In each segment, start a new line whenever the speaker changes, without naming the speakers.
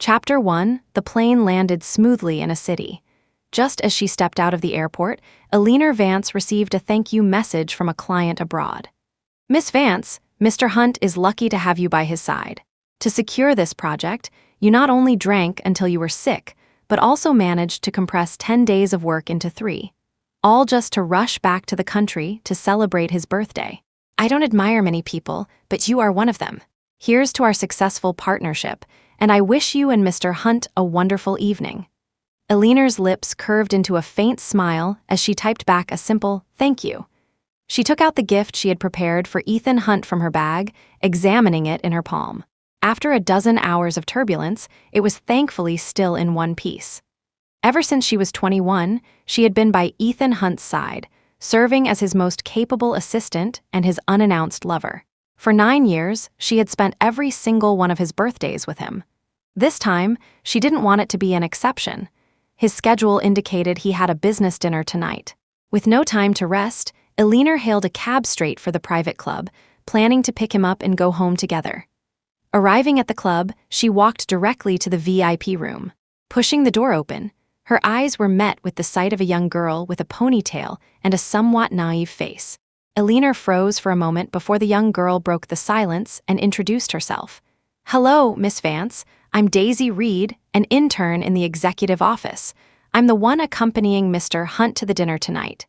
Chapter 1. The plane landed smoothly in a city. Just as she stepped out of the airport, Elina Vance received a thank you message from a client abroad. Miss Vance, Mr. Hunt is lucky to have you by his side. To secure this project, you not only drank until you were sick, but also managed to compress 10 days of work into 3. All just to rush back to the country to celebrate his birthday. I don't admire many people, but you are one of them. Here's to our successful partnership, and I wish you and Mr. Hunt a wonderful evening. Elina's lips curved into a faint smile as she typed back a simple, thank you. She took out the gift she had prepared for Ethan Hunt from her bag, examining it in her palm. After a dozen hours of turbulence, it was thankfully still in one piece. Ever since she was 21, she had been by Ethan Hunt's side, serving as his most capable assistant and his unannounced lover. For 9 years, she had spent every single one of his birthdays with him. This time, she didn't want it to be an exception. His schedule indicated he had a business dinner tonight. With no time to rest, Elina hailed a cab straight for the private club, planning to pick him up and go home together. Arriving at the club, she walked directly to the VIP room. Pushing the door open, her eyes were met with the sight of a young girl with a ponytail and a somewhat naive face. Elina froze for a moment before the young girl broke the silence and introduced herself. Hello, Miss Vance. I'm Daisy Reed, an intern in the executive office. I'm the one accompanying Mr. Hunt to the dinner tonight.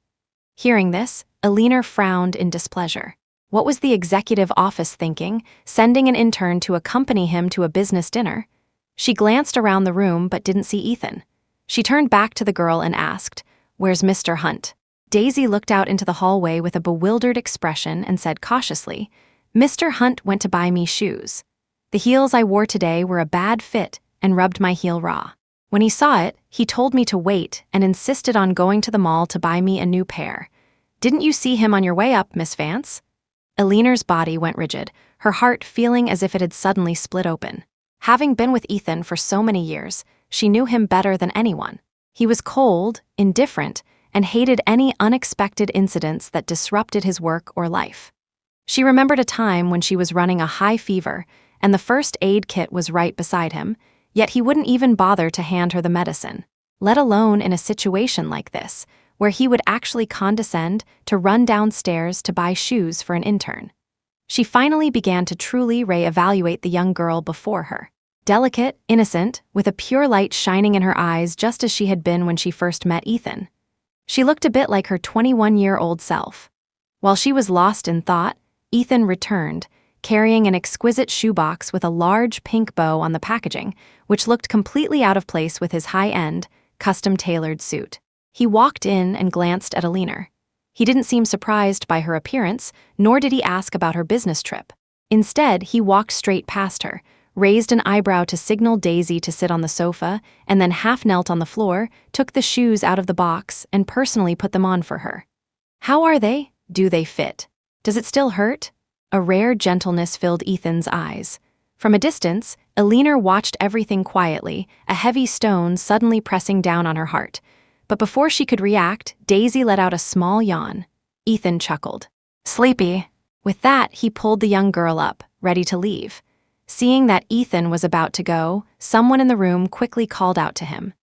Hearing this, Elina frowned in displeasure. What was the executive office thinking, sending an intern to accompany him to a business dinner? She glanced around the room but didn't see Ethan. She turned back to the girl and asked, "Where's Mr. Hunt?" Daisy looked out into the hallway with a bewildered expression and said cautiously, "Mr. Hunt went to buy me shoes. The heels I wore today were a bad fit and rubbed my heel raw. When he saw it, he told me to wait and insisted on going to the mall to buy me a new pair. Didn't you see him on your way up, Miss Vance?" Elina's body went rigid, her heart feeling as if it had suddenly split open. Having been with Ethan for so many years, she knew him better than anyone. He was cold, indifferent, and hated any unexpected incidents that disrupted his work or life. She remembered a time when she was running a high fever, and the first aid kit was right beside him, yet he wouldn't even bother to hand her the medicine, let alone in a situation like this, where he would actually condescend to run downstairs to buy shoes for an intern. She finally began to truly re-evaluate the young girl before her. Delicate, innocent, with a pure light shining in her eyes just as she had been when she first met Ethan. She looked a bit like her 21-year-old self. While she was lost in thought, Ethan returned, carrying an exquisite shoebox with a large pink bow on the packaging, which looked completely out of place with his high-end, custom-tailored suit. He walked in and glanced at Elina. He didn't seem surprised by her appearance, nor did he ask about her business trip. Instead, he walked straight past her, raised an eyebrow to signal Daisy to sit on the sofa, and then half-knelt on the floor, took the shoes out of the box, and personally put them on for her. "How are they? Do they fit? Does it still hurt?" A rare gentleness filled Ethan's eyes. From a distance, Elina watched everything quietly, a heavy stone suddenly pressing down on her heart. But before she could react, Daisy let out a small yawn. Ethan chuckled. "Sleepy." With that, he pulled the young girl up, ready to leave. Seeing that Ethan was about to go, someone in the room quickly called out to him.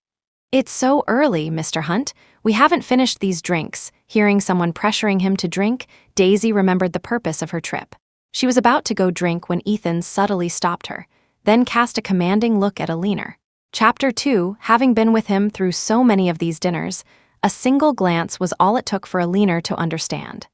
"It's so early, Mr. Hunt. We haven't finished these drinks." Hearing someone pressuring him to drink, Daisy remembered the purpose of her trip. She was about to go drink when Ethan subtly stopped her, then cast a commanding look at Elina. Chapter 2, having been with him through so many of these dinners, a single glance was all it took for Elina to understand.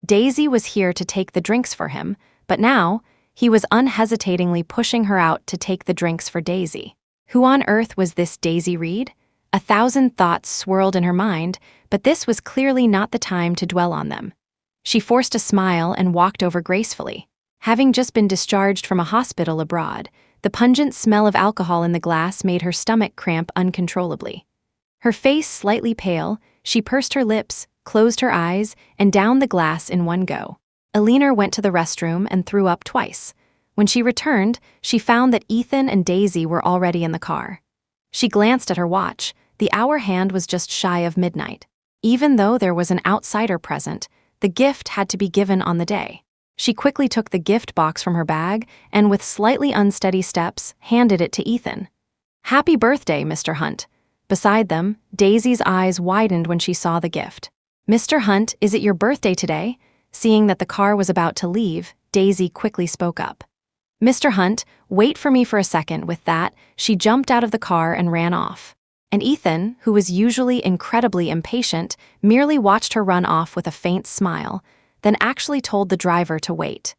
Daisy was here to take the drinks for him, but now, he was unhesitatingly pushing her out to take the drinks for Daisy. Who on earth was this Daisy Reed? 1,000 thoughts swirled in her mind, but this was clearly not the time to dwell on them. She forced a smile and walked over gracefully. Having just been discharged from a hospital abroad, the pungent smell of alcohol in the glass made her stomach cramp uncontrollably. Her face slightly pale, she pursed her lips, closed her eyes, and downed the glass in one go. Elina went to the restroom and threw up twice. When she returned, she found that Ethan and Daisy were already in the car. She glanced at her watch. The hour hand was just shy of midnight. Even though there was an outsider present, the gift had to be given on the day. She quickly took the gift box from her bag and, with slightly unsteady steps, handed it to Ethan. "Happy birthday, Mr. Hunt." Beside them, Daisy's eyes widened when she saw the gift. "Mr. Hunt, is it your birthday today?" Seeing that the car was about to leave, Daisy quickly spoke up. "Mr. Hunt, wait for me for a second." With that, she jumped out of the car and ran off. And Ethan, who was usually incredibly impatient, merely watched her run off with a faint smile, then actually told the driver to wait.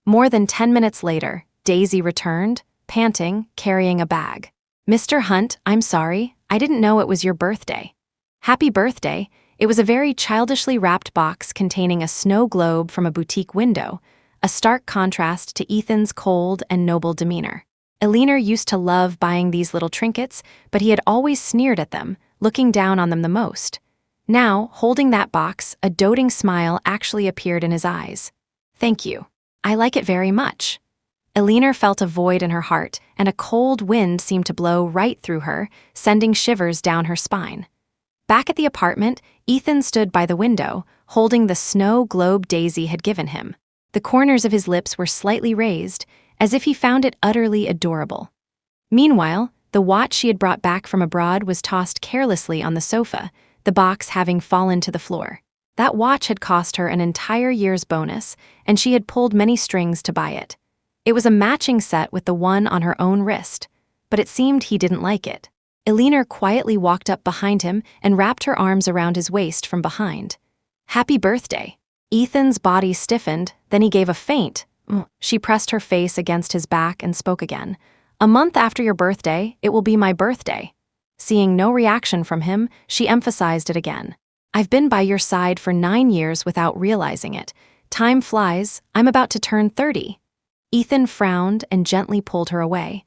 More than 10 minutes later, Daisy returned, panting, carrying a bag. "Mr. Hunt, I'm sorry, I didn't know it was your birthday." "Happy birthday." It was a very childishly wrapped box containing a snow globe from a boutique window, a stark contrast to Ethan's cold and noble demeanor. Elina used to love buying these little trinkets, but he had always sneered at them, looking down on them the most. Now, holding that box, a doting smile actually appeared in his eyes. "Thank you. I like it very much." Elina felt a void in her heart, and a cold wind seemed to blow right through her, sending shivers down her spine. Back at the apartment, Ethan stood by the window, holding the snow globe Daisy had given him. The corners of his lips were slightly raised, as if he found it utterly adorable. Meanwhile, the watch she had brought back from abroad was tossed carelessly on the sofa, the box having fallen to the floor. That watch had cost her an entire year's bonus, and she had pulled many strings to buy it. It was a matching set with the one on her own wrist, but it seemed he didn't like it. Elina quietly walked up behind him and wrapped her arms around his waist from behind. "Happy birthday." Ethan's body stiffened, then he gave a faint. She pressed her face against his back and spoke again. "A month after your birthday, it will be my birthday." Seeing no reaction from him, she emphasized it again. "I've been by your side for 9 years without realizing it. Time flies, I'm about to turn 30. Ethan frowned and gently pulled her away.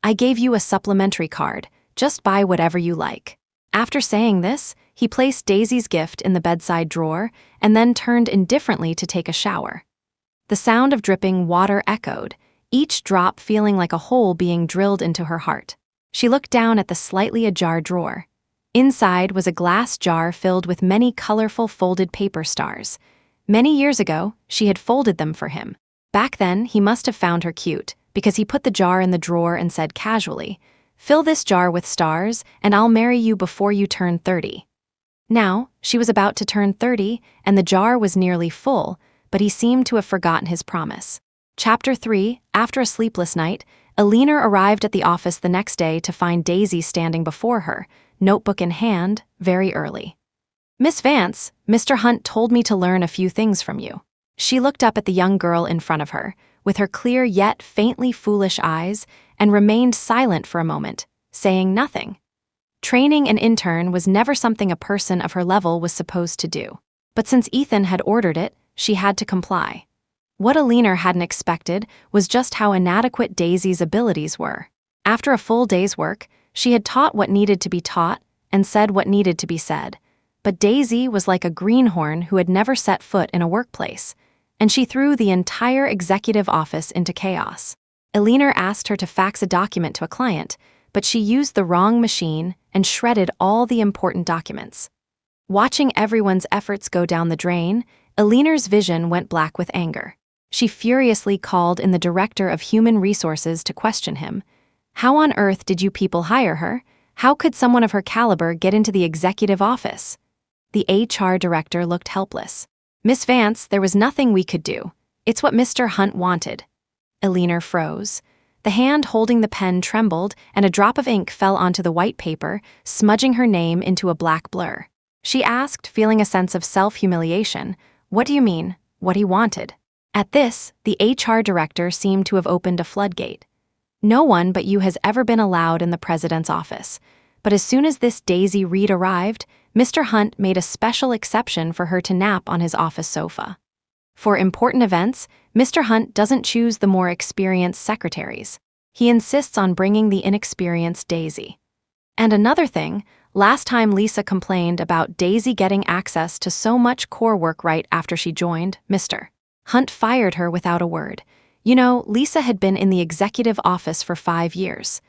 "I gave you a supplementary card. Just buy whatever you like." After saying this, he placed Daisy's gift in the bedside drawer and then turned indifferently to take a shower. The sound of dripping water echoed, each drop feeling like a hole being drilled into her heart. She looked down at the slightly ajar drawer. Inside was a glass jar filled with many colorful folded paper stars. Many years ago, she had folded them for him. Back then, he must have found her cute, because he put the jar in the drawer and said casually, "Fill this jar with stars, and I'll marry you before you turn 30. Now, she was about to turn 30, and the jar was nearly full, but he seemed to have forgotten his promise. Chapter 3, After a sleepless night, Elina arrived at the office the next day to find Daisy standing before her, notebook in hand, very early. "Miss Vance, Mr. Hunt told me to learn a few things from you." She looked up at the young girl in front of her, with her clear yet faintly foolish eyes, and remained silent for a moment, saying nothing. Training an intern was never something a person of her level was supposed to do. But since Ethan had ordered it, she had to comply. What Elina hadn't expected was just how inadequate Daisy's abilities were. After a full day's work, she had taught what needed to be taught and said what needed to be said. But Daisy was like a greenhorn who had never set foot in a workplace, and she threw the entire executive office into chaos. Elina asked her to fax a document to a client, but she used the wrong machine and shredded all the important documents. Watching everyone's efforts go down the drain, Elina's vision went black with anger. She furiously called in the director of human resources to question him. "How on earth did you people hire her? How could someone of her caliber get into the executive office?" The HR director looked helpless. "Miss Vance, there was nothing we could do. It's what Mr. Hunt wanted." Elina froze. The hand holding the pen trembled, and a drop of ink fell onto the white paper, smudging her name into a black blur. She asked, feeling a sense of self-humiliation, "What do you mean, what he wanted?" At this, the HR director seemed to have opened a floodgate. "No one but you has ever been allowed in the president's office. But as soon as this Daisy Reed arrived, Mr. Hunt made a special exception for her to nap on his office sofa. For important events, Mr. Hunt doesn't choose the more experienced secretaries. He insists on bringing the inexperienced Daisy. And another thing, last time Lisa complained about Daisy getting access to so much core work right after she joined, Mr. Hunt fired her without a word. You know, Lisa had been in the executive office for 5 years.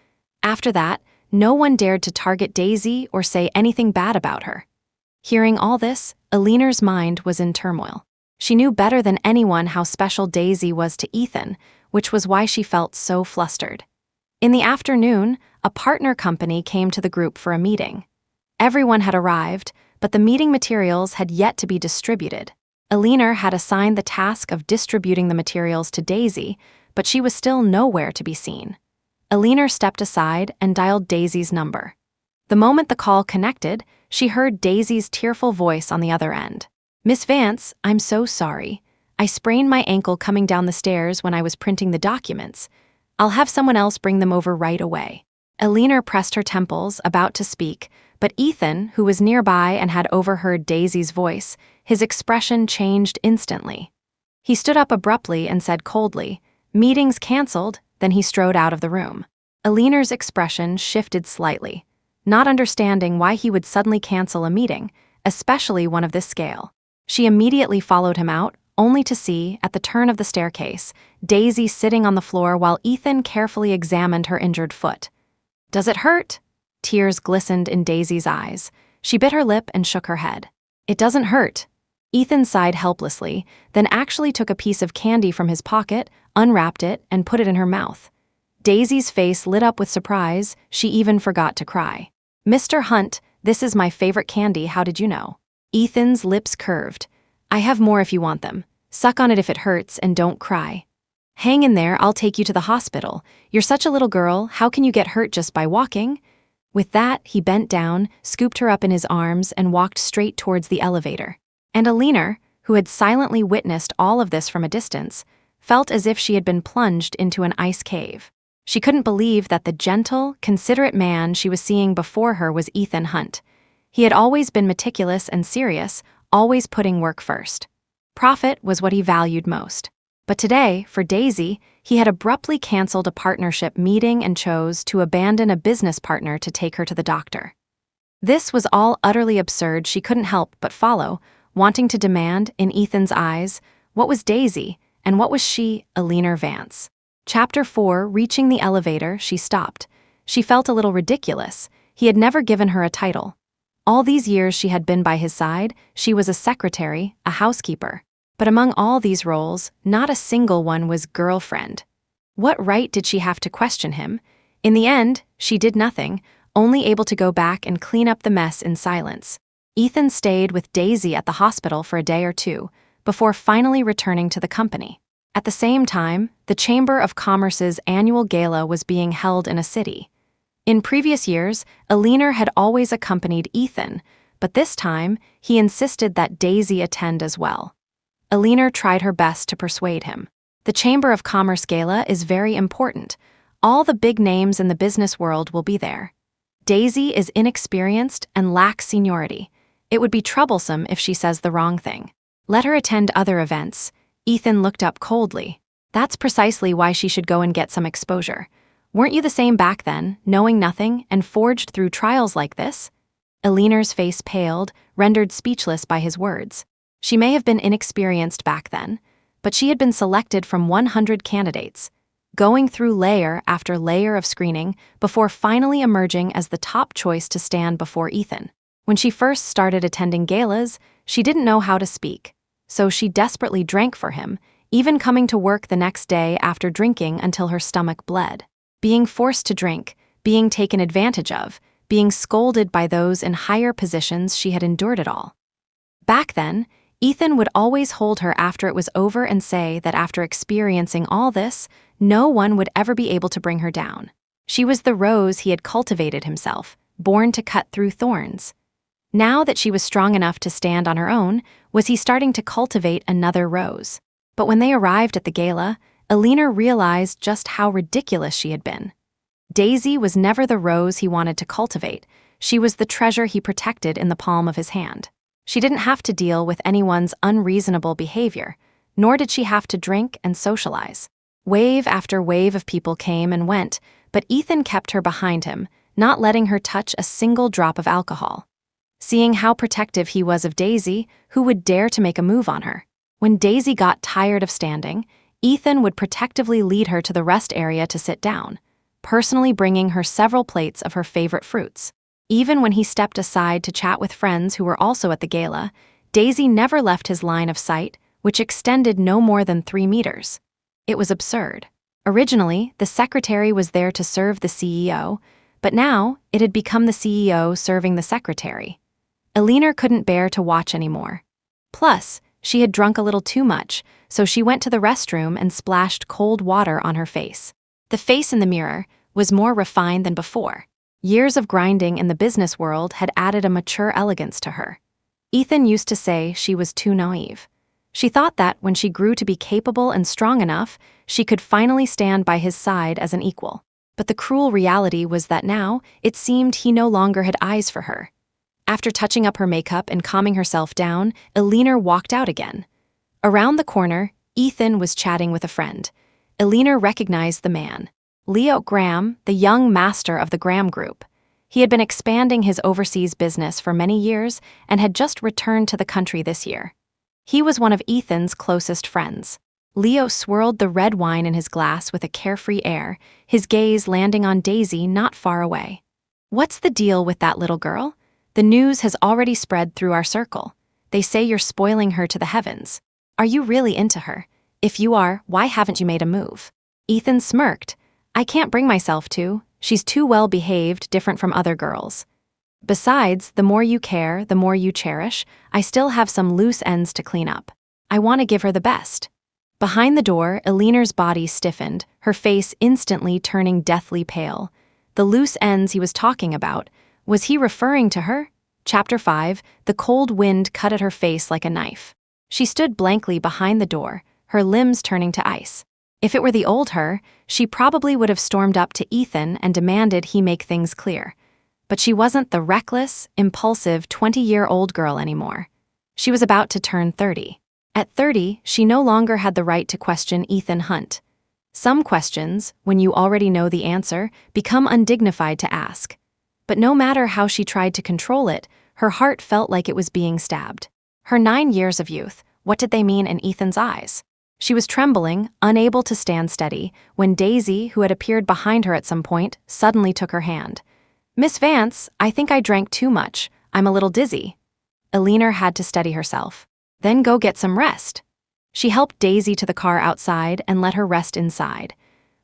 After that, no one dared to target Daisy or say anything bad about her. Hearing all this, Elina's mind was in turmoil. She knew better than anyone how special Daisy was to Ethan, which was why she felt so flustered. In the afternoon, a partner company came to the group for a meeting. Everyone had arrived, but the meeting materials had yet to be distributed. Elina had assigned the task of distributing the materials to Daisy, but she was still nowhere to be seen. Elina stepped aside and dialed Daisy's number. The moment the call connected, she heard Daisy's tearful voice on the other end. "Miss Vance, I'm so sorry. I sprained my ankle coming down the stairs when I was printing the documents. I'll have someone else bring them over right away." Elina pressed her temples, about to speak, but Ethan, who was nearby and had overheard Daisy's voice, his expression changed instantly. He stood up abruptly and said coldly, "Meeting's canceled," then he strode out of the room. Elina's expression shifted slightly, not understanding why he would suddenly cancel a meeting, especially one of this scale. She immediately followed him out, only to see, at the turn of the staircase, Daisy sitting on the floor while Ethan carefully examined her injured foot. "Does it hurt?" Tears glistened in Daisy's eyes. She bit her lip and shook her head. "It doesn't hurt." Ethan sighed helplessly, then actually took a piece of candy from his pocket, unwrapped it, and put it in her mouth. Daisy's face lit up with surprise. She even forgot to cry. "Mr. Hunt, this is my favorite candy, how did you know?" Ethan's lips curved. "I have more if you want them. Suck on it if it hurts, and don't cry. Hang in there, I'll take you to the hospital. You're such a little girl, how can you get hurt just by walking?" With that, he bent down, scooped her up in his arms, and walked straight towards the elevator. And Elina, who had silently witnessed all of this from a distance, felt as if she had been plunged into an ice cave. She couldn't believe that the gentle, considerate man she was seeing before her was Ethan Hunt. He had always been meticulous and serious, always putting work first. Profit was what he valued most. But today, for Daisy, he had abruptly canceled a partnership meeting and chose to abandon a business partner to take her to the doctor. This was all utterly absurd. She couldn't help but follow, wanting to demand, in Ethan's eyes, what was Daisy, and what was she, Elina Vance? Chapter 4, reaching the elevator, she stopped. She felt a little ridiculous. He had never given her a title. All these years she had been by his side, she was a secretary, a housekeeper. But among all these roles, not a single one was girlfriend. What right did she have to question him? In the end, she did nothing, only able to go back and clean up the mess in silence. Ethan stayed with Daisy at the hospital for a day or two, before finally returning to the company. At the same time, the Chamber of Commerce's annual gala was being held in a city. In previous years, Elina had always accompanied Ethan, but this time, he insisted that Daisy attend as well. Elina tried her best to persuade him. "The Chamber of Commerce Gala is very important. All the big names in the business world will be there. Daisy is inexperienced and lacks seniority. It would be troublesome if she says the wrong thing. Let her attend other events." Ethan looked up coldly. "That's precisely why she should go and get some exposure. Weren't you the same back then, knowing nothing and forged through trials like this?" Elina's face paled, rendered speechless by his words. She may have been inexperienced back then, but she had been selected from 100 candidates, going through layer after layer of screening before finally emerging as the top choice to stand before Ethan. When she first started attending galas, she didn't know how to speak, so she desperately drank for him, even coming to work the next day after drinking until her stomach bled. Being forced to drink, being taken advantage of, being scolded by those in higher positions, she had endured it all. Back then, Ethan would always hold her after it was over and say that after experiencing all this, no one would ever be able to bring her down. She was the rose he had cultivated himself, born to cut through thorns. Now that she was strong enough to stand on her own, was he starting to cultivate another rose? But when they arrived at the gala, Elina realized just how ridiculous she had been. Daisy was never the rose he wanted to cultivate. She was the treasure he protected in the palm of his hand. She didn't have to deal with anyone's unreasonable behavior, nor did she have to drink and socialize. Wave after wave of people came and went, but Ethan kept her behind him, not letting her touch a single drop of alcohol. Seeing how protective he was of Daisy, who would dare to make a move on her? When Daisy got tired of standing, Ethan would protectively lead her to the rest area to sit down, personally bringing her several plates of her favorite fruits. Even when he stepped aside to chat with friends who were also at the gala, Daisy never left his line of sight, which extended no more than 3 meters. It was absurd. Originally, the secretary was there to serve the CEO, but now it had become the CEO serving the secretary. Elina couldn't bear to watch anymore. Plus, she had drunk a little too much, so she went to the restroom and splashed cold water on her face. The face in the mirror was more refined than before. Years of grinding in the business world had added a mature elegance to her. Ethan used to say she was too naive. She thought that when she grew to be capable and strong enough, she could finally stand by his side as an equal. But the cruel reality was that now, it seemed he no longer had eyes for her. After touching up her makeup and calming herself down, Elina walked out again. Around the corner, Ethan was chatting with a friend. Elina recognized the man. Leo Graham, the young master of the Graham Group. He had been expanding his overseas business for many years and had just returned to the country this year. He was one of Ethan's closest friends. Leo swirled the red wine in his glass with a carefree air, his gaze landing on Daisy not far away. "What's the deal with that little girl? The news has already spread through our circle. They say you're spoiling her to the heavens. Are you really into her? If you are, why haven't you made a move?" Ethan smirked. "I can't bring myself to. She's too well behaved, different from other girls. Besides, the more you care, the more you cherish. I still have some loose ends to clean up. I want to give her the best." Behind the door, Elina's body stiffened, her face instantly turning deathly pale. The loose ends he was talking about, was he referring to her? Chapter 5, the cold wind cut at her face like a knife. She stood blankly behind the door, her limbs turning to ice. If it were the old her, she probably would have stormed up to Ethan and demanded he make things clear. But she wasn't the reckless, impulsive 20-year-old girl anymore. She was about to turn 30. At 30, she no longer had the right to question Ethan Hunt. Some questions, when you already know the answer, become undignified to ask. But no matter how she tried to control it, her heart felt like it was being stabbed. Her 9 years of youth, what did they mean in Ethan's eyes? She was trembling, unable to stand steady, when Daisy, who had appeared behind her at some point, suddenly took her hand. "Miss Vance, I think I drank too much. I'm a little dizzy." Elina had to steady herself. "Then go get some rest." She helped Daisy to the car outside and let her rest inside.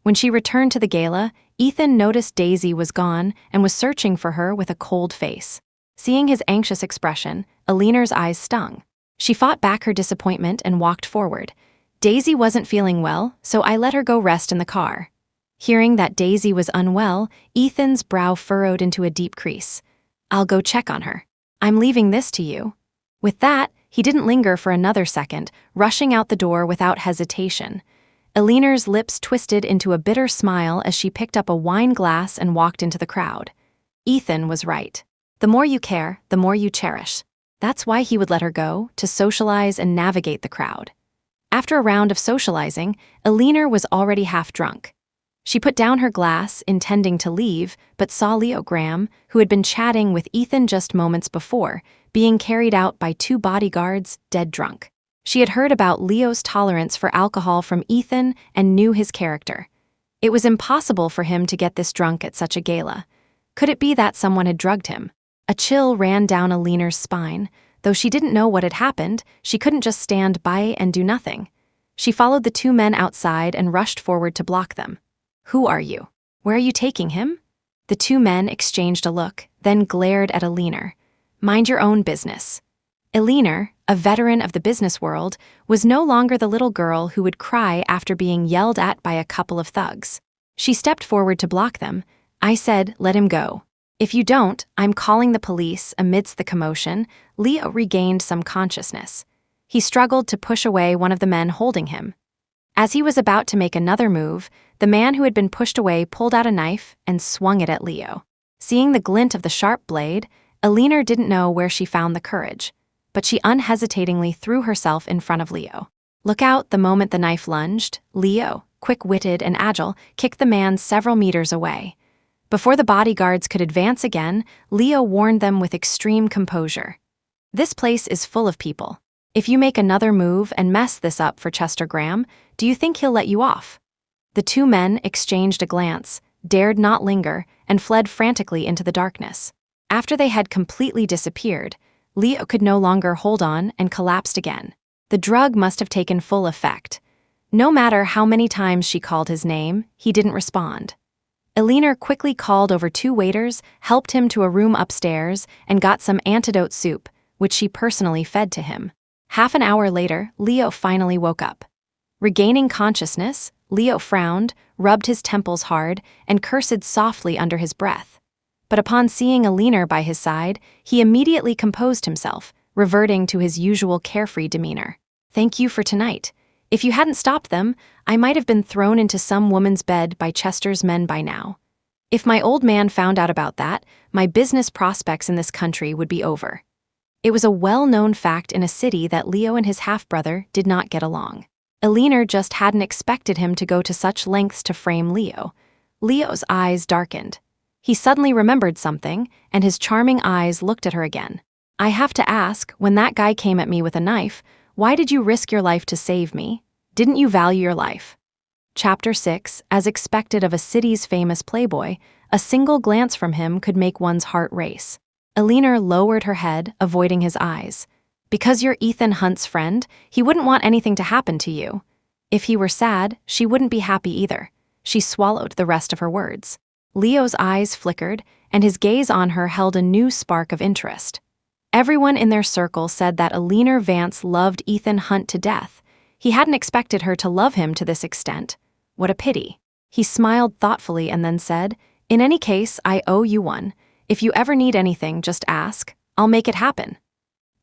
When she returned to the gala, Ethan noticed Daisy was gone and was searching for her with a cold face. Seeing his anxious expression, Elina's eyes stung. She fought back her disappointment and walked forward. "Daisy wasn't feeling well, so I let her go rest in the car." Hearing that Daisy was unwell, Ethan's brow furrowed into a deep crease. "I'll go check on her. I'm leaving this to you." With that, he didn't linger for another second, rushing out the door without hesitation. Elina's lips twisted into a bitter smile as she picked up a wine glass and walked into the crowd. Ethan was right. The more you care, the more you cherish. That's why he would let her go, to socialize and navigate the crowd. After a round of socializing, Elina was already half drunk. She put down her glass, intending to leave, but saw Leo Graham, who had been chatting with Ethan just moments before, being carried out by 2 bodyguards, dead drunk. She had heard about Leo's tolerance for alcohol from Ethan and knew his character. It was impossible for him to get this drunk at such a gala. Could it be that someone had drugged him? A chill ran down Elina's spine. Though she didn't know what had happened, she couldn't just stand by and do nothing. She followed the 2 men outside and rushed forward to block them. "Who are you? Where are you taking him?" The 2 men exchanged a look, then glared at Elina. "Mind your own business." Elina, a veteran of the business world, was no longer the little girl who would cry after being yelled at by a couple of thugs. She stepped forward to block them. "I said, let him go. If you don't, I'm calling the police." Amidst the commotion, Leo regained some consciousness. He struggled to push away one of the men holding him. As he was about to make another move, the man who had been pushed away pulled out a knife and swung it at Leo. Seeing the glint of the sharp blade, Elina didn't know where she found the courage, but she unhesitatingly threw herself in front of Leo. Look out! The moment the knife lunged, Leo, quick-witted and agile, kicked the man several meters away. Before the bodyguards could advance again, Leo warned them with extreme composure. "This place is full of people. If you make another move and mess this up for Chester Graham, do you think he'll let you off?" The 2 men exchanged a glance, dared not linger, and fled frantically into the darkness. After they had completely disappeared, Leo could no longer hold on and collapsed again. The drug must have taken full effect. No matter how many times she called his name, he didn't respond. Elina quickly called over 2 waiters, helped him to a room upstairs, and got some antidote soup, which she personally fed to him. Half an hour later, Leo finally woke up. Regaining consciousness, Leo frowned, rubbed his temples hard, and cursed softly under his breath. But upon seeing Elina by his side, he immediately composed himself, reverting to his usual carefree demeanor. "Thank you for tonight. If you hadn't stopped them, I might have been thrown into some woman's bed by Chester's men by now. If my old man found out about that, my business prospects in this country would be over." It was a well-known fact in a city that Leo and his half-brother did not get along. Elina just hadn't expected him to go to such lengths to frame Leo. Leo's eyes darkened. He suddenly remembered something, and his charming eyes looked at her again. "I have to ask, when that guy came at me with a knife, why did you risk your life to save me? Didn't you value your life?" Chapter 6. As expected of a city's famous playboy, a single glance from him could make one's heart race. Elina lowered her head, avoiding his eyes. "Because you're Ethan Hunt's friend, he wouldn't want anything to happen to you. If he were sad, she wouldn't be happy either." She swallowed the rest of her words. Leo's eyes flickered, and his gaze on her held a new spark of interest. Everyone in their circle said that Elina Vance loved Ethan Hunt to death. He hadn't expected her to love him to this extent. What a pity. He smiled thoughtfully and then said, "In any case, I owe you one. If you ever need anything, just ask. I'll make it happen."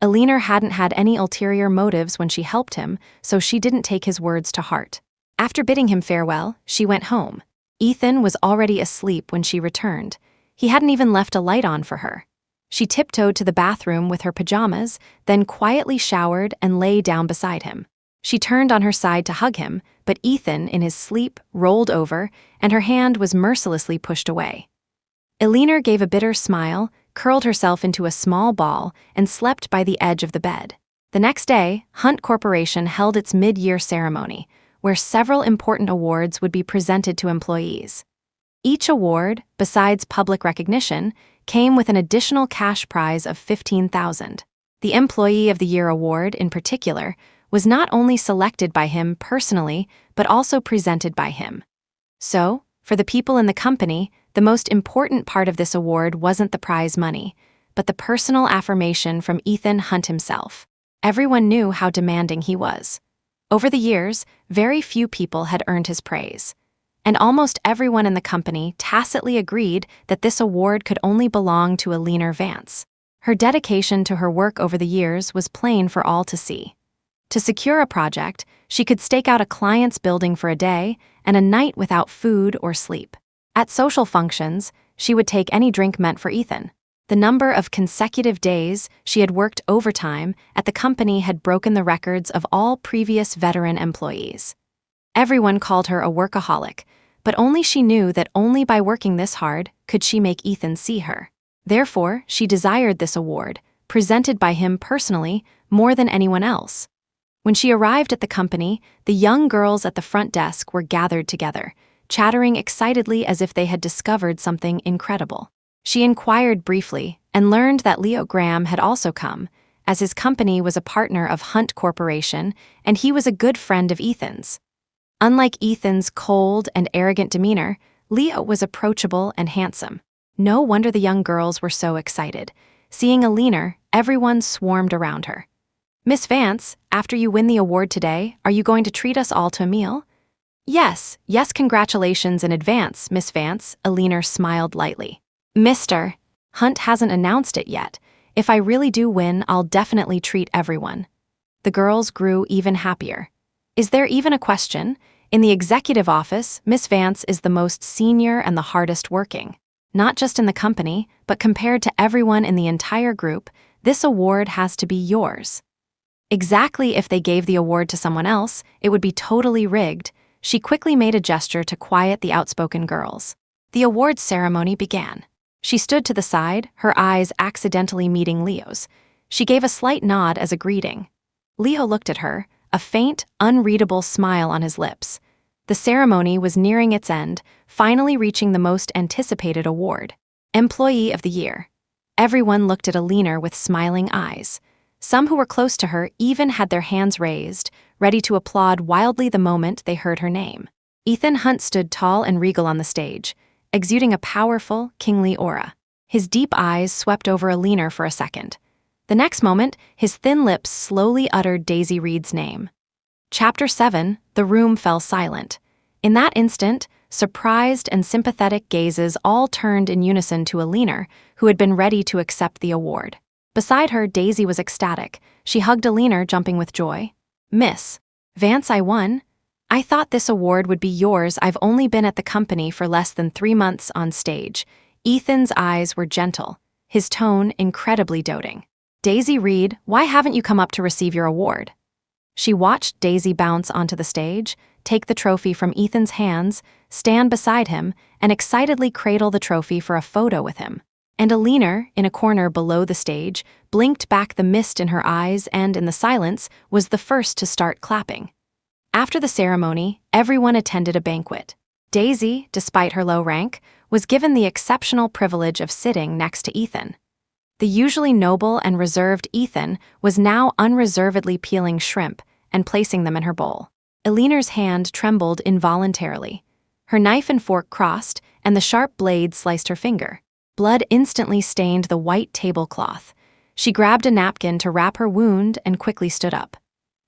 Elina hadn't had any ulterior motives when she helped him, so she didn't take his words to heart. After bidding him farewell, she went home. Ethan was already asleep when she returned. He hadn't even left a light on for her. She tiptoed to the bathroom with her pajamas, then quietly showered and lay down beside him. She turned on her side to hug him, but Ethan, in his sleep, rolled over, and her hand was mercilessly pushed away. Elina gave a bitter smile, curled herself into a small ball, and slept by the edge of the bed. The next day, Hunt Corporation held its mid-year ceremony, where several important awards would be presented to employees. Each award, besides public recognition, came with an additional cash prize of $15,000. The Employee of the Year award, in particular, was not only selected by him personally, but also presented by him. So, for the people in the company, the most important part of this award wasn't the prize money, but the personal affirmation from Ethan Hunt himself. Everyone knew how demanding he was. Over the years, very few people had earned his praise, and almost everyone in the company tacitly agreed that this award could only belong to Elina Vance. Her dedication to her work over the years was plain for all to see. To secure a project, she could stake out a client's building for a day and a night without food or sleep. At social functions, she would take any drink meant for Ethan. The number of consecutive days she had worked overtime at the company had broken the records of all previous veteran employees. Everyone called her a workaholic, but only she knew that only by working this hard could she make Ethan see her. Therefore, she desired this award, presented by him personally, more than anyone else. When she arrived at the company, the young girls at the front desk were gathered together, chattering excitedly as if they had discovered something incredible. She inquired briefly and learned that Leo Graham had also come, as his company was a partner of Hunt Corporation and he was a good friend of Ethan's. Unlike Ethan's cold and arrogant demeanor, Leo was approachable and handsome. No wonder the young girls were so excited. Seeing Elina, everyone swarmed around her. "Miss Vance, after you win the award today, are you going to treat us all to a meal?" Yes, congratulations in advance, Miss Vance," Elina smiled lightly. "Mr. Hunt hasn't announced it yet. If I really do win, I'll definitely treat everyone." The girls grew even happier. "Is there even a question? In the executive office, Miss Vance is the most senior and the hardest working. Not just in the company, but compared to everyone in the entire group, this award has to be yours." Exactly, if they gave the award to someone else, it would be totally rigged. She quickly made a gesture to quiet the outspoken girls. The awards ceremony began. She stood to the side, her eyes accidentally meeting Leo's. She gave a slight nod as a greeting. Leo looked at her, a faint, unreadable smile on his lips. The ceremony was nearing its end, finally reaching the most anticipated award, Employee of the Year. Everyone looked at Elina with smiling eyes. Some who were close to her even had their hands raised, ready to applaud wildly the moment they heard her name. Ethan Hunt stood tall and regal on the stage. exuding a powerful, kingly aura. His deep eyes swept over Elina for a second. The next moment, his thin lips slowly uttered Daisy Reed's name. Chapter 7, the room fell silent. In that instant, surprised and sympathetic gazes all turned in unison to Elina, who had been ready to accept the award. Beside her, Daisy was ecstatic. She hugged Elina, jumping with joy. "Miss Vance, I won. I thought this award would be yours. I've only been at the company for less than 3 months on stage." Ethan's eyes were gentle, his tone incredibly doting. "Daisy Reed, why haven't you come up to receive your award?" She watched Daisy bounce onto the stage, take the trophy from Ethan's hands, stand beside him, and excitedly cradle the trophy for a photo with him. And Elina, in a corner below the stage, blinked back the mist in her eyes and, in the silence, was the first to start clapping. After the ceremony, everyone attended a banquet. Daisy, despite her low rank, was given the exceptional privilege of sitting next to Ethan. The usually noble and reserved Ethan was now unreservedly peeling shrimp and placing them in her bowl. Elina's hand trembled involuntarily. Her knife and fork crossed, and the sharp blade sliced her finger. Blood instantly stained the white tablecloth. She grabbed a napkin to wrap her wound and quickly stood up.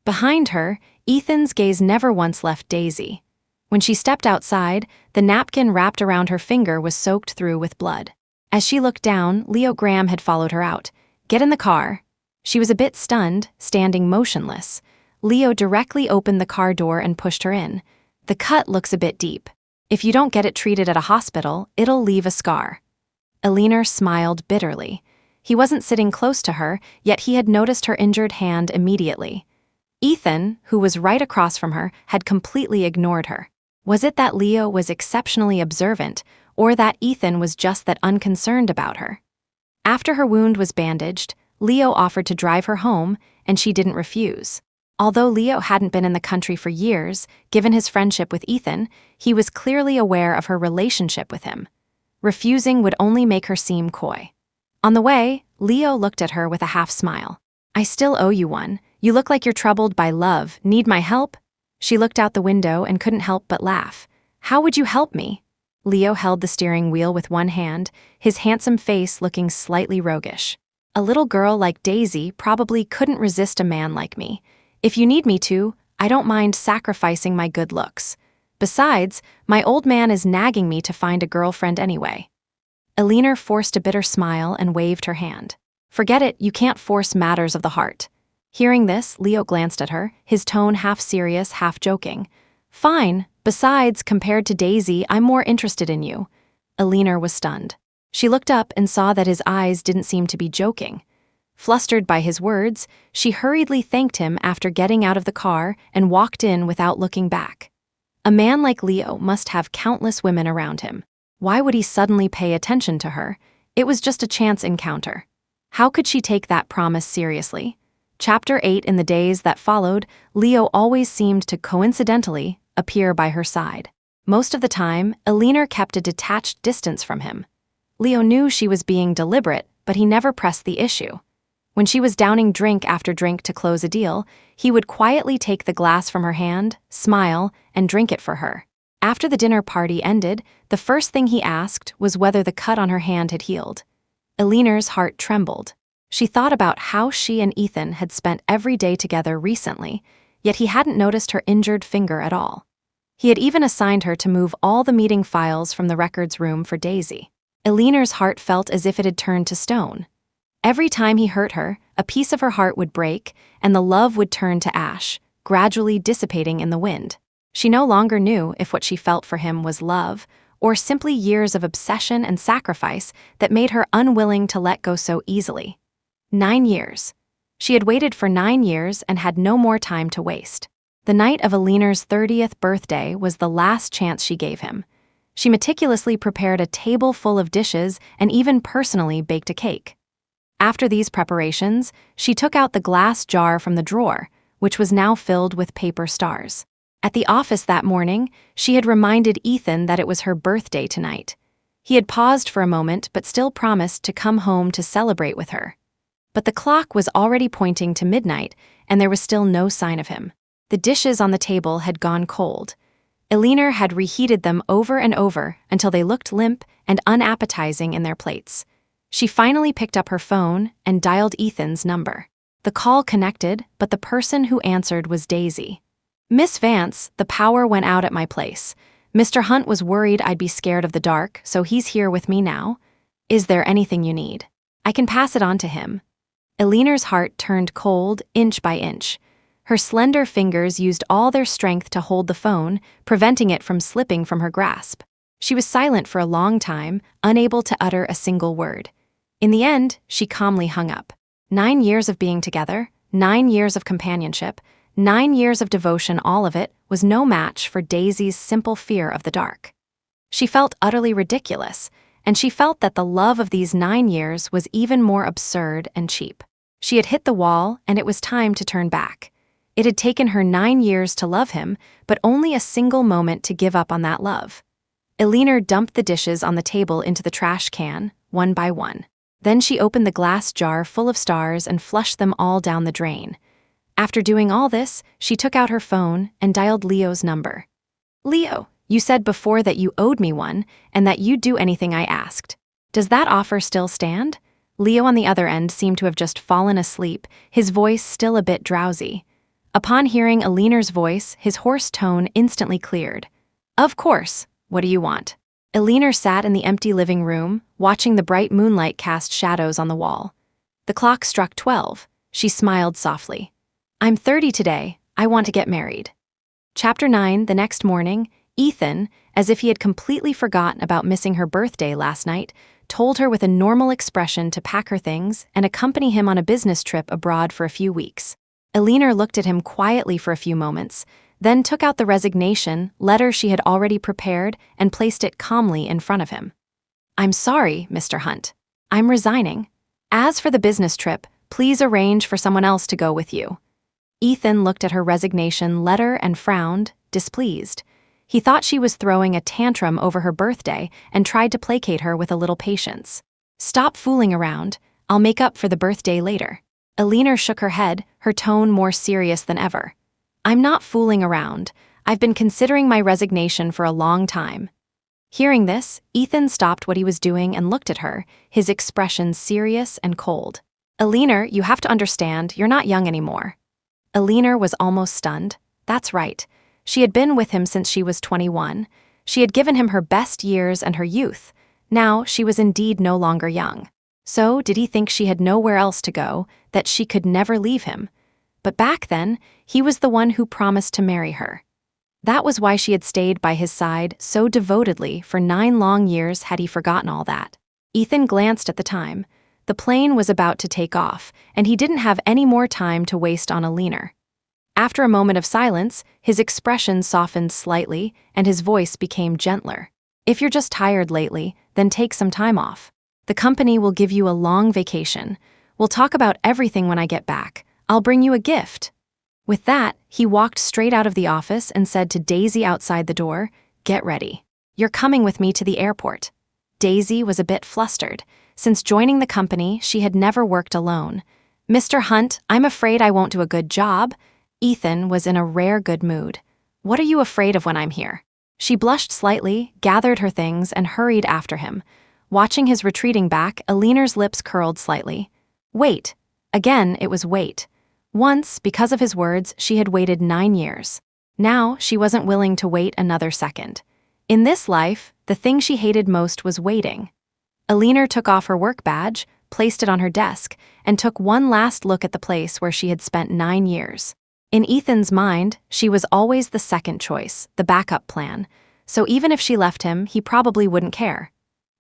Behind her, Ethan's gaze never once left Daisy. When she stepped outside, the napkin wrapped around her finger was soaked through with blood. As she looked down, Leo Graham had followed her out. "Get in the car." She was a bit stunned, standing motionless. Leo directly opened the car door and pushed her in. "The cut looks a bit deep. If you don't get it treated at a hospital, it'll leave a scar." Elina smiled bitterly. He wasn't sitting close to her, yet he had noticed her injured hand immediately. Ethan, who was right across from her, had completely ignored her. Was it that Leo was exceptionally observant, or that Ethan was just that unconcerned about her? After her wound was bandaged, Leo offered to drive her home, and she didn't refuse. Although Leo hadn't been in the country for years, given his friendship with Ethan, he was clearly aware of her relationship with him. Refusing would only make her seem coy. On the way, Leo looked at her with a half smile. "I still owe you one. You look like you're troubled by love. Need my help?" She looked out the window and couldn't help but laugh. "How would you help me?" Leo held the steering wheel with one hand, his handsome face looking slightly roguish. "A little girl like Daisy probably couldn't resist a man like me. If you need me to, I don't mind sacrificing my good looks. Besides, my old man is nagging me to find a girlfriend anyway." Elina forced a bitter smile and waved her hand. "Forget it, you can't force matters of the heart." Hearing this, Leo glanced at her, his tone half serious, half joking. "Fine. Besides, compared to Daisy, I'm more interested in you." Elina was stunned. She looked up and saw that his eyes didn't seem to be joking. Flustered by his words, she hurriedly thanked him after getting out of the car and walked in without looking back. A man like Leo must have countless women around him. Why would he suddenly pay attention to her? It was just a chance encounter. How could she take that promise seriously? Chapter 8. In the days that followed, Leo always seemed to coincidentally appear by her side. Most of the time, Elina kept a detached distance from him. Leo knew she was being deliberate, but he never pressed the issue. When she was downing drink after drink to close a deal, he would quietly take the glass from her hand, smile, and drink it for her. After the dinner party ended, the first thing he asked was whether the cut on her hand had healed. Elina's heart trembled. She thought about how she and Ethan had spent every day together recently, yet he hadn't noticed her injured finger at all. He had even assigned her to move all the meeting files from the records room for Daisy. Elina's heart felt as if it had turned to stone. Every time he hurt her, a piece of her heart would break, and the love would turn to ash, gradually dissipating in the wind. She no longer knew if what she felt for him was love, or simply years of obsession and sacrifice that made her unwilling to let go so easily. 9 years. She had waited for 9 years and had no more time to waste. The night of Elina's 30th birthday was the last chance she gave him. She meticulously prepared a table full of dishes and even personally baked a cake. After these preparations, she took out the glass jar from the drawer, which was now filled with paper stars. At the office that morning, she had reminded Ethan that it was her birthday tonight. He had paused for a moment but still promised to come home to celebrate with her. But the clock was already pointing to midnight, and there was still no sign of him. The dishes on the table had gone cold. Elina had reheated them over and over until they looked limp and unappetizing in their plates. She finally picked up her phone and dialed Ethan's number. The call connected, but the person who answered was Daisy. "Miss Vance, the power went out at my place. Mr. Hunt was worried I'd be scared of the dark, so he's here with me now. Is there anything you need? I can pass it on to him." Elina's heart turned cold inch by inch. Her slender fingers used all their strength to hold the phone, preventing it from slipping from her grasp. She was silent for a long time, unable to utter a single word. In the end, she calmly hung up. 9 years of being together, 9 years of companionship, 9 years of devotion, all of it was no match for Daisy's simple fear of the dark. She felt utterly ridiculous, and she felt that the love of these 9 years was even more absurd and cheap. She had hit the wall, and it was time to turn back. It had taken her 9 years to love him, but only a single moment to give up on that love. Elina dumped the dishes on the table into the trash can, one by one. Then she opened the glass jar full of stars and flushed them all down the drain. After doing all this, she took out her phone and dialed Leo's number. "Leo, you said before that you owed me one and that you'd do anything I asked. Does that offer still stand?" Leo on the other end seemed to have just fallen asleep, his voice still a bit drowsy. Upon hearing Elina's voice, his hoarse tone instantly cleared. "Of course. What do you want?" Elina sat in the empty living room, watching the bright moonlight cast shadows on the wall. The clock struck 12. She smiled softly. "I'm 30 today. I want to get married." Chapter 9. The next morning, Ethan, as if he had completely forgotten about missing her birthday last night, told her with a normal expression to pack her things and accompany him on a business trip abroad for a few weeks. Elina looked at him quietly for a few moments, then took out the resignation letter she had already prepared and placed it calmly in front of him. "I'm sorry, Mr. Hunt. I'm resigning. As for the business trip, please arrange for someone else to go with you." Ethan looked at her resignation letter and frowned, displeased. He thought she was throwing a tantrum over her birthday and tried to placate her with a little patience. "Stop fooling around. I'll make up for the birthday later." Elina shook her head, her tone more serious than ever. "I'm not fooling around. I've been considering my resignation for a long time." Hearing this, Ethan stopped what he was doing and looked at her, his expression serious and cold. "Elina, you have to understand, you're not young anymore." Elina was almost stunned. That's right. She had been with him since she was 21. She had given him her best years and her youth. Now she was indeed no longer young. So did he think she had nowhere else to go, that she could never leave him? But back then, he was the one who promised to marry her. That was why she had stayed by his side so devotedly for 9 long years. Had he forgotten all that? Ethan glanced at the time. The plane was about to take off, and he didn't have any more time to waste on Elina. After a moment of silence, his expression softened slightly, and his voice became gentler. "If you're just tired lately, then take some time off. The company will give you a long vacation. We'll talk about everything when I get back. I'll bring you a gift." With that, he walked straight out of the office and said to Daisy outside the door, "Get ready. You're coming with me to the airport." Daisy was a bit flustered. Since joining the company, she had never worked alone. "Mr. Hunt, I'm afraid I won't do a good job." Ethan was in a rare good mood. "What are you afraid of when I'm here?" She blushed slightly, gathered her things, and hurried after him. Watching his retreating back, Elina's lips curled slightly. Wait. Again, it was wait. Once, because of his words, she had waited 9 years. Now, she wasn't willing to wait another second. In this life, the thing she hated most was waiting. Elina took off her work badge, placed it on her desk, and took one last look at the place where she had spent 9 years. In Ethan's mind, she was always the second choice, the backup plan, so even if she left him, he probably wouldn't care.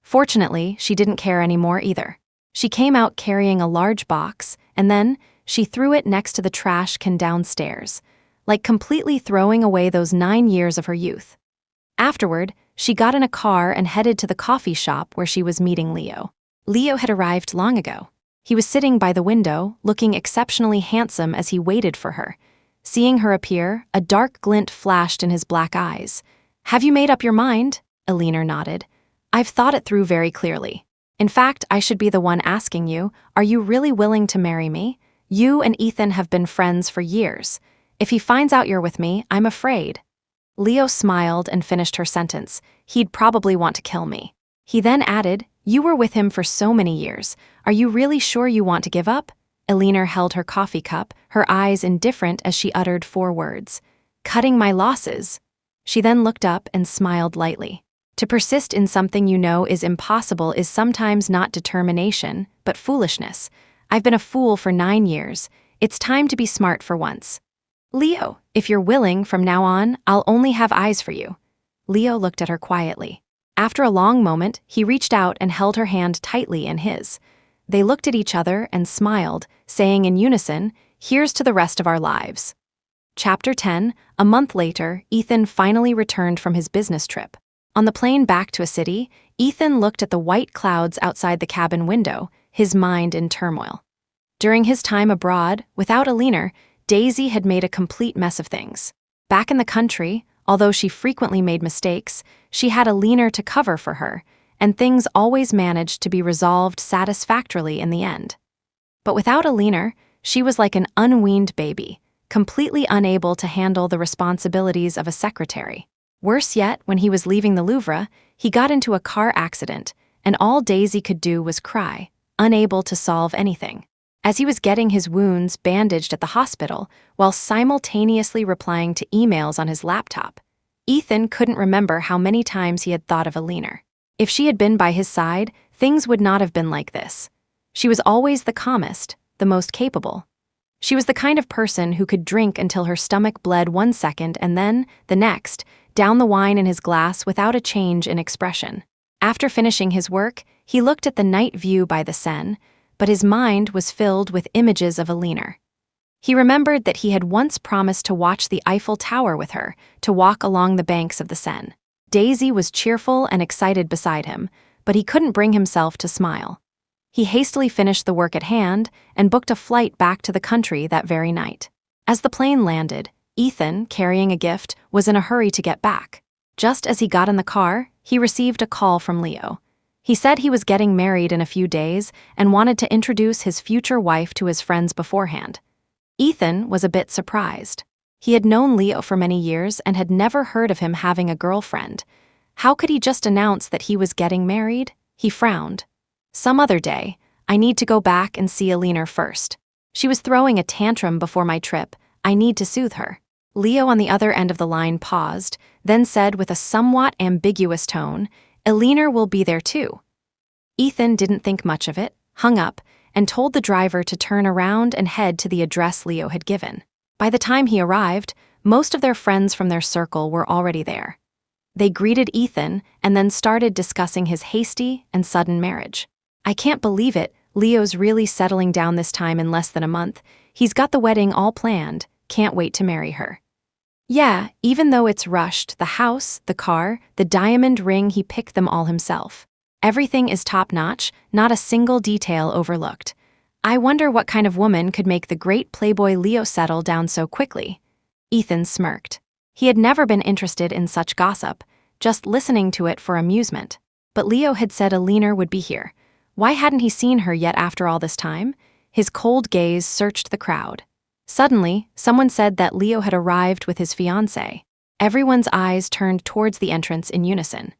Fortunately, she didn't care anymore either. She came out carrying a large box, and then she threw it next to the trash can downstairs, like completely throwing away those 9 years of her youth. Afterward, she got in a car and headed to the coffee shop where she was meeting Leo. Leo had arrived long ago. He was sitting by the window, looking exceptionally handsome as he waited for her. Seeing her appear, a dark glint flashed in his black eyes. "Have you made up your mind?" Elina nodded. "I've thought it through very clearly. In fact, I should be the one asking you, are you really willing to marry me? You and Ethan have been friends for years. If he finds out you're with me, I'm afraid." Leo smiled and finished her sentence. He'd probably want to kill me. He then added, you were with him for so many years. Are you really sure you want to give up? Elina held her coffee cup, her eyes indifferent as she uttered 4 words. Cutting my losses. She then looked up and smiled lightly. To persist in something you know is impossible is sometimes not determination, but foolishness. I've been a fool for 9 years. It's time to be smart for once. Leo, if you're willing, from now on, I'll only have eyes for you. Leo looked at her quietly. After a long moment, he reached out and held her hand tightly in his. They looked at each other and smiled, saying in unison, here's to the rest of our lives. Chapter 10, a month later, Ethan finally returned from his business trip. On the plane back to a city, Ethan looked at the white clouds outside the cabin window, his mind in turmoil. During his time abroad, without Elina, Daisy had made a complete mess of things. Back in the country, although she frequently made mistakes, she had Elina to cover for her, and things always managed to be resolved satisfactorily in the end. But without Elina, she was like an unweaned baby, completely unable to handle the responsibilities of a secretary. Worse yet, when he was leaving the Louvre, he got into a car accident, and all Daisy could do was cry, unable to solve anything. As he was getting his wounds bandaged at the hospital, while simultaneously replying to emails on his laptop, Ethan couldn't remember how many times he had thought of Elina. If she had been by his side, things would not have been like this. She was always the calmest, the most capable. She was the kind of person who could drink until her stomach bled 1 second and then, the next, down the wine in his glass without a change in expression. After finishing his work, he looked at the night view by the Seine, but his mind was filled with images of Elina. He remembered that he had once promised to watch the Eiffel Tower with her, to walk along the banks of the Seine. Daisy was cheerful and excited beside him, but he couldn't bring himself to smile. He hastily finished the work at hand and booked a flight back to the country that very night. As the plane landed, Ethan, carrying a gift, was in a hurry to get back. Just as he got in the car, he received a call from Leo. He said he was getting married in a few days and wanted to introduce his future wife to his friends beforehand. Ethan was a bit surprised. He had known Leo for many years and had never heard of him having a girlfriend. How could he just announce that he was getting married? He frowned. Some other day, I need to go back and see Elina first. She was throwing a tantrum before my trip. I need to soothe her. Leo on the other end of the line paused, then said with a somewhat ambiguous tone, Elina will be there too. Ethan didn't think much of it, hung up, and told the driver to turn around and head to the address Leo had given. By the time he arrived, most of their friends from their circle were already there. They greeted Ethan and then started discussing his hasty and sudden marriage. I can't believe it, Leo's really settling down this time in less than a month. He's got the wedding all planned, can't wait to marry her. Yeah, even though it's rushed, the house, the car, the diamond ring, he picked them all himself. Everything is top-notch, not a single detail overlooked. I wonder what kind of woman could make the great playboy Leo settle down so quickly. Ethan smirked. He had never been interested in such gossip, just listening to it for amusement. But Leo had said Elina would be here. Why hadn't he seen her yet after all this time? His cold gaze searched the crowd. Suddenly, someone said that Leo had arrived with his fiancée. Everyone's eyes turned towards the entrance in unison.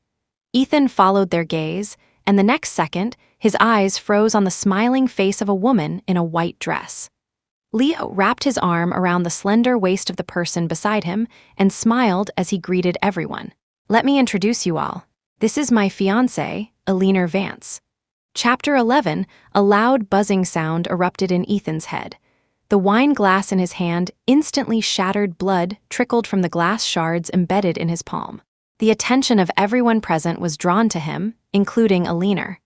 Ethan followed their gaze, and the next second, his eyes froze on the smiling face of a woman in a white dress. Leo wrapped his arm around the slender waist of the person beside him and smiled as he greeted everyone. Let me introduce you all. This is my fiancée, Elina Vance. Chapter 11, a loud buzzing sound erupted in Ethan's head. The wine glass in his hand instantly shattered. Blood trickled from the glass shards embedded in his palm. The attention of everyone present was drawn to him, including Elina.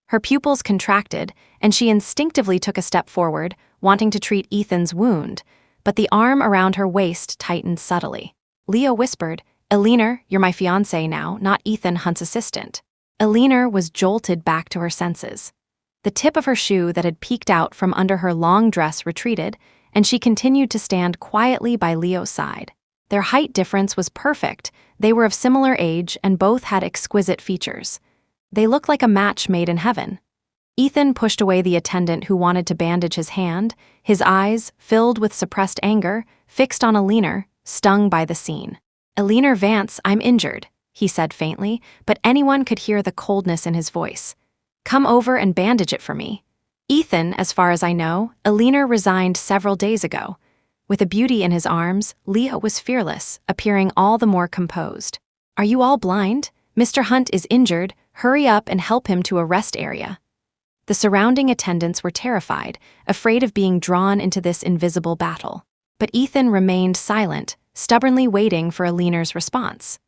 Her pupils contracted, and she instinctively took a step forward, wanting to treat Ethan's wound, but the arm around her waist tightened subtly. Leo whispered, Elina, you're my fiancée now, not Ethan Hunt's assistant. Elina was jolted back to her senses. The tip of her shoe that had peeked out from under her long dress retreated, and she continued to stand quietly by Leo's side. Their height difference was perfect. They were of similar age and both had exquisite features. They looked like a match made in heaven. Ethan pushed away the attendant who wanted to bandage his hand, his eyes, filled with suppressed anger, fixed on Elina, stung by the scene. Elina Vance, I'm injured, he said faintly, but anyone could hear the coldness in his voice. Come over and bandage it for me. Ethan, as far as I know, Elina resigned several days ago. With a beauty in his arms, Leo was fearless, appearing all the more composed. Are you all blind? Mr. Hunt is injured. Hurry up and help him to a rest area. The surrounding attendants were terrified, afraid of being drawn into this invisible battle. But Ethan remained silent, stubbornly waiting for Elina's response.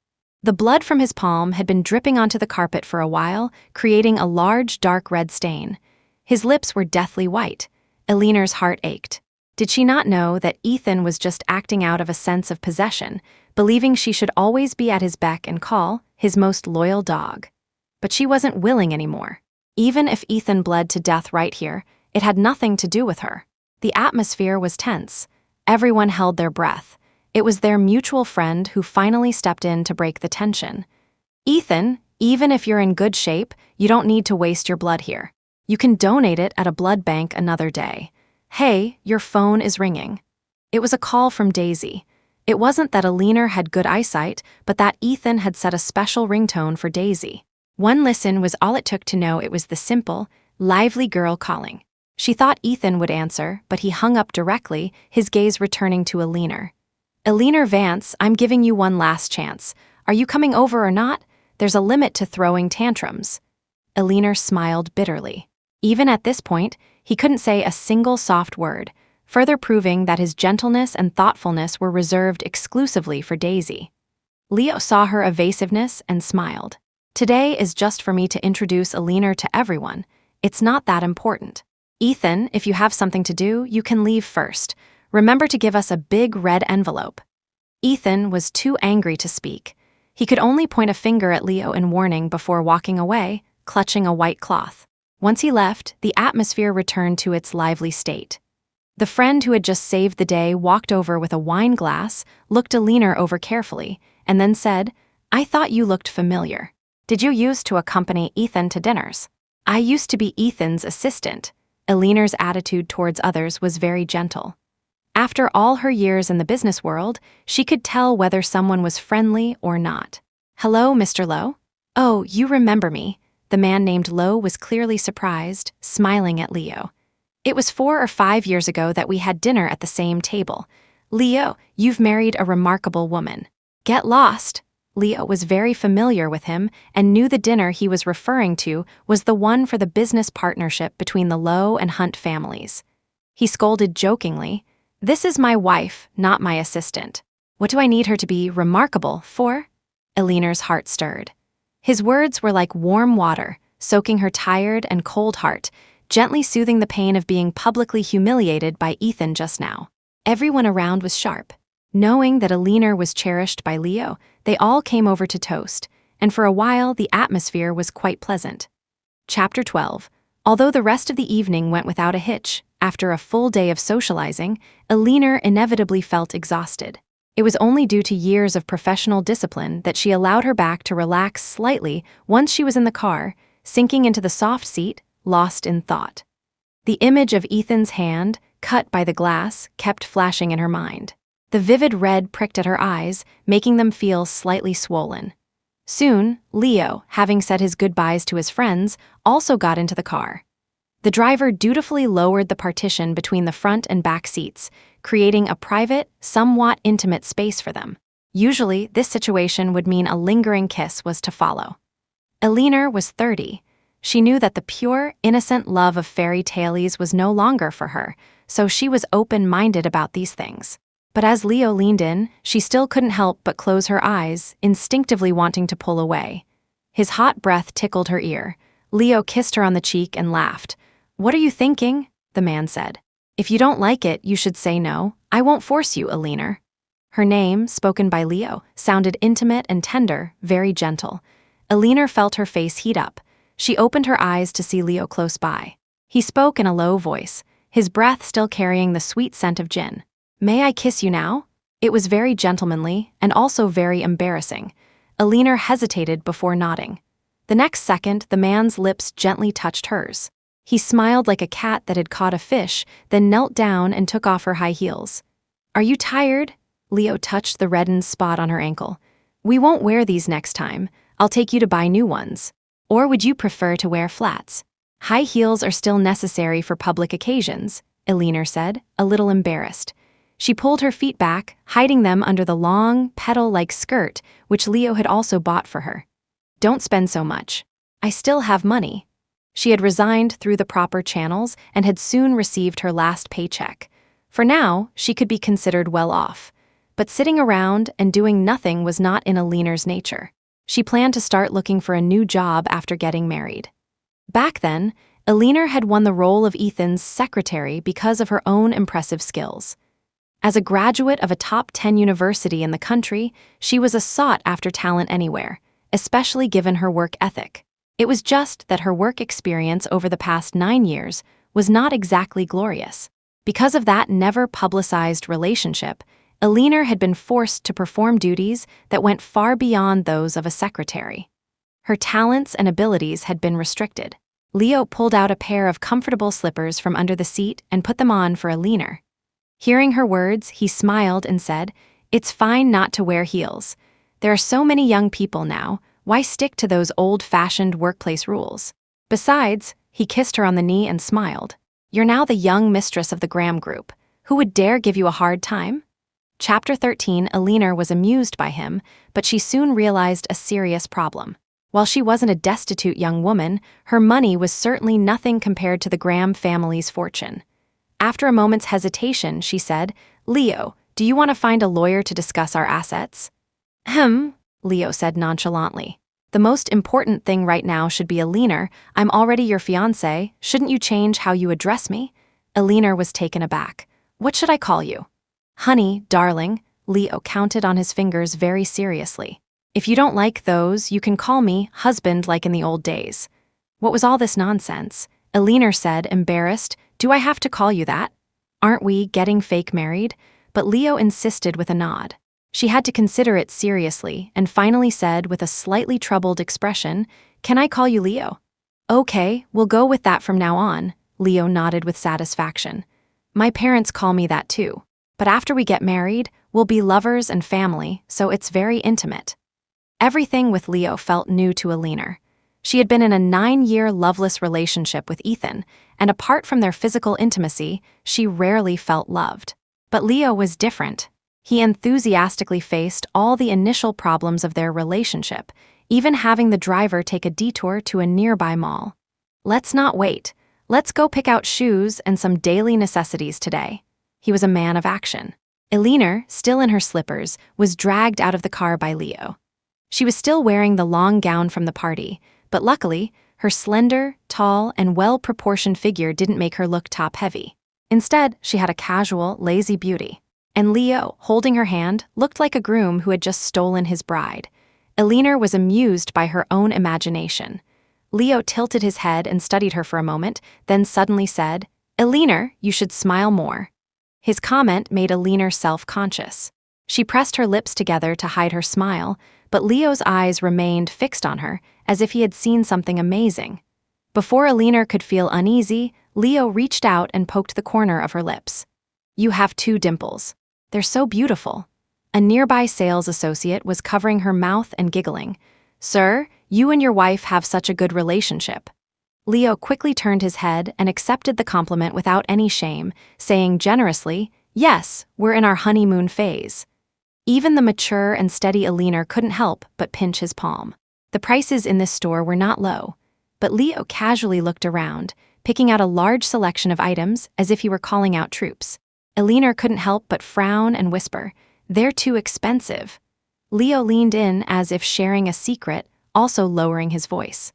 The blood from his palm had been dripping onto the carpet for a while, creating a large dark red stain. His lips were deathly white. Elina's heart ached. Did she not know that Ethan was just acting out of a sense of possession, believing she should always be at his beck and call, his most loyal dog? But she wasn't willing anymore. Even if Ethan bled to death right here, it had nothing to do with her. The atmosphere was tense. Everyone held their breath. It was their mutual friend who finally stepped in to break the tension. Ethan, even if you're in good shape, you don't need to waste your blood here. You can donate it at a blood bank another day. Hey, your phone is ringing. It was a call from Daisy. It wasn't that Elina had good eyesight, but that Ethan had set a special ringtone for Daisy. One listen was all it took to know it was the simple, lively girl calling. She thought Ethan would answer, but he hung up directly, his gaze returning to Elina. Elina Vance, I'm giving you one last chance. Are you coming over or not? There's a limit to throwing tantrums. Elina smiled bitterly. Even at this point, he couldn't say a single soft word, further proving that his gentleness and thoughtfulness were reserved exclusively for Daisy. Leo saw her evasiveness and smiled. Today is just for me to introduce Elina to everyone. It's not that important. Ethan, if you have something to do, you can leave first. Remember to give us a big red envelope. Ethan was too angry to speak. He could only point a finger at Leo in warning before walking away, clutching a white cloth. Once he left, the atmosphere returned to its lively state. The friend who had just saved the day walked over with a wine glass, looked Elina over carefully, and then said, I thought you looked familiar. Did you used to accompany Ethan to dinners? I used to be Ethan's assistant. Elina's attitude towards others was very gentle. After all her years in the business world, she could tell whether someone was friendly or not. Hello, Mr. Lowe? Oh, you remember me. The man named Lowe was clearly surprised, smiling at Leo. It was 4 or 5 years ago that we had dinner at the same table. Leo, you've married a remarkable woman. Get lost. Leo was very familiar with him and knew the dinner he was referring to was the one for the business partnership between the Lowe and Hunt families. He scolded jokingly, This is my wife, not my assistant. What do I need her to be remarkable for? Elina's heart stirred. His words were like warm water, soaking her tired and cold heart, gently soothing the pain of being publicly humiliated by Ethan just now. Everyone around was sharp. Knowing that Elina was cherished by Leo, they all came over to toast, and for a while the atmosphere was quite pleasant. Chapter 12. Although the rest of the evening went without a hitch, after a full day of socializing, Elina inevitably felt exhausted. It was only due to years of professional discipline that she allowed her back to relax slightly once she was in the car, sinking into the soft seat, lost in thought. The image of Ethan's hand, cut by the glass, kept flashing in her mind. The vivid red pricked at her eyes, making them feel slightly swollen. Soon, Leo, having said his goodbyes to his friends, also got into the car. The driver dutifully lowered the partition between the front and back seats, creating a private, somewhat intimate space for them. Usually, this situation would mean a lingering kiss was to follow. Elina was 30. She knew that the pure, innocent love of fairy tales was no longer for her, so she was open-minded about these things. But as Leo leaned in, she still couldn't help but close her eyes, instinctively wanting to pull away. His hot breath tickled her ear. Leo kissed her on the cheek and laughed. What are you thinking? The man said. If you don't like it, you should say no. I won't force you, Elina. Her name, spoken by Leo, sounded intimate and tender, very gentle. Elina felt her face heat up. She opened her eyes to see Leo close by. He spoke in a low voice, his breath still carrying the sweet scent of gin. May I kiss you now? It was very gentlemanly and also very embarrassing. Elina hesitated before nodding. The next second, the man's lips gently touched hers. He smiled like a cat that had caught a fish, then knelt down and took off her high heels. Are you tired? Leo touched the reddened spot on her ankle. We won't wear these next time. I'll take you to buy new ones. Or would you prefer to wear flats? High heels are still necessary for public occasions, Elina said, a little embarrassed. She pulled her feet back, hiding them under the long, petal-like skirt, which Leo had also bought for her. Don't spend so much. I still have money. She had resigned through the proper channels and had soon received her last paycheck. For now, she could be considered well off. But sitting around and doing nothing was not in Elina's nature. She planned to start looking for a new job after getting married. Back then, Elina had won the role of Ethan's secretary because of her own impressive skills. As a graduate of a top 10 university in the country, she was a sought-after talent anywhere, especially given her work ethic. It was just that her work experience over the past 9 years was not exactly glorious. Because of that never-publicized relationship, Elina had been forced to perform duties that went far beyond those of a secretary. Her talents and abilities had been restricted. Leo pulled out a pair of comfortable slippers from under the seat and put them on for Elina. Hearing her words, he smiled and said, "It's fine not to wear heels. There are so many young people now, why stick to those old-fashioned workplace rules?" Besides, he kissed her on the knee and smiled. "You're now the young mistress of the Graham Group. Who would dare give you a hard time?" Chapter 13. Elina was amused by him, but she soon realized a serious problem. While she wasn't a destitute young woman, her money was certainly nothing compared to the Graham family's fortune. After a moment's hesitation, she said, "Leo, do you want to find a lawyer to discuss our assets?" Leo said nonchalantly. "The most important thing right now should be Elina. I'm already your fiancé. Shouldn't you change how you address me?" Elina was taken aback. "What should I call you?" "Honey, darling," Leo counted on his fingers very seriously. "If you don't like those, you can call me husband like in the old days." "What was all this nonsense?" Elina said, embarrassed. "Do I have to call you that? Aren't we getting fake married?" But Leo insisted with a nod. She had to consider it seriously and finally said with a slightly troubled expression, "Can I call you Leo?" "Okay, we'll go with that from now on," Leo nodded with satisfaction. "My parents call me that too. But after we get married, we'll be lovers and family, so it's very intimate." Everything with Leo felt new to Elina. She had been in a 9-year loveless relationship with Ethan, and apart from their physical intimacy, she rarely felt loved. But Leo was different. He enthusiastically faced all the initial problems of their relationship, even having the driver take a detour to a nearby mall. "Let's not wait. Let's go pick out shoes and some daily necessities today." He was a man of action. Elina, still in her slippers, was dragged out of the car by Leo. She was still wearing the long gown from the party, but luckily, her slender, tall, and well-proportioned figure didn't make her look top-heavy. Instead, she had a casual, lazy beauty. And Leo, holding her hand, looked like a groom who had just stolen his bride. Elina was amused by her own imagination. Leo tilted his head and studied her for a moment, then suddenly said, "Elina, you should smile more." His comment made Elina self-conscious. She pressed her lips together to hide her smile, but Leo's eyes remained fixed on her, as if he had seen something amazing. Before Elina could feel uneasy, Leo reached out and poked the corner of her lips. "You have 2 dimples. They're so beautiful." A nearby sales associate was covering her mouth and giggling. "Sir, you and your wife have such a good relationship." Leo quickly turned his head and accepted the compliment without any shame, saying generously, "Yes, we're in our honeymoon phase." Even the mature and steady Elina couldn't help but pinch his palm. The prices in this store were not low, but Leo casually looked around, picking out a large selection of items as if he were calling out troops. Elina couldn't help but frown and whisper, "They're too expensive." Leo leaned in as if sharing a secret, also lowering his voice.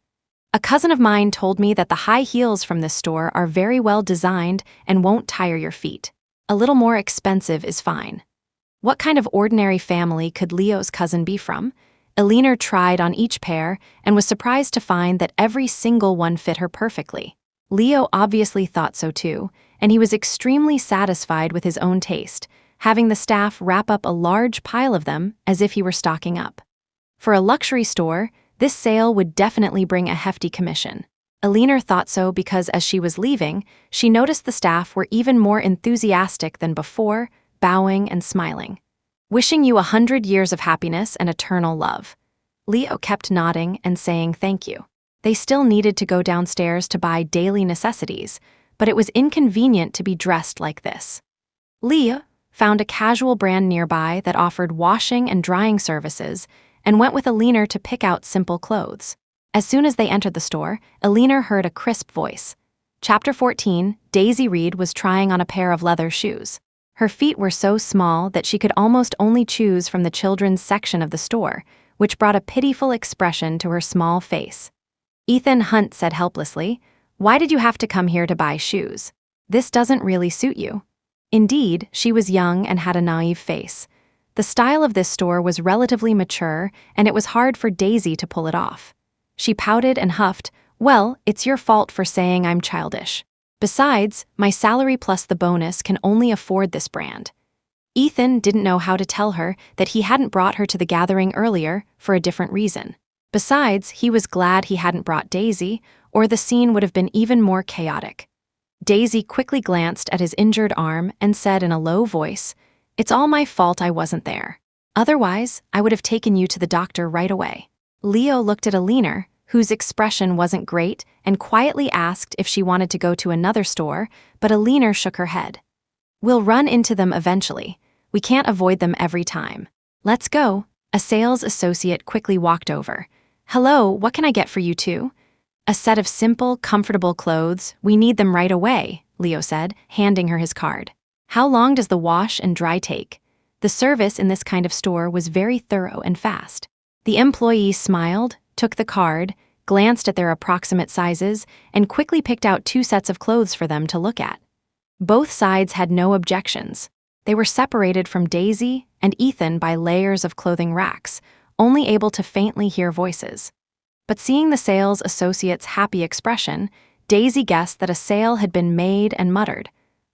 "A cousin of mine told me that the high heels from this store are very well designed and won't tire your feet. A little more expensive is fine." What kind of ordinary family could Leo's cousin be from? Elina tried on each pair and was surprised to find that every single one fit her perfectly. Leo obviously thought so too, and he was extremely satisfied with his own taste, having the staff wrap up a large pile of them as if he were stocking up. For a luxury store, this sale would definitely bring a hefty commission. Elina thought so because as she was leaving, she noticed the staff were even more enthusiastic than before, bowing and smiling. Wishing you 100 years of happiness and eternal love. Leo kept nodding and saying thank you. They still needed to go downstairs to buy daily necessities, but it was inconvenient to be dressed like this. Leo found a casual brand nearby that offered washing and drying services and went with Elina to pick out simple clothes. As soon as they entered the store, Elina heard a crisp voice. Chapter 14, Daisy Reed was trying on a pair of leather shoes. Her feet were so small that she could almost only choose from the children's section of the store, which brought a pitiful expression to her small face. Ethan Hunt said helplessly, "Why did you have to come here to buy shoes? This doesn't really suit you." Indeed, she was young and had a naive face. The style of this store was relatively mature, and it was hard for Daisy to pull it off. She pouted and huffed, "Well, it's your fault for saying I'm childish. Besides, my salary plus the bonus can only afford this brand." Ethan didn't know how to tell her that he hadn't brought her to the gathering earlier for a different reason. Besides, he was glad he hadn't brought Daisy, or the scene would have been even more chaotic. Daisy quickly glanced at his injured arm and said in a low voice, "It's all my fault I wasn't there. Otherwise, I would have taken you to the doctor right away." Leo looked at Elina, whose expression wasn't great, and quietly asked if she wanted to go to another store, but Elina shook her head. "We'll run into them eventually. We can't avoid them every time. Let's go." A sales associate quickly walked over. "Hello, what can I get for you two?" "A set of simple, comfortable clothes. We need them right away," Leo said, handing her his card. "How long does the wash and dry take?" The service in this kind of store was very thorough and fast. The employee smiled, took the card, glanced at their approximate sizes, and quickly picked out 2 sets of clothes for them to look at. Both sides had no objections. They were separated from Daisy and Ethan by layers of clothing racks, only able to faintly hear voices. But seeing the sales associate's happy expression, Daisy guessed that a sale had been made and muttered,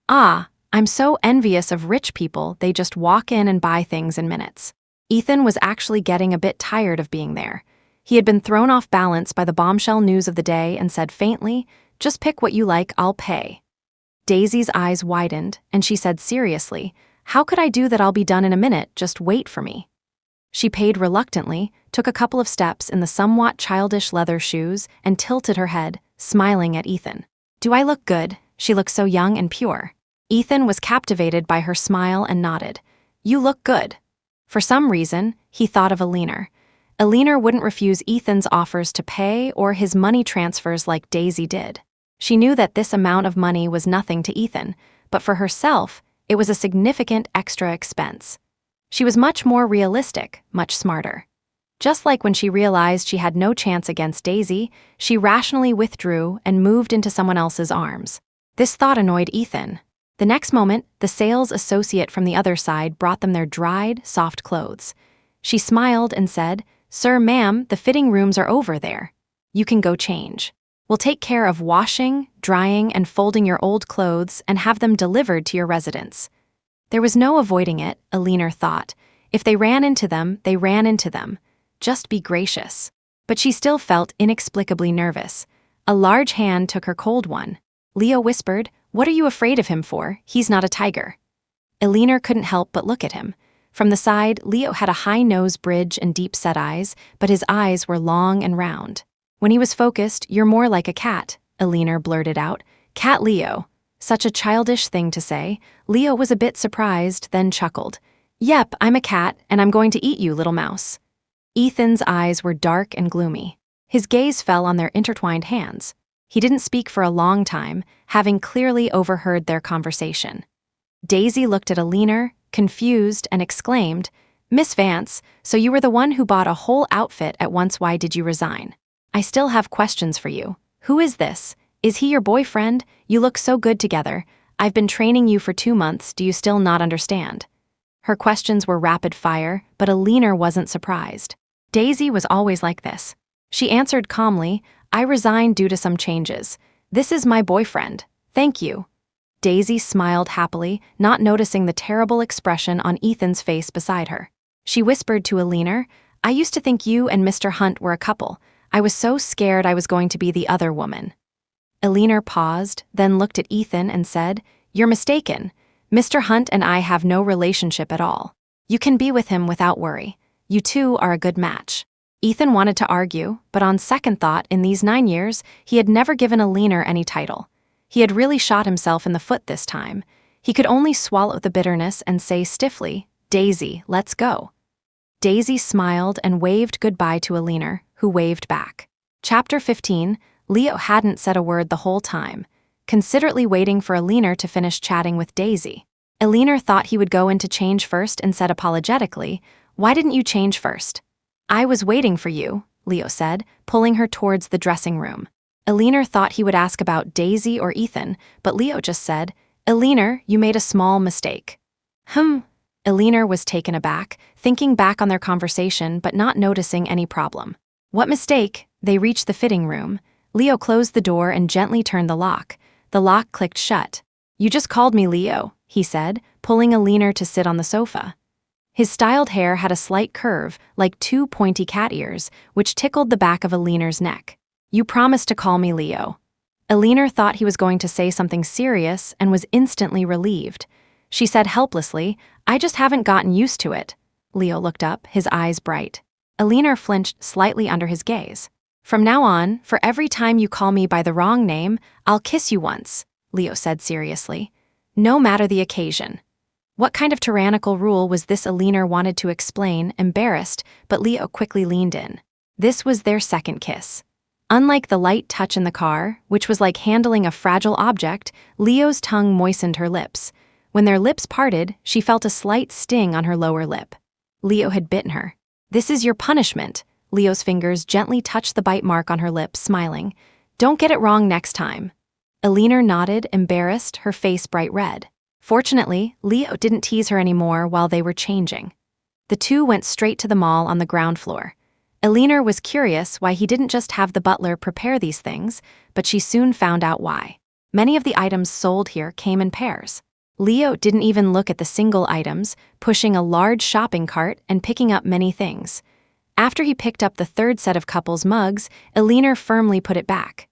"Ah, I'm so envious of rich people, they just walk in and buy things in minutes." Ethan was actually getting a bit tired of being there. He had been thrown off balance by the bombshell news of the day and said faintly, "Just pick what you like, I'll pay." Daisy's eyes widened, and she said seriously, "How could I do that? I'll be done in a minute, just wait for me." She paid reluctantly, took a couple of steps in the somewhat childish leather shoes, and tilted her head, smiling at Ethan. "Do I look good?" She looked so young and pure. Ethan was captivated by her smile and nodded. "You look good." For some reason, he thought of Elina. Elina wouldn't refuse Ethan's offers to pay or his money transfers like Daisy did. She knew that this amount of money was nothing to Ethan, but for herself, it was a significant extra expense. She was much more realistic, much smarter. Just like when she realized she had no chance against Daisy, she rationally withdrew and moved into someone else's arms. This thought annoyed Ethan. The next moment, the sales associate from the other side brought them their dried, soft clothes. She smiled and said, "Sir, ma'am, the fitting rooms are over there. You can go change. We'll take care of washing, drying, and folding your old clothes and have them delivered to your residence." There was no avoiding it, Elina thought. If they ran into them, they ran into them. Just be gracious. But she still felt inexplicably nervous. A large hand took her cold one. Leo whispered, "What are you afraid of him for? He's not a tiger." Elina couldn't help but look at him. From the side, Leo had a high nose bridge and deep-set eyes, but his eyes were long and round. When he was focused, "You're more like a cat," Elina blurted out. "Cat Leo." Such a childish thing to say. Leo was a bit surprised, then chuckled. "Yep, I'm a cat, and I'm going to eat you, little mouse." Ethan's eyes were dark and gloomy. His gaze fell on their intertwined hands. He didn't speak for a long time, having clearly overheard their conversation. Daisy looked at Elina, confused, and exclaimed, "Miss Vance, so you were the one who bought a whole outfit at once. Why did you resign? I still have questions for you. Who is this? Is he your boyfriend? You look so good together. I've been training you for 2 months. Do you still not understand?" Her questions were rapid fire, but Elina wasn't surprised. Daisy was always like this. She answered calmly, "I resigned due to some changes. This is my boyfriend. Thank you." Daisy smiled happily, not noticing the terrible expression on Ethan's face beside her. She whispered to Elina, "I used to think you and Mr. Hunt were a couple. I was so scared I was going to be the other woman." Elina paused, then looked at Ethan and said, "You're mistaken. Mr. Hunt and I have no relationship at all." You can be with him without worry. You two are a good match. Ethan wanted to argue, but on second thought, in these 9 years, he had never given Elina any title. He had really shot himself in the foot this time. He could only swallow the bitterness and say stiffly, "Daisy, let's go." Daisy smiled and waved goodbye to Elina, who waved back. Chapter 15, Leo hadn't said a word the whole time, considerately waiting for Elina to finish chatting with Daisy. Elina thought he would go in to change first and said apologetically, "Why didn't you change first?" "I was waiting for you," Leo said, pulling her towards the dressing room. Elina thought he would ask about Daisy or Ethan, but Leo just said, "Elina, you made a small mistake." Elina was taken aback, thinking back on their conversation but not noticing any problem. "What mistake?" They reached the fitting room. Leo closed the door and gently turned the lock. The lock clicked shut. "You just called me Leo," he said, pulling Elina to sit on the sofa. His styled hair had a slight curve, like 2 pointy cat ears, which tickled the back of Elina's neck. "You promised to call me Leo." Elina thought he was going to say something serious and was instantly relieved. She said helplessly, "I just haven't gotten used to it." Leo looked up, his eyes bright. Elina flinched slightly under his gaze. "From now on, for every time you call me by the wrong name, I'll kiss you once," Leo said seriously. "No matter the occasion." What kind of tyrannical rule was this? Elina wanted to explain, embarrassed, but Leo quickly leaned in. This was their second kiss. Unlike the light touch in the car, which was like handling a fragile object, Leo's tongue moistened her lips. When their lips parted, she felt a slight sting on her lower lip. Leo had bitten her. "This is your punishment." Leo's fingers gently touched the bite mark on her lip, smiling. "Don't get it wrong next time." Elina nodded, embarrassed, her face bright red. Fortunately, Leo didn't tease her anymore while they were changing. The two went straight to the mall on the ground floor. Elina was curious why he didn't just have the butler prepare these things, but she soon found out why. Many of the items sold here came in pairs. Leo didn't even look at the single items, pushing a large shopping cart and picking up many things. After he picked up the third set of couples' mugs, Elina firmly put it back.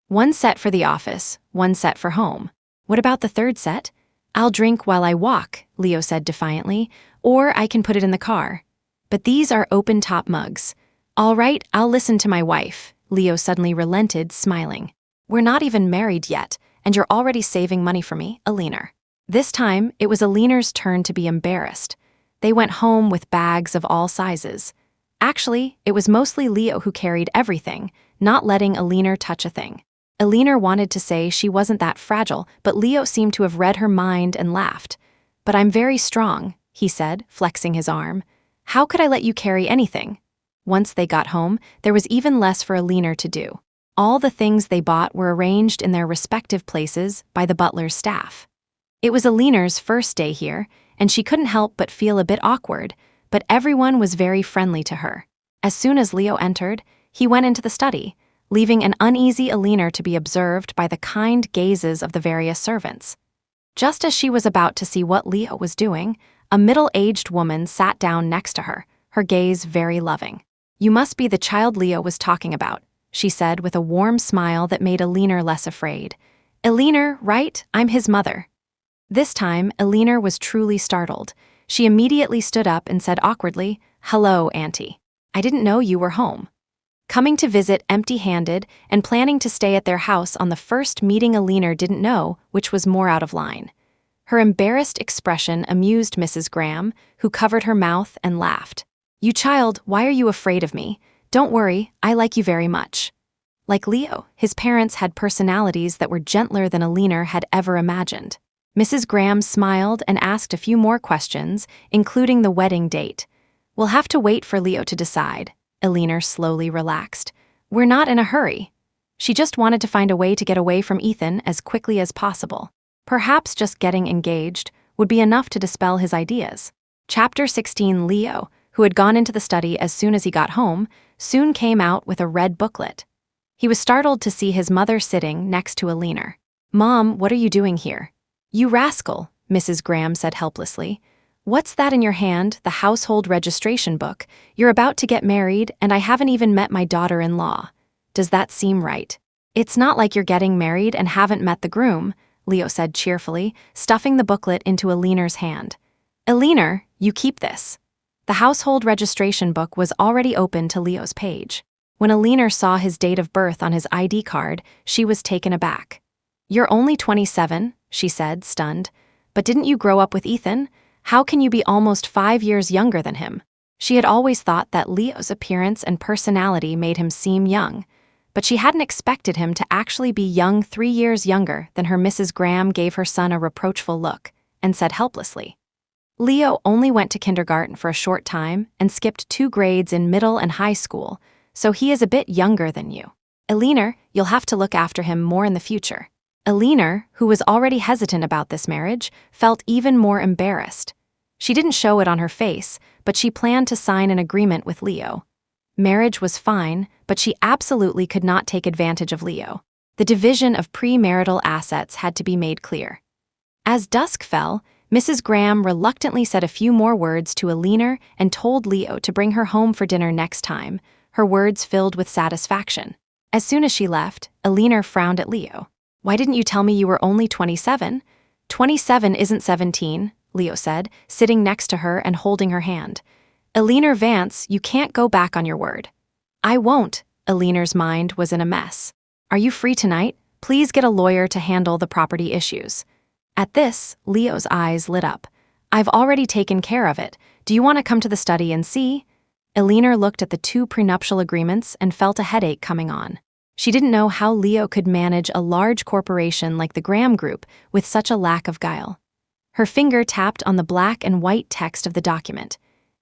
"One set for the office, one set for home. What about the third set?" "I'll drink while I walk," Leo said defiantly, "or I can put it in the car." "But these are open-top mugs." "All right, I'll listen to my wife," Leo suddenly relented, smiling. "We're not even married yet, and you're already saving money for me, Elina." This time, it was Elina's turn to be embarrassed. They went home with bags of all sizes. Actually, it was mostly Leo who carried everything, not letting Elina touch a thing. Elina wanted to say she wasn't that fragile, but Leo seemed to have read her mind and laughed. "But I'm very strong," he said, flexing his arm. "How could I let you carry anything?" Once they got home, there was even less for Elina to do. All the things they bought were arranged in their respective places by the butler's staff. It was Elina's first day here, and she couldn't help but feel a bit awkward, but everyone was very friendly to her. As soon as Leo entered, he went into the study, leaving an uneasy Elina to be observed by the kind gazes of the various servants. Just as she was about to see what Leo was doing, a middle-aged woman sat down next to her, her gaze very loving. "You must be the child Leo was talking about," she said with a warm smile that made Elina less afraid. "Elina, right? I'm his mother." This time, Elina was truly startled. She immediately stood up and said awkwardly, "Hello, Auntie. I didn't know you were home." Coming to visit empty-handed and planning to stay at their house on the first meeting, Elina didn't know which was more out of line. Her embarrassed expression amused Mrs. Graham, who covered her mouth and laughed. "You child, why are you afraid of me? Don't worry, I like you very much." Like Leo, his parents had personalities that were gentler than Elina had ever imagined. Mrs. Graham smiled and asked a few more questions, including the wedding date. "We'll have to wait for Leo to decide." Elina slowly relaxed. "We're not in a hurry." She just wanted to find a way to get away from Ethan as quickly as possible. Perhaps just getting engaged would be enough to dispel his ideas. Chapter 16. Leo, who had gone into the study as soon as he got home, soon came out with a red booklet. He was startled to see his mother sitting next to Elina. "Mom, what are you doing here?" "You rascal," Mrs. Graham said helplessly. "What's that in your hand? The household registration book. You're about to get married, and I haven't even met my daughter-in-law. Does that seem right?" "It's not like you're getting married and haven't met the groom," Leo said cheerfully, stuffing the booklet into Elina's hand. Elina, you keep this. The household registration book was already open to Leo's page. When Elina saw his date of birth on his ID card, she was taken aback. You're only 27, she said, stunned. But didn't you grow up with Ethan? How can you be almost 5 years younger than him? She had always thought that Leo's appearance and personality made him seem young, but she hadn't expected him to actually be young 3 years younger than her. Mrs. Graham gave her son a reproachful look and said helplessly, Leo only went to kindergarten for a short time and skipped 2 grades in middle and high school, so he is a bit younger than you. Elina, you'll have to look after him more in the future. Elina, who was already hesitant about this marriage, felt even more embarrassed. She didn't show it on her face, but she planned to sign an agreement with Leo. Marriage was fine, but she absolutely could not take advantage of Leo. The division of premarital assets had to be made clear. As dusk fell, Mrs. Graham reluctantly said a few more words to Elina and told Leo to bring her home for dinner next time, her words filled with satisfaction. As soon as she left, Elina frowned at Leo. Why didn't you tell me you were only 27? 27 isn't 17, Leo said, sitting next to her and holding her hand. Elina Vance, you can't go back on your word. I won't. Elina's mind was in a mess. Are you free tonight? Please get a lawyer to handle the property issues. At this, Leo's eyes lit up. I've already taken care of it. Do you want to come to the study and see? Elina looked at the 2 prenuptial agreements and felt a headache coming on. She didn't know how Leo could manage a large corporation like the Graham Group with such a lack of guile. Her finger tapped on the black and white text of the document.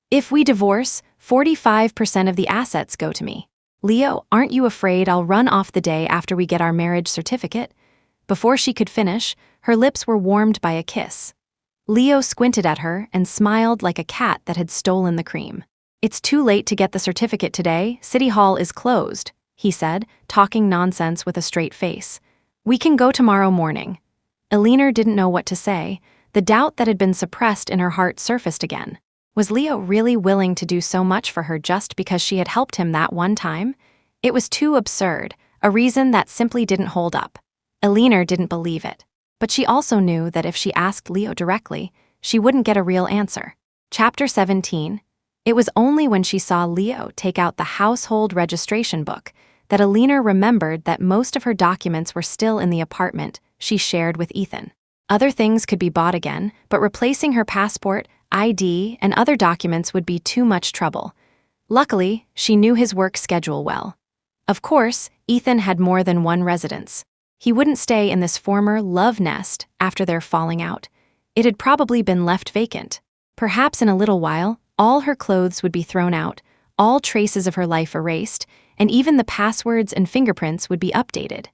If we divorce, 45% of the assets go to me. Leo, aren't you afraid I'll run off the day after we get our marriage certificate? Before she could finish, her lips were warmed by a kiss. Leo squinted at her and smiled like a cat that had stolen the cream. It's too late to get the certificate today. City Hall is closed, he said, talking nonsense with a straight face. We can go tomorrow morning. Elina didn't know what to say. The doubt that had been suppressed in her heart surfaced again. Was Leo really willing to do so much for her just because she had helped him that one time? It was too absurd, a reason that simply didn't hold up. Elina didn't believe it. But she also knew that if she asked Leo directly, she wouldn't get a real answer. Chapter 17. It was only when she saw Leo take out the household registration book that Elina remembered that most of her documents were still in the apartment she shared with Ethan. Other things could be bought again, but replacing her passport, ID, and other documents would be too much trouble. Luckily, she knew his work schedule well. Of course, Ethan had more than one residence. He wouldn't stay in this former love nest after their falling out. It had probably been left vacant. Perhaps in a little while, all her clothes would be thrown out, all traces of her life erased, and even the passwords and fingerprints would be updated.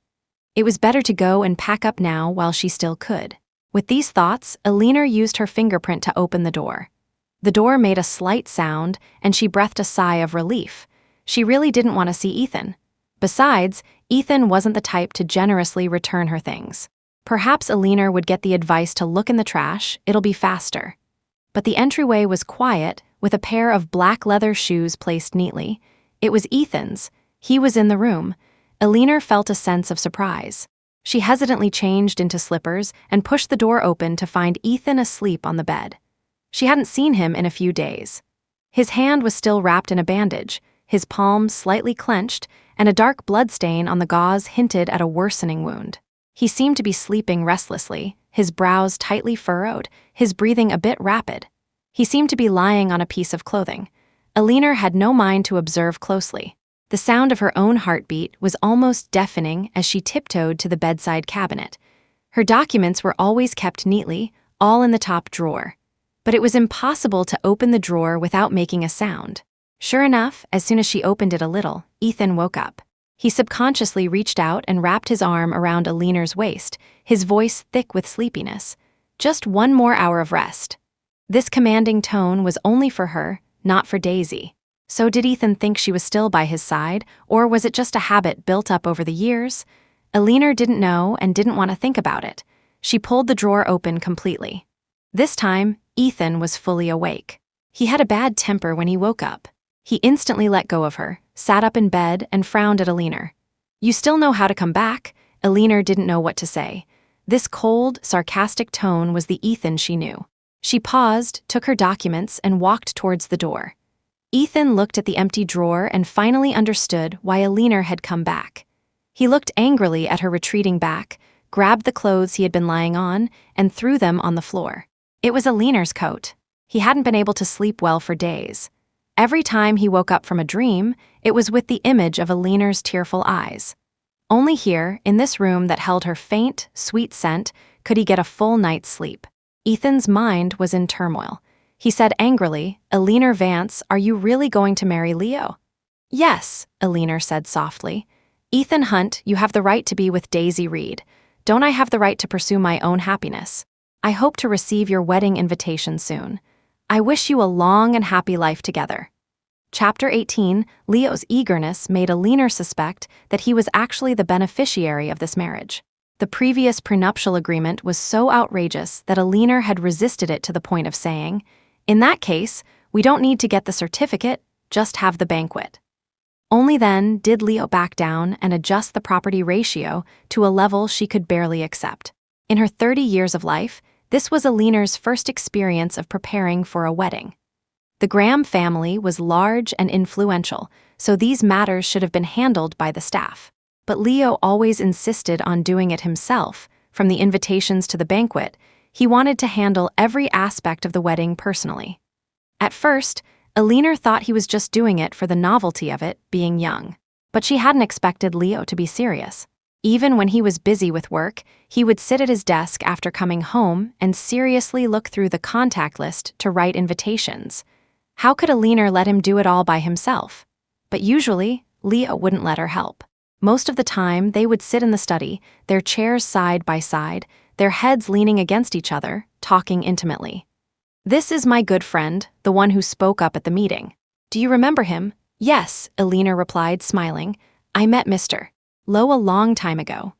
It was better to go and pack up now while she still could. With these thoughts, Elina used her fingerprint to open the door. The door made a slight sound, and she breathed a sigh of relief. She really didn't want to see Ethan. Besides, Ethan wasn't the type to generously return her things. Perhaps Elina would get the advice to look in the trash, it'll be faster. But the entryway was quiet, with a pair of black leather shoes placed neatly. It was Ethan's. He was in the room. Elina felt a sense of surprise. She hesitantly changed into slippers and pushed the door open to find Ethan asleep on the bed. She hadn't seen him in a few days. His hand was still wrapped in a bandage, his palm slightly clenched, and a dark bloodstain on the gauze hinted at a worsening wound. He seemed to be sleeping restlessly, his brows tightly furrowed, his breathing a bit rapid. He seemed to be lying on a piece of clothing. Elina had no mind to observe closely. The sound of her own heartbeat was almost deafening as she tiptoed to the bedside cabinet. Her documents were always kept neatly, all in the top drawer. But it was impossible to open the drawer without making a sound. Sure enough, as soon as she opened it a little, Ethan woke up. He subconsciously reached out and wrapped his arm around Elina's waist, his voice thick with sleepiness. Just 1 more hour of rest. This commanding tone was only for her, not for Daisy. So did Ethan think she was still by his side, or was it just a habit built up over the years? Elina didn't know and didn't want to think about it. She pulled the drawer open completely. This time, Ethan was fully awake. He had a bad temper when he woke up. He instantly let go of her, sat up in bed, and frowned at Elina. You still know how to come back? Elina didn't know what to say. This cold, sarcastic tone was the Ethan she knew. She paused, took her documents, and walked towards the door. Ethan looked at the empty drawer and finally understood why Elina had come back. He looked angrily at her retreating back, grabbed the clothes he had been lying on, and threw them on the floor. It was Elina's coat. He hadn't been able to sleep well for days. Every time he woke up from a dream, it was with the image of Elina's tearful eyes. Only here, in this room that held her faint, sweet scent, could he get a full night's sleep. Ethan's mind was in turmoil. He said angrily, "Elina Vance, are you really going to marry Leo?" "Yes," Elina said softly. "Ethan Hunt, you have the right to be with Daisy Reed. Don't I have the right to pursue my own happiness? I hope to receive your wedding invitation soon. I wish you a long and happy life together." Chapter 18, Leo's eagerness made Elina suspect that he was actually the beneficiary of this marriage. The previous prenuptial agreement was so outrageous that Elina had resisted it to the point of saying, "In that case, we don't need to get the certificate, just have the banquet." Only then did Leo back down and adjust the property ratio to a level she could barely accept. In her 30 years of life, this was Elina's first experience of preparing for a wedding. The Graham family was large and influential, so these matters should have been handled by the staff. But Leo always insisted on doing it himself. From the invitations to the banquet, he wanted to handle every aspect of the wedding personally. At first, Elina thought he was just doing it for the novelty of it, being young. But she hadn't expected Leo to be serious. Even when he was busy with work, he would sit at his desk after coming home and seriously look through the contact list to write invitations. How could Elina let him do it all by himself? But usually, Leo wouldn't let her help. Most of the time, they would sit in the study, their chairs side by side, their heads leaning against each other, talking intimately. "This is my good friend, the one who spoke up at the meeting. Do you remember him?" "Yes," Elina replied, smiling. "I met Mr. Lowe a long time ago."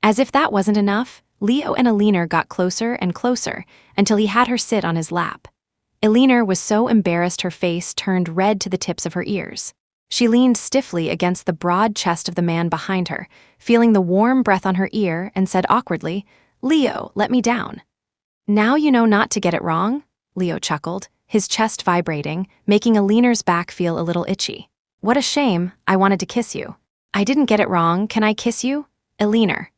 As if that wasn't enough, Leo and Elina got closer and closer until he had her sit on his lap. Elina was so embarrassed her face turned red to the tips of her ears. She leaned stiffly against the broad chest of the man behind her, feeling the warm breath on her ear, and said awkwardly, "Leo, let me down." "Now you know not to get it wrong?" Leo chuckled, his chest vibrating, making Elina's back feel a little itchy. "What a shame, I wanted to kiss you." "I didn't get it wrong, can I kiss you?" "Elina."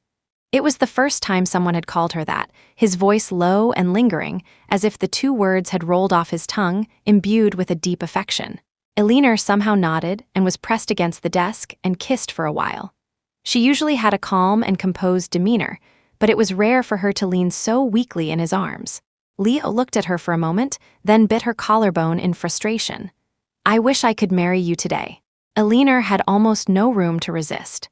It was the first time someone had called her that, his voice low and lingering, as if the two words had rolled off his tongue, imbued with a deep affection. Elina somehow nodded and was pressed against the desk and kissed for a while. She usually had a calm and composed demeanor, but it was rare for her to lean so weakly in his arms. Leo looked at her for a moment, then bit her collarbone in frustration. "I wish I could marry you today." Elina had almost no room to resist.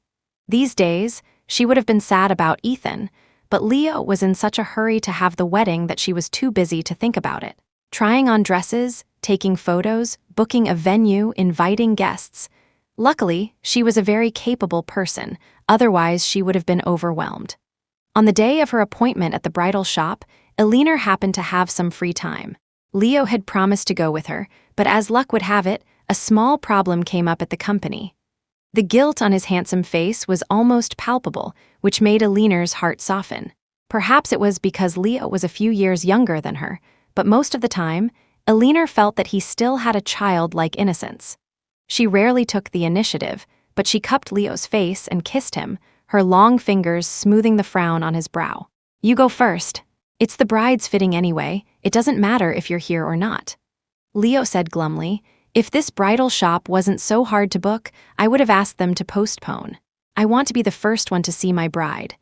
These days, she would have been sad about Ethan, but Leo was in such a hurry to have the wedding that she was too busy to think about it. Trying on dresses, taking photos, booking a venue, inviting guests. Luckily, she was a very capable person, otherwise she would have been overwhelmed. On the day of her appointment at the bridal shop, Elina happened to have some free time. Leo had promised to go with her, but as luck would have it, a small problem came up at the company. The guilt on his handsome face was almost palpable, which made Elina's heart soften. Perhaps it was because Leo was a few years younger than her, but most of the time, Elina felt that he still had a childlike innocence. She rarely took the initiative, but she cupped Leo's face and kissed him, her long fingers smoothing the frown on his brow. "You go first. It's the bride's fitting anyway, it doesn't matter if you're here or not." Leo said glumly, "If this bridal shop wasn't so hard to book, I would have asked them to postpone. I want to be the first one to see my bride."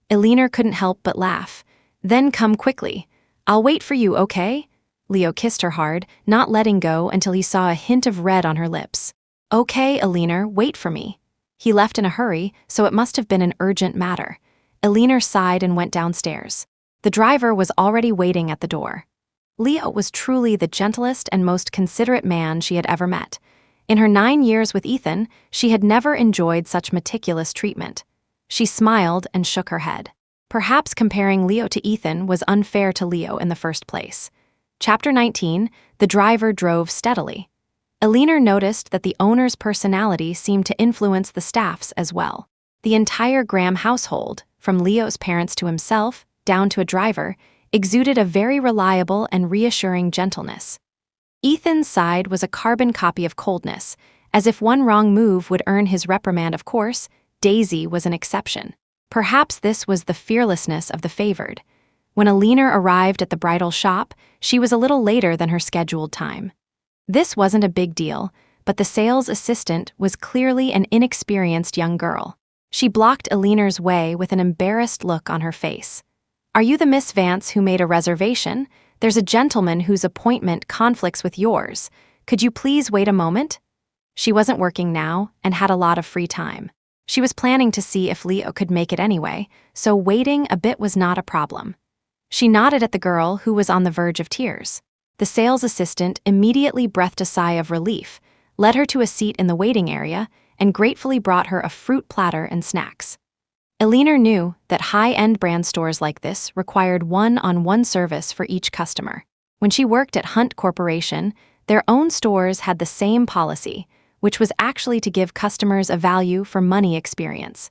Elina couldn't help but laugh. "Then come quickly. I'll wait for you, okay?" Leo kissed her hard, not letting go until he saw a hint of red on her lips. "Okay, Elina, wait for me." He left in a hurry, so it must have been an urgent matter. Elina sighed and went downstairs. The driver was already waiting at the door. Leo was truly the gentlest and most considerate man she had ever met. In her 9 years with Ethan, she had never enjoyed such meticulous treatment. She smiled and shook her head. Perhaps comparing Leo to Ethan was unfair to Leo in the first place. Chapter 19, the driver drove steadily. Elina noticed that the owner's personality seemed to influence the staff's as well. The entire Graham household, from Leo's parents to himself, down to a driver, exuded a very reliable and reassuring gentleness. Ethan's side was a carbon copy of coldness. As if one wrong move would earn his reprimand, of course, Daisy was an exception. Perhaps this was the fearlessness of the favored. When Elina arrived at the bridal shop, she was a little later than her scheduled time. This wasn't a big deal, but the sales assistant was clearly an inexperienced young girl. She blocked Elina's way with an embarrassed look on her face. "Are you the Miss Vance who made a reservation? There's a gentleman whose appointment conflicts with yours. Could you please wait a moment?" She wasn't working now and had a lot of free time. She was planning to see if Leo could make it anyway, so waiting a bit was not a problem. She nodded at the girl who was on the verge of tears. The sales assistant immediately breathed a sigh of relief, led her to a seat in the waiting area, and gratefully brought her a fruit platter and snacks. Elina knew that high-end brand stores like this required one-on-one service for each customer. When she worked at Hunt Corporation, their own stores had the same policy, which was actually to give customers a value-for-money experience.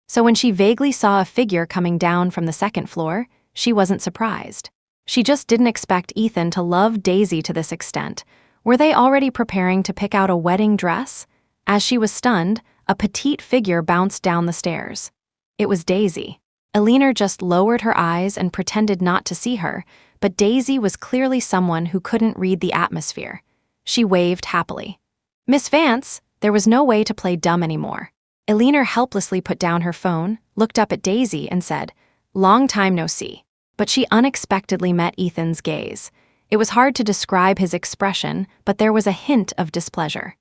So when she vaguely saw a figure coming down from the second floor, she wasn't surprised. She just didn't expect Ethan to love Daisy to this extent. Were they already preparing to pick out a wedding dress? As she was stunned, a petite figure bounced down the stairs. It was Daisy. Elina just lowered her eyes and pretended not to see her, but Daisy was clearly someone who couldn't read the atmosphere. She waved happily. "Miss Vance," there was no way to play dumb anymore. Elina helplessly put down her phone, looked up at Daisy, and said, "Long time no see." But she unexpectedly met Ethan's gaze. It was hard to describe his expression, but there was a hint of displeasure.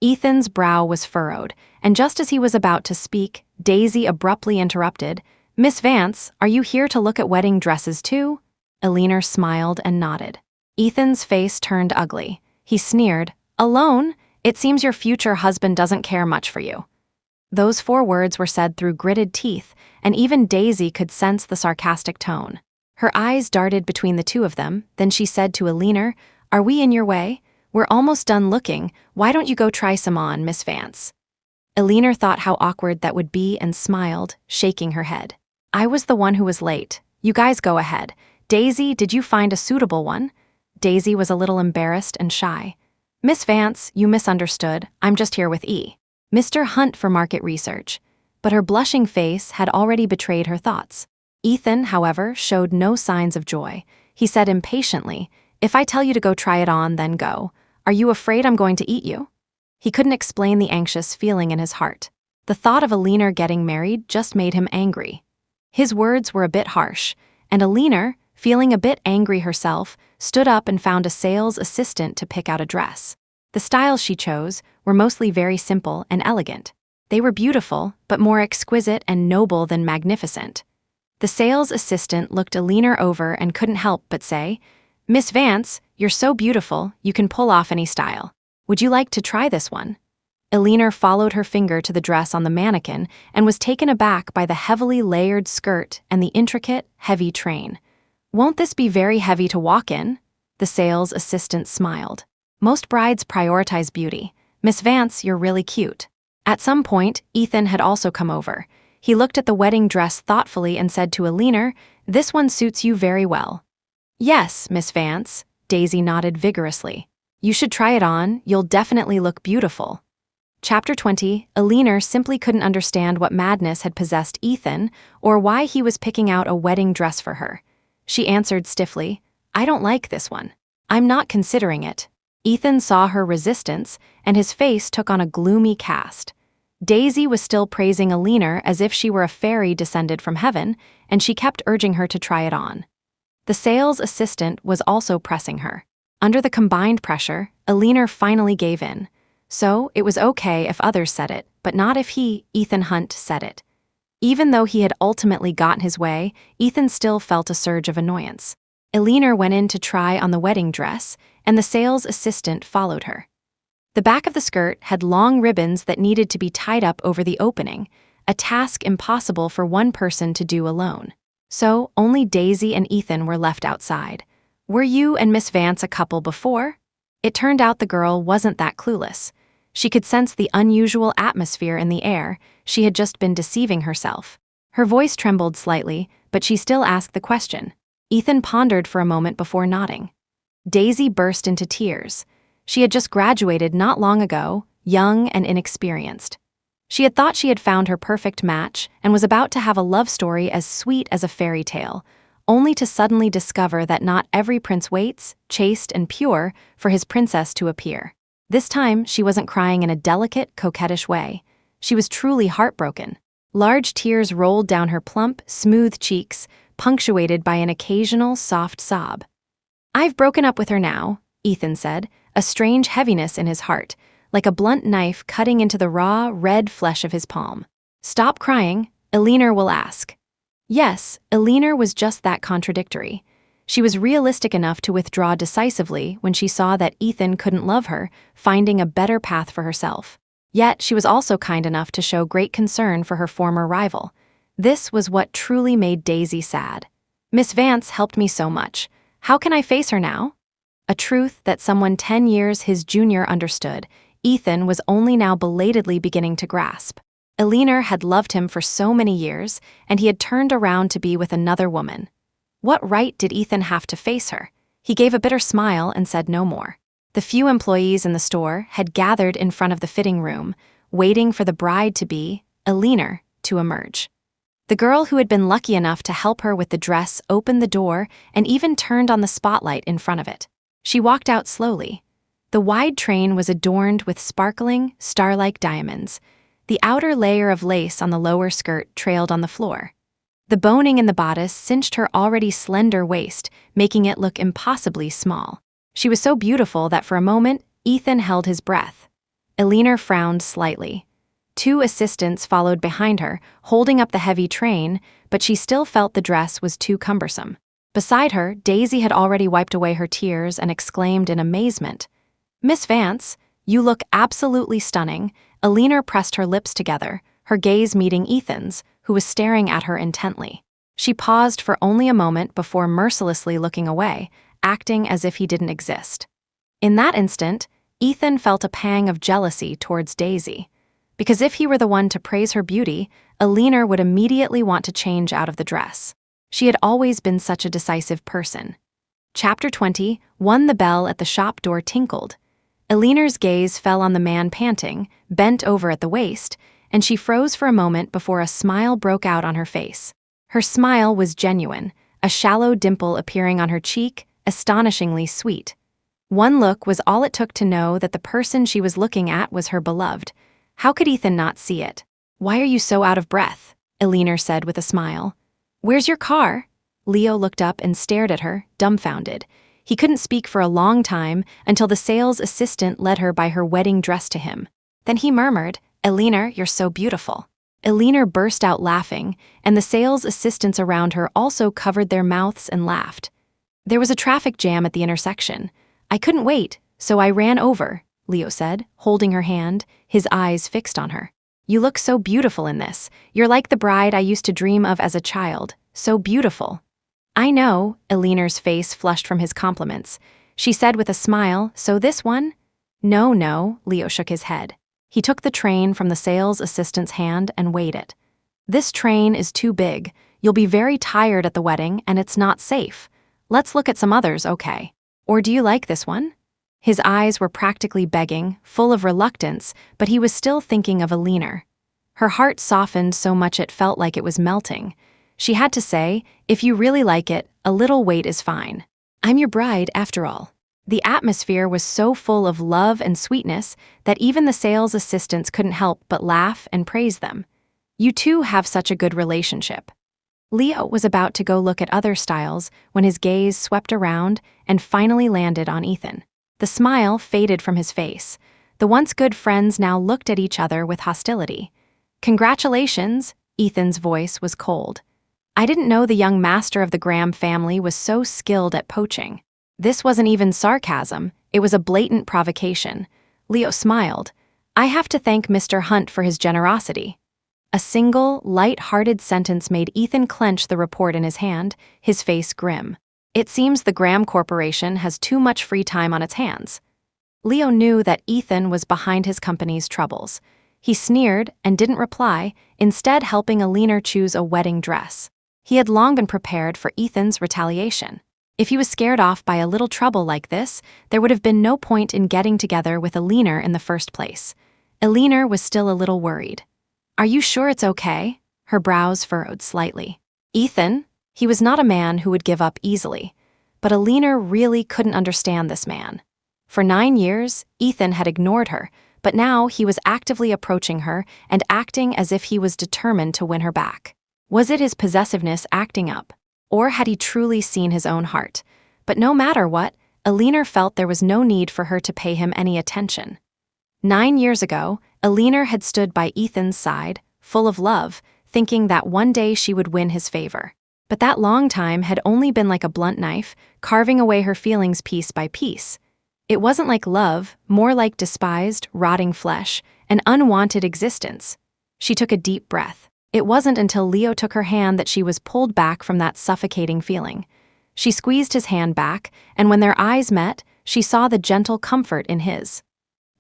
Ethan's brow was furrowed, and just as he was about to speak, Daisy abruptly interrupted. "Miss Vance, are you here to look at wedding dresses too?" Elina smiled and nodded. Ethan's face turned ugly. He sneered, "Alone? It seems your future husband doesn't care much for you." Those 4 words were said through gritted teeth, and even Daisy could sense the sarcastic tone. Her eyes darted between the two of them, then she said to Elina, "Are we in your way? We're almost done looking. Why don't you go try some on, Miss Vance?" Elina thought how awkward that would be and smiled, shaking her head. "I was the one who was late. You guys go ahead. Daisy, did you find a suitable one?" Daisy was a little embarrassed and shy. "Miss Vance, you misunderstood. I'm just here with Mr. Hunt for market research." But her blushing face had already betrayed her thoughts. Ethan, however, showed no signs of joy. He said impatiently, "If I tell you to go try it on, then go. Are you afraid I'm going to eat you?" He couldn't explain the anxious feeling in his heart. The thought of Elina getting married just made him angry. His words were a bit harsh, and Elina, feeling a bit angry herself, stood up and found a sales assistant to pick out a dress. The styles she chose were mostly very simple and elegant. They were beautiful, but more exquisite and noble than magnificent. The sales assistant looked Elina over and couldn't help but say, "Miss Vance, you're so beautiful, you can pull off any style. Would you like to try this one?" Elina followed her finger to the dress on the mannequin and was taken aback by the heavily layered skirt and the intricate, heavy train. "Won't this be very heavy to walk in?" The sales assistant smiled. "Most brides prioritize beauty. Miss Vance, you're really cute." At some point, Ethan had also come over. He looked at the wedding dress thoughtfully and said to Elina, "This one suits you very well." "Yes, Miss Vance," Daisy nodded vigorously. "You should try it on, you'll definitely look beautiful." Chapter 20, Elina simply couldn't understand what madness had possessed Ethan or why he was picking out a wedding dress for her. She answered stiffly, "I don't like this one. I'm not considering it." Ethan saw her resistance, and his face took on a gloomy cast. Daisy was still praising Elina as if she were a fairy descended from heaven, and she kept urging her to try it on. The sales assistant was also pressing her. Under the combined pressure, Elina finally gave in. So it was okay if others said it, but not if he, Ethan Hunt, said it. Even though he had ultimately gotten his way, Ethan still felt a surge of annoyance. Elina went in to try on the wedding dress, and the sales assistant followed her. The back of the skirt had long ribbons that needed to be tied up over the opening, a task impossible for one person to do alone. So only Daisy and Ethan were left outside. "Were you and Miss Vance a couple before?" It turned out the girl wasn't that clueless. She could sense the unusual atmosphere in the air. She had just been deceiving herself. Her voice trembled slightly, but she still asked the question. Ethan pondered for a moment before nodding. Daisy burst into tears. She had just graduated not long ago, young and inexperienced. She had thought she had found her perfect match and was about to have a love story as sweet as a fairy tale, only to suddenly discover that not every prince waits, chaste and pure, for his princess to appear. This time, she wasn't crying in a delicate, coquettish way. She was truly heartbroken. Large tears rolled down her plump, smooth cheeks, punctuated by an occasional soft sob. "I've broken up with her now," Ethan said, a strange heaviness in his heart, like a blunt knife cutting into the raw, red flesh of his palm. "Stop crying, Elina will ask." Yes, Elina was just that contradictory. She was realistic enough to withdraw decisively when she saw that Ethan couldn't love her, finding a better path for herself. Yet she was also kind enough to show great concern for her former rival. This was what truly made Daisy sad. "Miss Vance helped me so much. How can I face her now?" A truth that someone 10 years his junior understood, Ethan was only now belatedly beginning to grasp. Elina had loved him for so many years, and he had turned around to be with another woman. What right did Ethan have to face her? He gave a bitter smile and said no more. The few employees in the store had gathered in front of the fitting room, waiting for the bride-to-be, Elina, to emerge. The girl who had been lucky enough to help her with the dress opened the door and even turned on the spotlight in front of it. She walked out slowly. The wide train was adorned with sparkling, star-like diamonds. The outer layer of lace on the lower skirt trailed on the floor. The boning in the bodice cinched her already slender waist, making it look impossibly small. She was so beautiful that for a moment, Ethan held his breath. Elina frowned slightly. 2 assistants followed behind her, holding up the heavy train, but she still felt the dress was too cumbersome. Beside her, Daisy had already wiped away her tears and exclaimed in amazement, "Miss Vance, you look absolutely stunning." Elina pressed her lips together, her gaze meeting Ethan's, who was staring at her intently. She paused for only a moment before mercilessly looking away, acting as if he didn't exist. In that instant, Ethan felt a pang of jealousy towards Daisy. Because if he were the one to praise her beauty, Elina would immediately want to change out of the dress. She had always been such a decisive person. Chapter 20, the bell at the shop door tinkled. Elina's gaze fell on the man panting, bent over at the waist, and she froze for a moment before a smile broke out on her face. Her smile was genuine, a shallow dimple appearing on her cheek, astonishingly sweet. One look was all it took to know that the person she was looking at was her beloved. How could Ethan not see it? "Why are you so out of breath?" Elina said with a smile. "Where's your car?" Leo looked up and stared at her, dumbfounded. He couldn't speak for a long time until the sales assistant led her by her wedding dress to him. Then he murmured, "Elina, you're so beautiful." Elina burst out laughing, and the sales assistants around her also covered their mouths and laughed. "There was a traffic jam at the intersection. I couldn't wait, so I ran over," Leo said, holding her hand, his eyes fixed on her. "You look so beautiful in this. You're like the bride I used to dream of as a child. So beautiful." "I know," Elina's face flushed from his compliments. She said with a smile, "So this one?" No, Leo shook his head. He took the train from the sales assistant's hand and weighed it. "This train is too big. You'll be very tired at the wedding, and it's not safe. Let's look at some others, okay? Or do you like this one?" His eyes were practically begging, full of reluctance, but he was still thinking of Elina. Her heart softened so much it felt like it was melting. She had to say, "If you really like it, a little wait is fine. I'm your bride, after all." The atmosphere was so full of love and sweetness that even the sales assistants couldn't help but laugh and praise them. "You two have such a good relationship." Leo was about to go look at other styles when his gaze swept around and finally landed on Ethan. The smile faded from his face. The once good friends now looked at each other with hostility. "Congratulations," Ethan's voice was cold. "I didn't know the young master of the Graham family was so skilled at poaching." This wasn't even sarcasm, it was a blatant provocation. Leo smiled. "I have to thank Mr. Hunt for his generosity." A single, light-hearted sentence made Ethan clench the report in his hand, his face grim. "It seems the Graham Corporation has too much free time on its hands." Leo knew that Ethan was behind his company's troubles. He sneered and didn't reply, instead helping Elina choose a wedding dress. He had long been prepared for Ethan's retaliation. If he was scared off by a little trouble like this, there would have been no point in getting together with Elina in the first place. Elina was still a little worried. "Are you sure it's okay?" Her brows furrowed slightly. Ethan? He was not a man who would give up easily. But Elina really couldn't understand this man. For 9 years, Ethan had ignored her, but now he was actively approaching her and acting as if he was determined to win her back. Was it his possessiveness acting up? Or had he truly seen his own heart? But no matter what, Elina felt there was no need for her to pay him any attention. 9 years ago, Elina had stood by Ethan's side, full of love, thinking that one day she would win his favor. But that long time had only been like a blunt knife, carving away her feelings piece by piece. It wasn't like love, more like despised, rotting flesh, an unwanted existence. She took a deep breath. It wasn't until Leo took her hand that she was pulled back from that suffocating feeling. She squeezed his hand back, and when their eyes met, she saw the gentle comfort in his.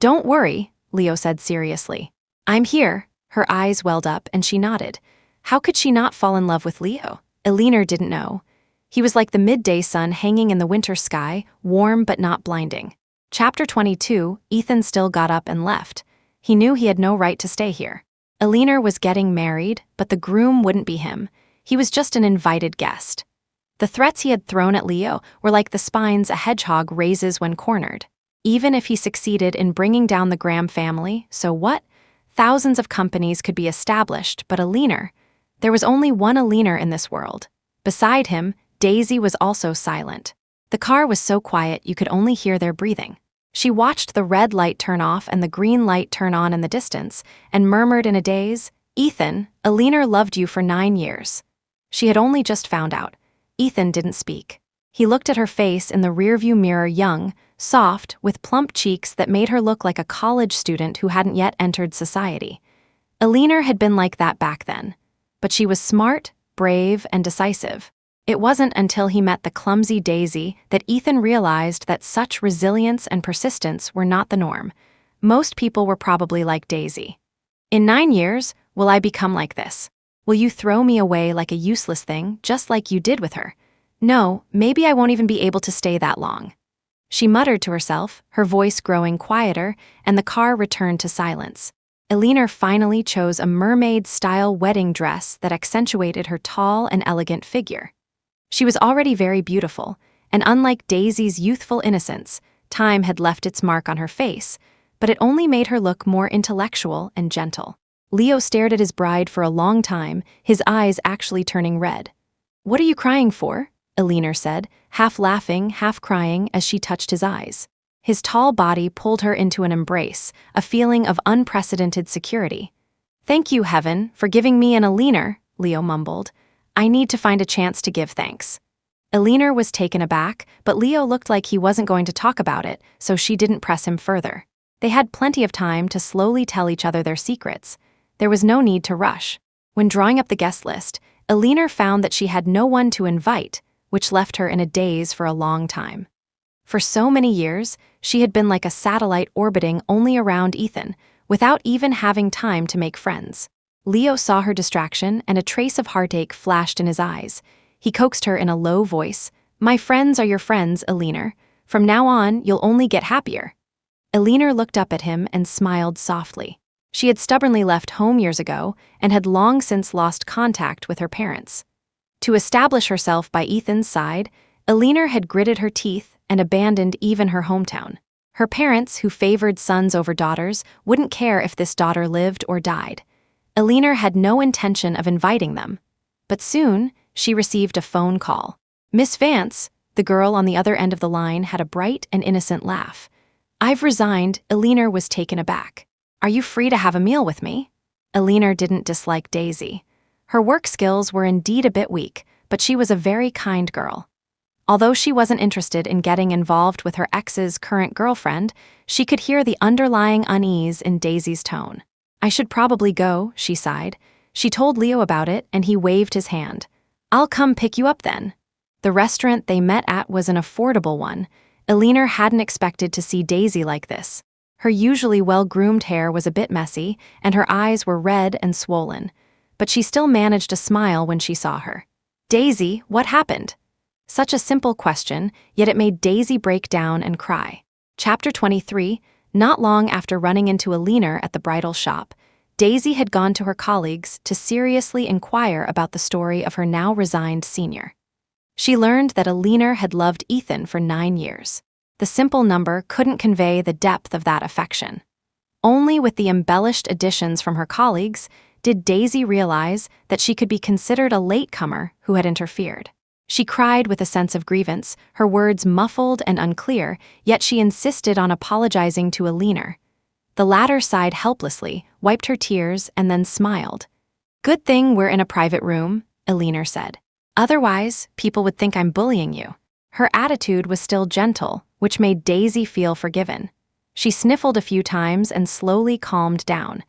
"Don't worry," Leo said seriously. "I'm here." Her eyes welled up and she nodded. How could she not fall in love with Leo? Elina didn't know. He was like the midday sun hanging in the winter sky, warm but not blinding. Chapter 22, Ethan still got up and left. He knew he had no right to stay here. Elina was getting married, but the groom wouldn't be him. He was just an invited guest. The threats he had thrown at Leo were like the spines a hedgehog raises when cornered. Even if he succeeded in bringing down the Graham family, so what? Thousands of companies could be established, but Elina, there was only one Elina in this world. Beside him, Daisy was also silent. The car was so quiet you could only hear their breathing. She watched the red light turn off and the green light turn on in the distance, and murmured in a daze, "Ethan, Elina loved you for 9 years." She had only just found out. Ethan didn't speak. He looked at her face in the rearview mirror, young, soft, with plump cheeks that made her look like a college student who hadn't yet entered society. Elina had been like that back then. But she was smart, brave, and decisive. It wasn't until he met the clumsy Daisy that Ethan realized that such resilience and persistence were not the norm. Most people were probably like Daisy. "In 9 years, will I become like this? Will you throw me away like a useless thing, just like you did with her? No, maybe I won't even be able to stay that long." She muttered to herself, her voice growing quieter, and the car returned to silence. Elina finally chose a mermaid-style wedding dress that accentuated her tall and elegant figure. She was already very beautiful, and unlike Daisy's youthful innocence, time had left its mark on her face, but it only made her look more intellectual and gentle. Leo stared at his bride for a long time, his eyes actually turning red. "What are you crying for?" Elina said, half laughing, half crying as she touched his eyes. His tall body pulled her into an embrace, a feeling of unprecedented security. "Thank you, heaven, for giving me an Elina," Leo mumbled. "I need to find a chance to give thanks." Elina was taken aback, but Leo looked like he wasn't going to talk about it, so she didn't press him further. They had plenty of time to slowly tell each other their secrets. There was no need to rush. When drawing up the guest list, Elina found that she had no one to invite, which left her in a daze for a long time. For so many years, she had been like a satellite orbiting only around Ethan, without even having time to make friends. Leo saw her distraction and a trace of heartache flashed in his eyes. He coaxed her in a low voice, "My friends are your friends, Elina. From now on, you'll only get happier." Elina looked up at him and smiled softly. She had stubbornly left home years ago and had long since lost contact with her parents. To establish herself by Ethan's side, Elina had gritted her teeth and abandoned even her hometown. Her parents, who favored sons over daughters, wouldn't care if this daughter lived or died. Elina had no intention of inviting them. But soon, she received a phone call. "Miss Vance," the girl on the other end of the line had a bright and innocent laugh. "I've resigned." Elina was taken aback. "Are you free to have a meal with me?" Elina didn't dislike Daisy. Her work skills were indeed a bit weak, but she was a very kind girl. Although she wasn't interested in getting involved with her ex's current girlfriend, she could hear the underlying unease in Daisy's tone. "I should probably go," she sighed. She told Leo about it, and he waved his hand. "I'll come pick you up then." The restaurant they met at was an affordable one. Elina hadn't expected to see Daisy like this. Her usually well-groomed hair was a bit messy, and her eyes were red and swollen. But she still managed a smile when she saw her. Daisy, what happened? Such a simple question, yet it made Daisy break down and cry. Chapter 23. Not long after running into Elina at the bridal shop, Daisy had gone to her colleagues to seriously inquire about the story of her now resigned senior. She learned that Elina had loved Ethan for 9 years. The simple number couldn't convey the depth of that affection. Only with the embellished additions from her colleagues did Daisy realize that she could be considered a latecomer who had interfered. She cried with a sense of grievance, her words muffled and unclear, yet she insisted on apologizing to Elina. The latter sighed helplessly, wiped her tears, and then smiled. "Good thing we're in a private room," Elina said. "Otherwise, people would think I'm bullying you." Her attitude was still gentle, which made Daisy feel forgiven. She sniffled a few times and slowly calmed down.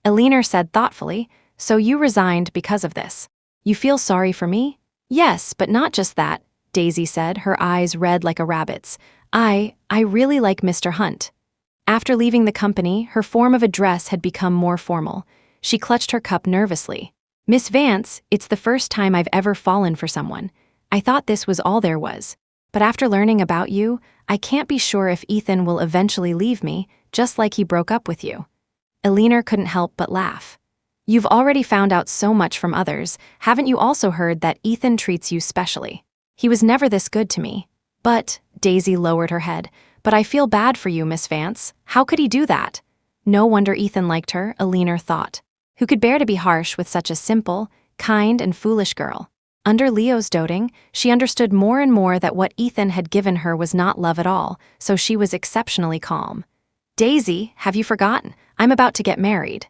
Elina said thoughtfully, "So you resigned because of this? You feel sorry for me?" "Yes, but not just that," Daisy said, her eyes red like a rabbit's. I really like Mr. Hunt." After leaving the company, her form of address had become more formal. She clutched her cup nervously. "Miss Vance, it's the first time I've ever fallen for someone. I thought this was all there was. But after learning about you, I can't be sure if Ethan will eventually leave me, just like he broke up with you." Elina couldn't help but laugh. "You've already found out so much from others. Haven't you also heard that Ethan treats you specially? He was never this good to me." "But," Daisy lowered her head, "but I feel bad for you, Miss Vance. How could he do that?" No wonder Ethan liked her, Elina thought. Who could bear to be harsh with such a simple, kind, and foolish girl? Under Leo's doting, she understood more and more that what Ethan had given her was not love at all, so she was exceptionally calm. "Daisy, have you forgotten? I'm about to get married."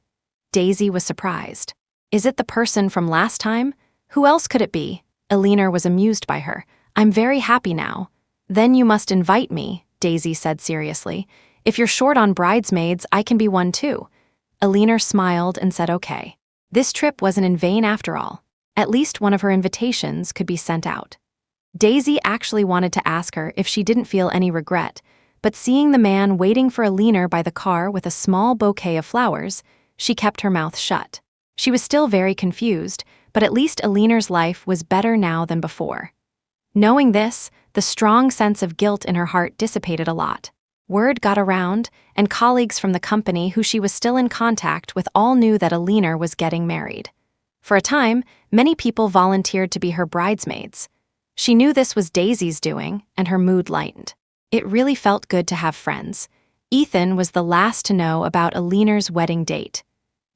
Daisy was surprised. "Is it the person from last time? Who else could it be?" Elina was amused by her. "I'm very happy now." "Then you must invite me," Daisy said seriously. "If you're short on bridesmaids, I can be one too." Elina smiled and said okay. This trip wasn't in vain after all. At least one of her invitations could be sent out. Daisy actually wanted to ask her if she didn't feel any regret, but seeing the man waiting for Elina by the car with a small bouquet of flowers, she kept her mouth shut. She was still very confused, but at least Elina's life was better now than before. Knowing this, the strong sense of guilt in her heart dissipated a lot. Word got around, and colleagues from the company who she was still in contact with all knew that Elina was getting married. For a time, many people volunteered to be her bridesmaids. She knew this was Daisy's doing, and her mood lightened. It really felt good to have friends. Ethan was the last to know about Elina's wedding date.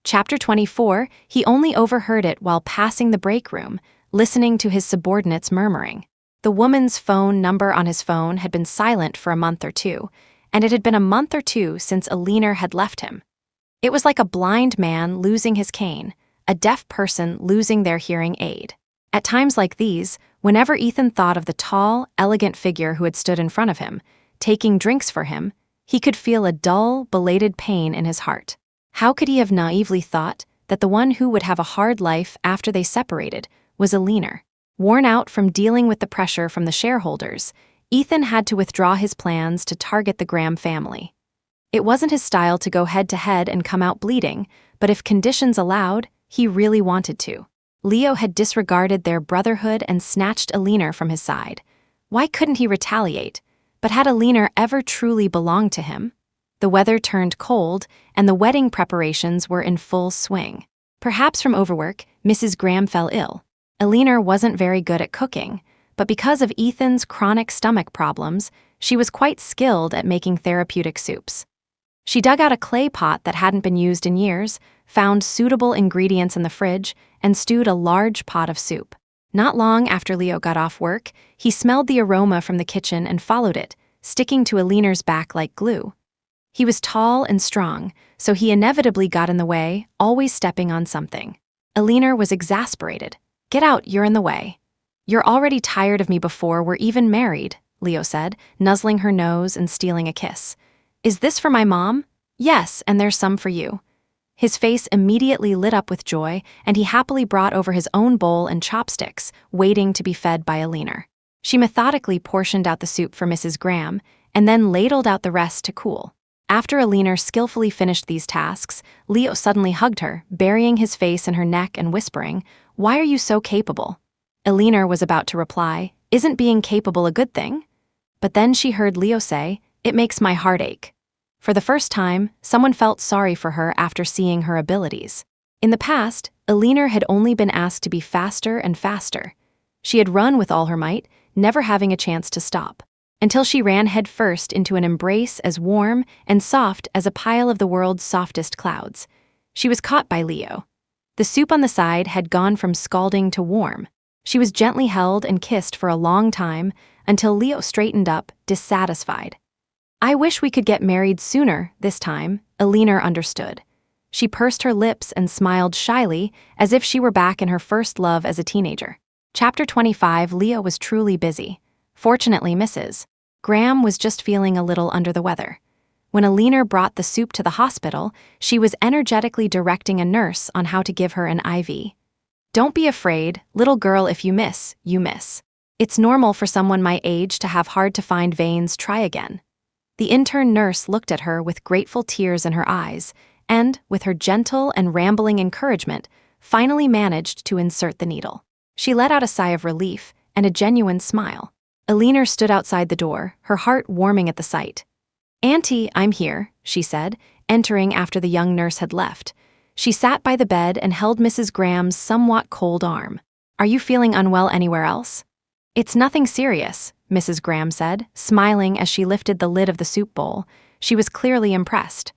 Chapter 24, he only overheard it while passing the break room, listening to his subordinates murmuring. The woman's phone number on his phone had been silent for a month or two, and it had been a month or two since Elina had left him. It was like a blind man losing his cane, a deaf person losing their hearing aid. At times like these, whenever Ethan thought of the tall, elegant figure who had stood in front of him, taking drinks for him, he could feel a dull, belated pain in his heart. How could he have naively thought that the one who would have a hard life after they separated was Elina? Worn out from dealing with the pressure from the shareholders, Ethan had to withdraw his plans to target the Graham family. It wasn't his style to go head-to-head and come out bleeding, but if conditions allowed, he really wanted to. Leo had disregarded their brotherhood and snatched Elina from his side. Why couldn't he retaliate? But had Elina ever truly belonged to him? The weather turned cold, and the wedding preparations were in full swing. Perhaps from overwork, Mrs. Graham fell ill. Elina wasn't very good at cooking, but because of Ethan's chronic stomach problems, she was quite skilled at making therapeutic soups. She dug out a clay pot that hadn't been used in years, found suitable ingredients in the fridge, and stewed a large pot of soup. Not long after Leo got off work, he smelled the aroma from the kitchen and followed it, sticking to Elina's back like glue. He was tall and strong, so he inevitably got in the way, always stepping on something. Elina was exasperated. "Get out, you're in the way." "You're already tired of me before we're even married," Leo said, nuzzling her nose and stealing a kiss. "Is this for my mom?" "Yes, and there's some for you." His face immediately lit up with joy, and he happily brought over his own bowl and chopsticks, waiting to be fed by Elina. She methodically portioned out the soup for Mrs. Graham, and then ladled out the rest to cool. After Elina skillfully finished these tasks, Leo suddenly hugged her, burying his face in her neck and whispering, "Why are you so capable?" Elina was about to reply, "Isn't being capable a good thing?" But then she heard Leo say, "It makes my heart ache." For the first time, someone felt sorry for her after seeing her abilities. In the past, Elina had only been asked to be faster and faster. She had run with all her might, never having a chance to stop, until she ran headfirst into an embrace as warm and soft as a pile of the world's softest clouds. She was caught by Leo. The soup on the side had gone from scalding to warm. She was gently held and kissed for a long time until Leo straightened up, dissatisfied. "I wish we could get married sooner, this time," Elina understood. She pursed her lips and smiled shyly, as if she were back in her first love as a teenager. Chapter 25. Leo was truly busy. Fortunately, Mrs. Graham was just feeling a little under the weather. When Elina brought the soup to the hospital, she was energetically directing a nurse on how to give her an IV. "Don't be afraid, little girl, if you miss, you miss. It's normal for someone my age to have hard-to-find veins. Try again." The intern nurse looked at her with grateful tears in her eyes and, with her gentle and rambling encouragement, finally managed to insert the needle. She let out a sigh of relief and a genuine smile. Elina stood outside the door, her heart warming at the sight. "Auntie, I'm here," she said, entering after the young nurse had left. She sat by the bed and held Mrs. Graham's somewhat cold arm. "Are you feeling unwell anywhere else?" "It's nothing serious," Mrs. Graham said, smiling as she lifted the lid of the soup bowl. She was clearly impressed.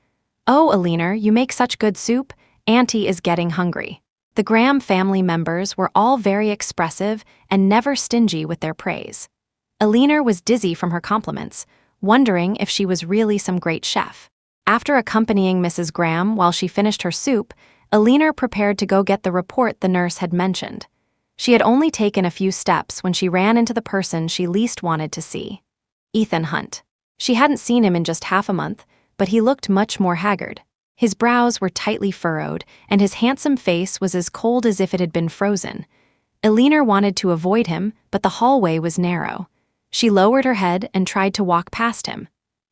"Oh, Elina, you make such good soup. Auntie is getting hungry." The Graham family members were all very expressive and never stingy with their praise. Elina was dizzy from her compliments, wondering if she was really some great chef. After accompanying Mrs. Graham while she finished her soup, Elina prepared to go get the report the nurse had mentioned. She had only taken a few steps when she ran into the person she least wanted to see. Ethan Hunt. She hadn't seen him in just half a month, but he looked much more haggard. His brows were tightly furrowed, and his handsome face was as cold as if it had been frozen. Elina wanted to avoid him, but the hallway was narrow. She lowered her head and tried to walk past him.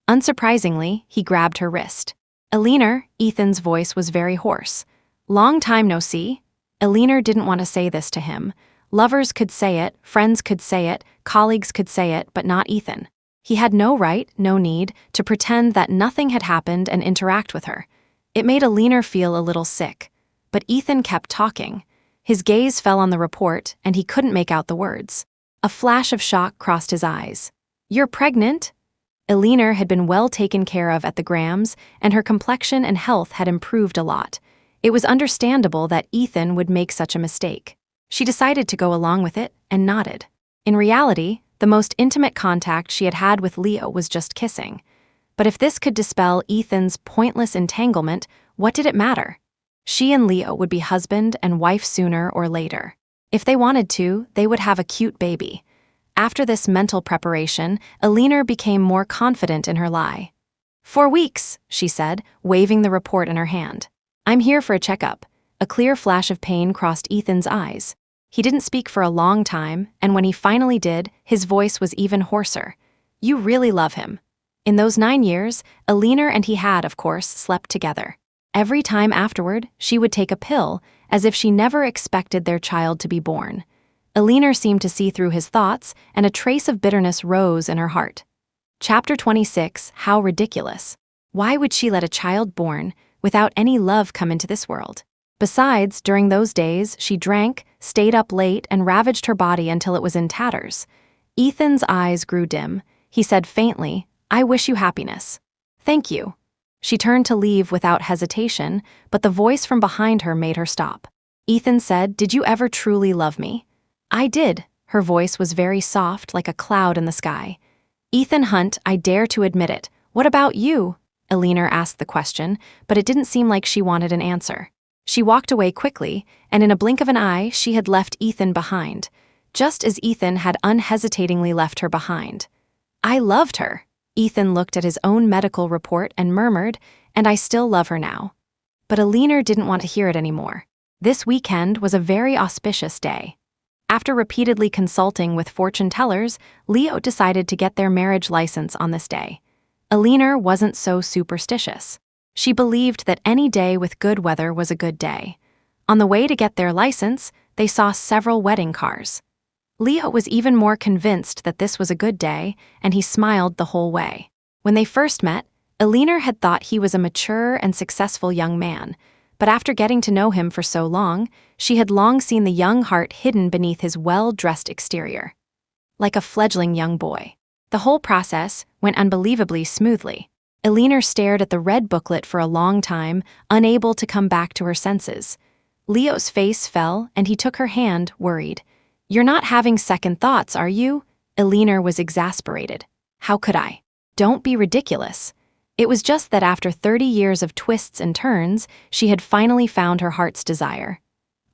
Unsurprisingly, he grabbed her wrist. "Elina," Ethan's voice was very hoarse. "Long time no see." Elina didn't want to say this to him. Lovers could say it, friends could say it, colleagues could say it, but not Ethan. He had no right, no need, to pretend that nothing had happened and interact with her. It made Elina feel a little sick. But Ethan kept talking. His gaze fell on the report, and he couldn't make out the words. A flash of shock crossed his eyes. "You're pregnant?" Elina had been well taken care of at the Grahams, and her complexion and health had improved a lot. It was understandable that Ethan would make such a mistake. She decided to go along with it and nodded. In reality, the most intimate contact she had had with Leo was just kissing. But if this could dispel Ethan's pointless entanglement, what did it matter? She and Leo would be husband and wife sooner or later. If they wanted to, they would have a cute baby. After this mental preparation, Elina became more confident in her lie. "4 weeks," she said, waving the report in her hand. "I'm here for a checkup." A clear flash of pain crossed Ethan's eyes. He didn't speak for a long time, and when he finally did, his voice was even hoarser. "You really love him." In those 9 years, Elina and he had, of course, slept together. Every time afterward, she would take a pill, as if she never expected their child to be born. Elina seemed to see through his thoughts, and a trace of bitterness rose in her heart. Chapter 26. How ridiculous. Why would she let a child born, without any love, come into this world? Besides, during those days, she drank, stayed up late, and ravaged her body until it was in tatters. Ethan's eyes grew dim. He said faintly, "I wish you happiness." "Thank you." She turned to leave without hesitation, but the voice from behind her made her stop. Ethan said, "Did you ever truly love me?" "I did." Her voice was very soft, like a cloud in the sky. "Ethan Hunt, I dare to admit it. What about you?" Elina asked the question, but it didn't seem like she wanted an answer. She walked away quickly, and in a blink of an eye, she had left Ethan behind, just as Ethan had unhesitatingly left her behind. "I loved her." Ethan looked at his own medical report and murmured, "And I still love her now." But Elina didn't want to hear it anymore. This weekend was a very auspicious day. After repeatedly consulting with fortune tellers, Leo decided to get their marriage license on this day. Elina wasn't so superstitious. She believed that any day with good weather was a good day. On the way to get their license, they saw several wedding cars. Leo was even more convinced that this was a good day, and he smiled the whole way. When they first met, Elina had thought he was a mature and successful young man, but after getting to know him for so long, she had long seen the young heart hidden beneath his well-dressed exterior. Like a fledgling young boy. The whole process went unbelievably smoothly. Elina stared at the red booklet for a long time, unable to come back to her senses. Leo's face fell, and he took her hand, worried. "You're not having second thoughts, are you?" Elina was exasperated. "How could I? Don't be ridiculous." It was just that after 30 years of twists and turns, she had finally found her heart's desire.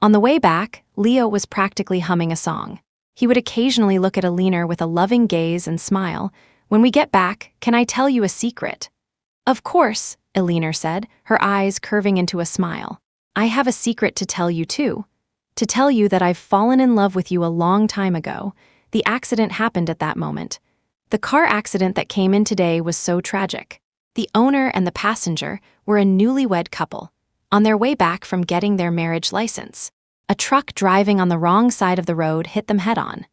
On the way back, Leo was practically humming a song. He would occasionally look at Elina with a loving gaze and smile. "When we get back, can I tell you a secret?" "Of course," Elina said, her eyes curving into a smile. "I have a secret to tell you too. To tell you that I've fallen in love with you a long time ago. The accident happened at that moment. The car accident that came in today was so tragic. The owner and the passenger were a newlywed couple, on their way back from getting their marriage license. A truck driving on the wrong side of the road hit them head-on.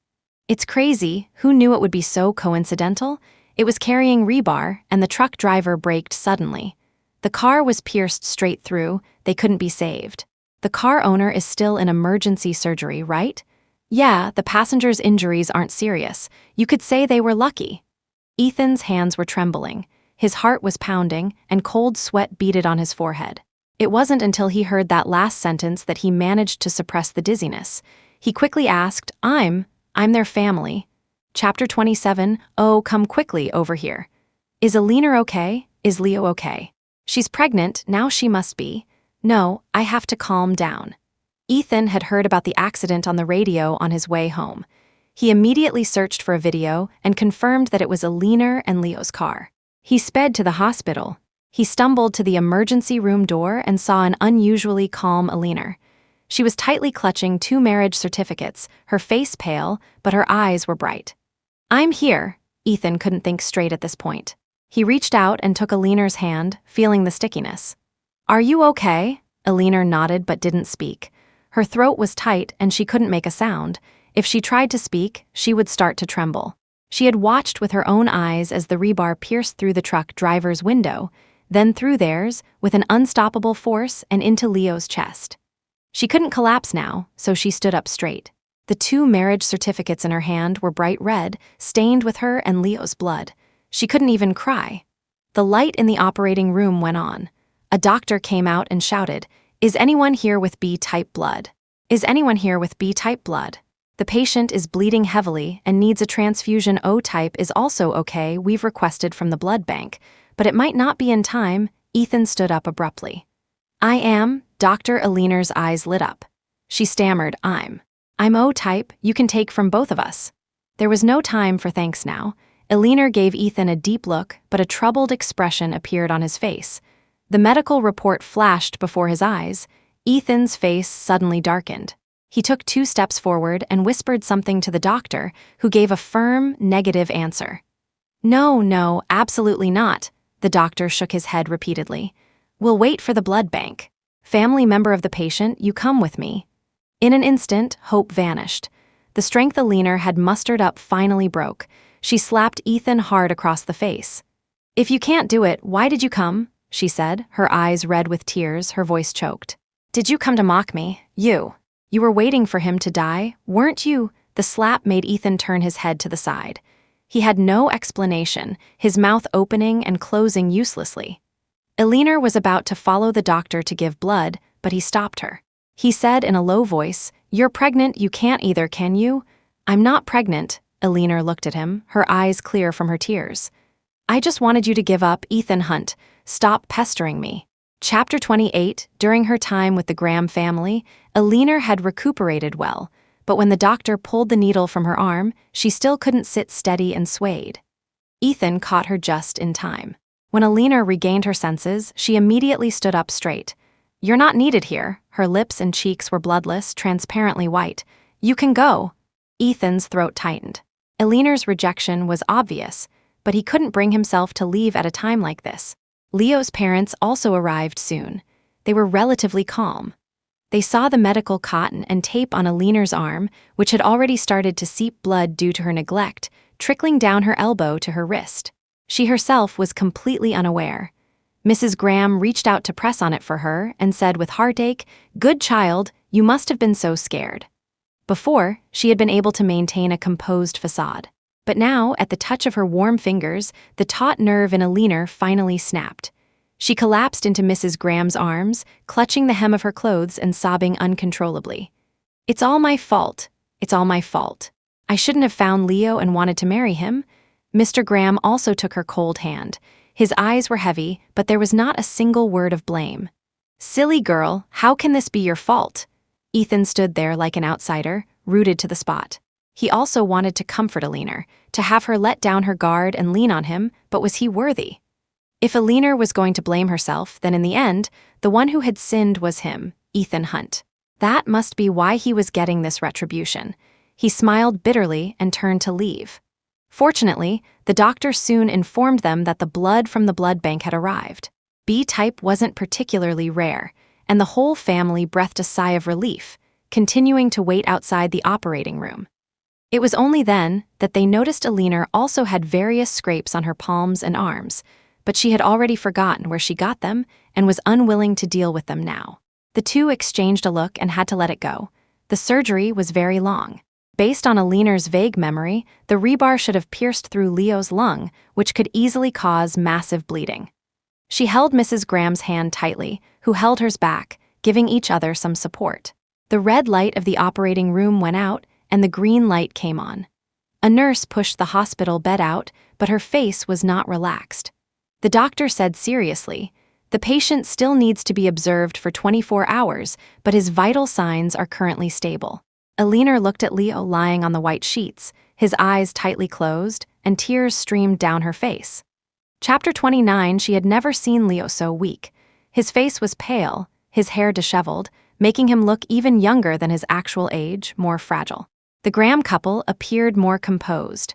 It's crazy, who knew it would be so coincidental? It was carrying rebar, and the truck driver braked suddenly. The car was pierced straight through, they couldn't be saved. The car owner is still in emergency surgery, right? Yeah, the passenger's injuries aren't serious. You could say they were lucky." Ethan's hands were trembling. His heart was pounding, and cold sweat beaded on his forehead. It wasn't until he heard that last sentence that he managed to suppress the dizziness. He quickly asked, I'm their family." Chapter 27, "Oh, come quickly over here." "Is Elina okay? Is Leo okay?" "She's pregnant, now she must be." "No, I have to calm down." Ethan had heard about the accident on the radio on his way home. He immediately searched for a video and confirmed that it was Elina and Leo's car. He sped to the hospital. He stumbled to the emergency room door and saw an unusually calm Elina. She was tightly clutching 2 marriage certificates, her face pale, but her eyes were bright. "I'm here." Ethan couldn't think straight at this point. He reached out and took Elina's hand, feeling the stickiness. "Are you okay?" Elina nodded but didn't speak. Her throat was tight and she couldn't make a sound. If she tried to speak, she would start to tremble. She had watched with her own eyes as the rebar pierced through the truck driver's window, then through theirs, with an unstoppable force and into Leo's chest. She couldn't collapse now, so she stood up straight. The 2 marriage certificates in her hand were bright red, stained with her and Leo's blood. She couldn't even cry. The light in the operating room went on. A doctor came out and shouted, "Is anyone here with B-type blood? Is anyone here with B-type blood? The patient is bleeding heavily and needs a transfusion. O-type is also okay, we've requested from the blood bank, but it might not be in time." Ethan stood up abruptly. "I am." Dr. Elina's eyes lit up. She stammered, I'm O-type, you can take from both of us." There was no time for thanks now. Elina gave Ethan a deep look, but a troubled expression appeared on his face. The medical report flashed before his eyes. Ethan's face suddenly darkened. He took 2 steps forward and whispered something to the doctor, who gave a firm, negative answer. No, absolutely not." The doctor shook his head repeatedly. "We'll wait for the blood bank. Family member of the patient, you come with me." In an instant, hope vanished. The strength Elina had mustered up finally broke. She slapped Ethan hard across the face. "If you can't do it, why did you come?" she said, her eyes red with tears, her voice choked. "Did you come to mock me? You were waiting for him to die, weren't you?" The slap made Ethan turn his head to the side. He had no explanation, his mouth opening and closing uselessly. Elina was about to follow the doctor to give blood, but he stopped her. He said in a low voice, "You're pregnant, you can't either, can you?" "I'm not pregnant." Elina looked at him, her eyes clear from her tears. "I just wanted you to give up, Ethan Hunt. Stop pestering me." Chapter 28, during her time with the Graham family, Elina had recuperated well, but when the doctor pulled the needle from her arm, she still couldn't sit steady and swayed. Ethan caught her just in time. When Elina regained her senses, she immediately stood up straight. "You're not needed here." Her lips and cheeks were bloodless, transparently white. "You can go." Ethan's throat tightened. Elina's rejection was obvious, but he couldn't bring himself to leave at a time like this. Leo's parents also arrived soon. They were relatively calm. They saw the medical cotton and tape on Elina's arm, which had already started to seep blood due to her neglect, trickling down her elbow to her wrist. She herself was completely unaware. Mrs. Graham reached out to press on it for her and said with heartache, "Good child, you must have been so scared." Before, she had been able to maintain a composed facade. But now, at the touch of her warm fingers, the taut nerve in Elina finally snapped. She collapsed into Mrs. Graham's arms, clutching the hem of her clothes and sobbing uncontrollably. "It's all my fault. It's all my fault. I shouldn't have found Leo and wanted to marry him." Mr. Graham also took her cold hand. His eyes were heavy, but there was not a single word of blame. "Silly girl, how can this be your fault?" Ethan stood there like an outsider, rooted to the spot. He also wanted to comfort Elina, to have her let down her guard and lean on him, but was he worthy? If Elina was going to blame herself, then in the end, the one who had sinned was him, Ethan Hunt. That must be why he was getting this retribution. He smiled bitterly and turned to leave. Fortunately, the doctor soon informed them that the blood from the blood bank had arrived. B-type wasn't particularly rare, and the whole family breathed a sigh of relief, continuing to wait outside the operating room. It was only then that they noticed Elina also had various scrapes on her palms and arms, but she had already forgotten where she got them and was unwilling to deal with them now. The two exchanged a look and had to let it go. The surgery was very long. Based on Elina's vague memory, the rebar should have pierced through Leo's lung, which could easily cause massive bleeding. She held Mrs. Graham's hand tightly, who held hers back, giving each other some support. The red light of the operating room went out, and the green light came on. A nurse pushed the hospital bed out, but her face was not relaxed. The doctor said seriously, "The patient still needs to be observed for 24 hours, but his vital signs are currently stable." Elina looked at Leo lying on the white sheets, his eyes tightly closed, and tears streamed down her face. Chapter 29. She had never seen Leo so weak. His face was pale, his hair disheveled, making him look even younger than his actual age, more fragile. The Graham couple appeared more composed.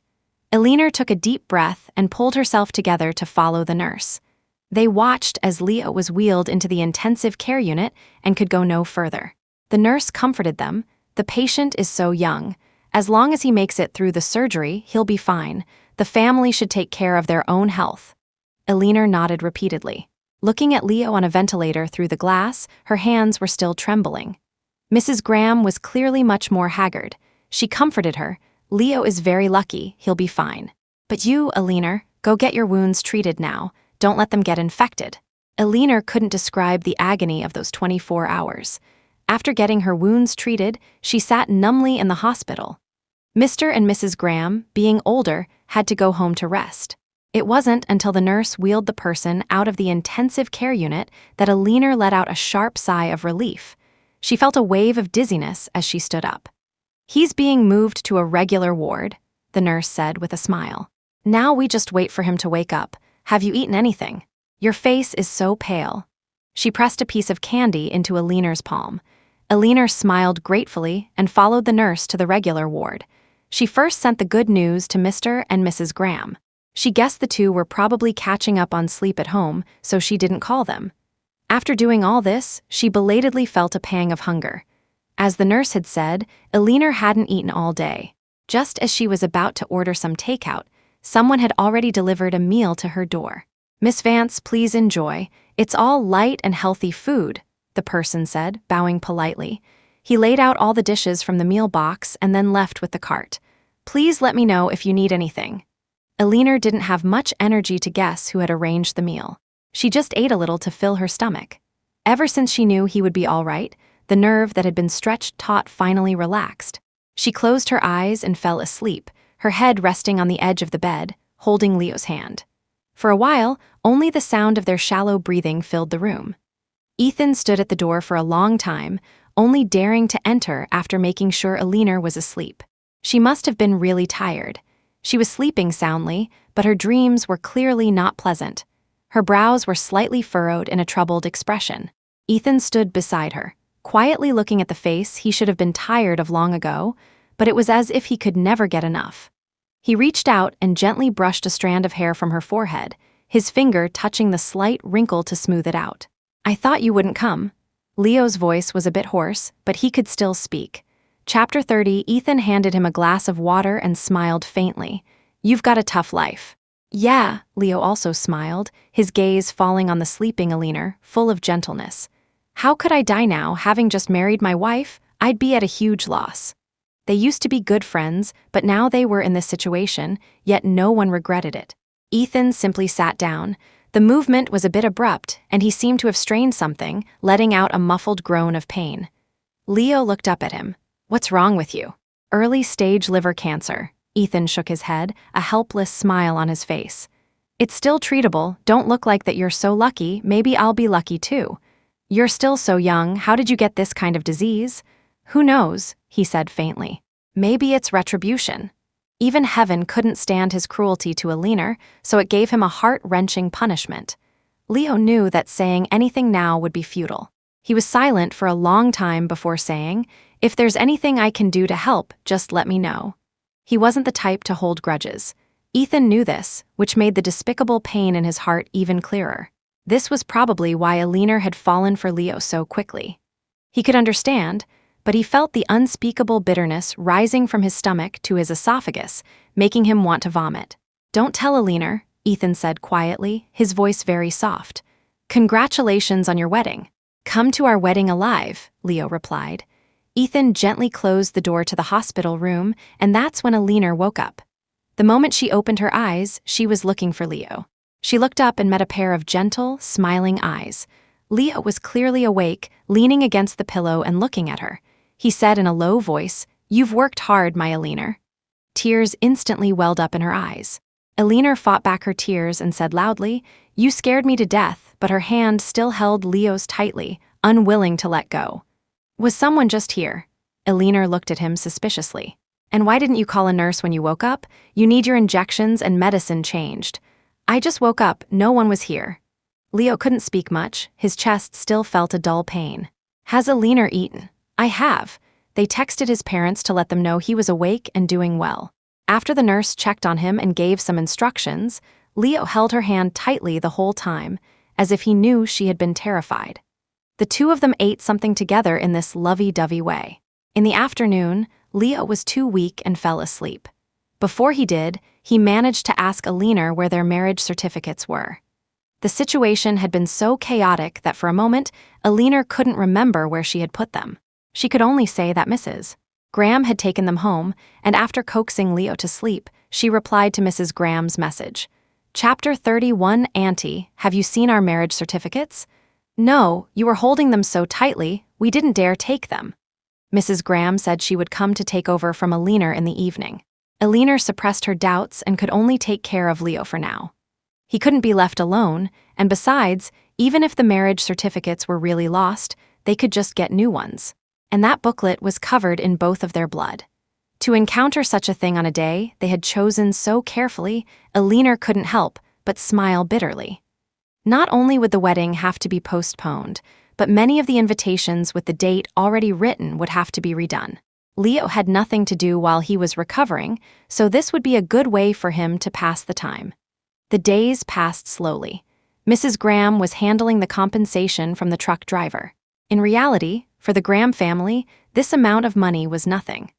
Elina took a deep breath and pulled herself together to follow the nurse. They watched as Leo was wheeled into the intensive care unit and could go no further. The nurse comforted them. "The patient is so young. As long as he makes it through the surgery, he'll be fine. The family should take care of their own health." Elina nodded repeatedly. Looking at Leo on a ventilator through the glass, her hands were still trembling. Mrs. Graham was clearly much more haggard. She comforted her. "Leo is very lucky, he'll be fine. But you, Elina, go get your wounds treated now. Don't let them get infected." Elina couldn't describe the agony of those 24 hours. After getting her wounds treated, she sat numbly in the hospital. Mr. and Mrs. Graham, being older, had to go home to rest. It wasn't until the nurse wheeled the person out of the intensive care unit that Elina let out a sharp sigh of relief. She felt a wave of dizziness as she stood up. "He's being moved to a regular ward," the nurse said with a smile. "Now we just wait for him to wake up. Have you eaten anything? Your face is so pale." She pressed a piece of candy into Elina's palm. Elina smiled gratefully and followed the nurse to the regular ward. She first sent the good news to Mr. and Mrs. Graham. She guessed the two were probably catching up on sleep at home, so she didn't call them. After doing all this, she belatedly felt a pang of hunger. As the nurse had said, Elina hadn't eaten all day. Just as she was about to order some takeout, someone had already delivered a meal to her door. "Miss Vance, please enjoy. It's all light and healthy food," the person said, bowing politely. He laid out all the dishes from the meal box and then left with the cart. "Please let me know if you need anything." Elina didn't have much energy to guess who had arranged the meal. She just ate a little to fill her stomach. Ever since she knew he would be all right, the nerve that had been stretched taut finally relaxed. She closed her eyes and fell asleep, her head resting on the edge of the bed, holding Leo's hand. For a while, only the sound of their shallow breathing filled the room. Ethan stood at the door for a long time, only daring to enter after making sure Elina was asleep. She must have been really tired. She was sleeping soundly, but her dreams were clearly not pleasant. Her brows were slightly furrowed in a troubled expression. Ethan stood beside her, quietly looking at the face he should have been tired of long ago, but it was as if he could never get enough. He reached out and gently brushed a strand of hair from her forehead, his finger touching the slight wrinkle to smooth it out. "I thought you wouldn't come." Leo's voice was a bit hoarse, but he could still speak. Chapter 30. Ethan handed him a glass of water and smiled faintly. You've got a tough life. Yeah, Leo also smiled, his gaze falling on the sleeping Elina, full of gentleness. How could I die now, having just married my wife? I'd be at a huge loss. They used to be good friends, but now they were in this situation, yet no one regretted it. Ethan simply sat down. The movement was a bit abrupt, and he seemed to have strained something, letting out a muffled groan of pain. Leo looked up at him. What's wrong with you? Early-stage liver cancer. Ethan shook his head, a helpless smile on his face. It's still treatable. Don't look like that you're so lucky. Maybe I'll be lucky too. You're still so young. How did you get this kind of disease? Who knows, he said faintly. Maybe it's retribution. Even heaven couldn't stand his cruelty to Elina, so it gave him a heart-wrenching punishment. Leo knew that saying anything now would be futile. He was silent for a long time before saying, if there's anything I can do to help, just let me know. He wasn't the type to hold grudges. Ethan knew this, which made the despicable pain in his heart even clearer. This was probably why Elina had fallen for Leo so quickly. He could understand, but he felt the unspeakable bitterness rising from his stomach to his esophagus, making him want to vomit. Don't tell Elina, Ethan said quietly, his voice very soft. Congratulations on your wedding. Come to our wedding alive, Leo replied. Ethan gently closed the door to the hospital room, and that's when Elina woke up. The moment she opened her eyes, she was looking for Leo. She looked up and met a pair of gentle, smiling eyes. Leo was clearly awake, leaning against the pillow and looking at her. He said in a low voice, You've worked hard, my Elina. Tears instantly welled up in her eyes. Elina fought back her tears and said loudly, You scared me to death, but her hand still held Leo's tightly, unwilling to let go. Was someone just here? Elina looked at him suspiciously. And why didn't you call a nurse when you woke up? You need your injections and medicine changed. I just woke up, no one was here. Leo couldn't speak much, his chest still felt a dull pain. Has Elina eaten? I have. They texted his parents to let them know he was awake and doing well. After the nurse checked on him and gave some instructions, Leo held her hand tightly the whole time, as if he knew she had been terrified. The two of them ate something together in this lovey-dovey way. In the afternoon, Leo was too weak and fell asleep. Before he did, he managed to ask Elina where their marriage certificates were. The situation had been so chaotic that for a moment, Elina couldn't remember where she had put them. She could only say that Mrs. Graham had taken them home, and after coaxing Leo to sleep, she replied to Mrs. Graham's message. Chapter 31. Auntie, have you seen our marriage certificates? No, you were holding them so tightly, we didn't dare take them. Mrs. Graham said she would come to take over from Elina in the evening. Elina suppressed her doubts and could only take care of Leo for now. He couldn't be left alone, and besides, even if the marriage certificates were really lost, they could just get new ones. And that booklet was covered in both of their blood. To encounter such a thing on a day they had chosen so carefully, Elina couldn't help but smile bitterly. Not only would the wedding have to be postponed, but many of the invitations with the date already written would have to be redone. Leo had nothing to do while he was recovering, so this would be a good way for him to pass the time. The days passed slowly. Mrs. Graham was handling the compensation from the truck driver. In reality, for the Graham family, this amount of money was nothing.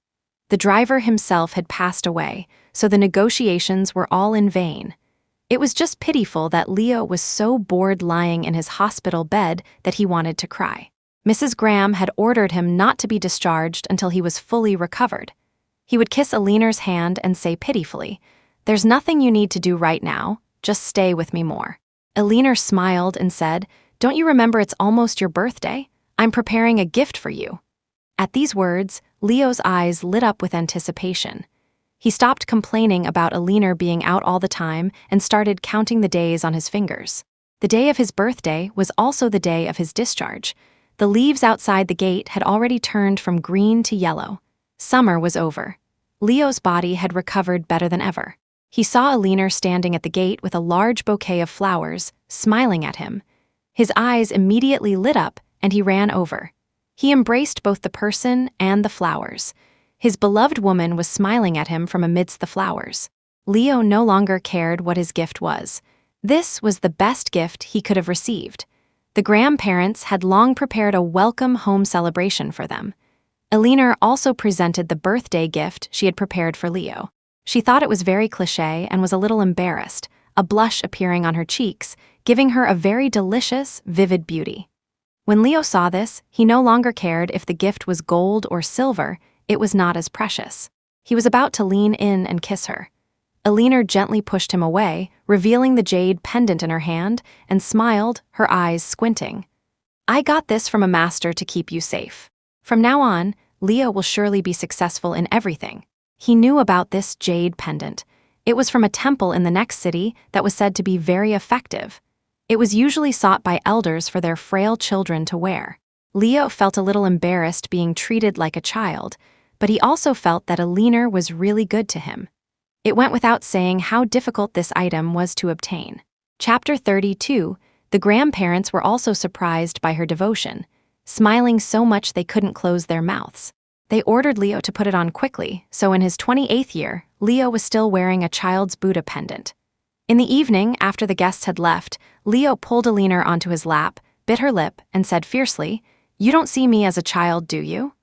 The driver himself had passed away, so the negotiations were all in vain. It was just pitiful that Leo was so bored lying in his hospital bed that he wanted to cry. Mrs. Graham had ordered him not to be discharged until he was fully recovered. He would kiss Elina's hand and say pitifully, There's nothing you need to do right now, just stay with me more. Elina smiled and said, Don't you remember it's almost your birthday? I'm preparing a gift for you. At these words, Leo's eyes lit up with anticipation. He stopped complaining about Elina being out all the time and started counting the days on his fingers. The day of his birthday was also the day of his discharge. The leaves outside the gate had already turned from green to yellow. Summer was over. Leo's body had recovered better than ever. He saw Elina standing at the gate with a large bouquet of flowers, smiling at him. His eyes immediately lit up, and he ran over. He embraced both the person and the flowers. His beloved woman was smiling at him from amidst the flowers. Leo no longer cared what his gift was. This was the best gift he could have received. The grandparents had long prepared a welcome home celebration for them. Elina also presented the birthday gift she had prepared for Leo. She thought it was very cliché and was a little embarrassed, a blush appearing on her cheeks, giving her a very delicious, vivid beauty. When Leo saw this, he no longer cared if the gift was gold or silver, it was not as precious. He was about to lean in and kiss her. Elina gently pushed him away, revealing the jade pendant in her hand, and smiled, her eyes squinting. "I got this from a master to keep you safe. From now on, Leo will surely be successful in everything." He knew about this jade pendant. It was from a temple in the next city that was said to be very effective. It was usually sought by elders for their frail children to wear. Leo felt a little embarrassed being treated like a child, but he also felt that Elina was really good to him. It went without saying how difficult this item was to obtain. Chapter 32, the grandparents were also surprised by her devotion, smiling so much they couldn't close their mouths. They ordered Leo to put it on quickly, so in his 28th year, Leo was still wearing a child's Buddha pendant. In the evening, after the guests had left, Leo pulled Elina onto his lap, bit her lip, and said fiercely, "You don't see me as a child, do you?"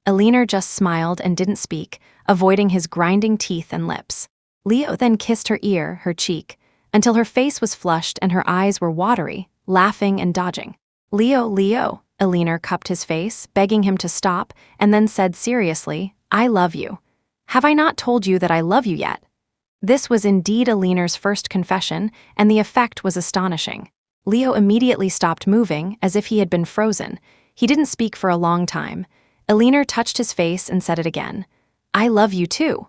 Elina just smiled and didn't speak, avoiding his grinding teeth and lips. Leo then kissed her ear, her cheek, until her face was flushed and her eyes were watery, laughing and dodging. Leo, Elina cupped his face, begging him to stop, and then said seriously, "I love you. Have I not told you that I love you yet?" This was indeed Elina's first confession, and the effect was astonishing. Leo immediately stopped moving, as if he had been frozen. He didn't speak for a long time. Elina touched his face and said it again. "I love you too."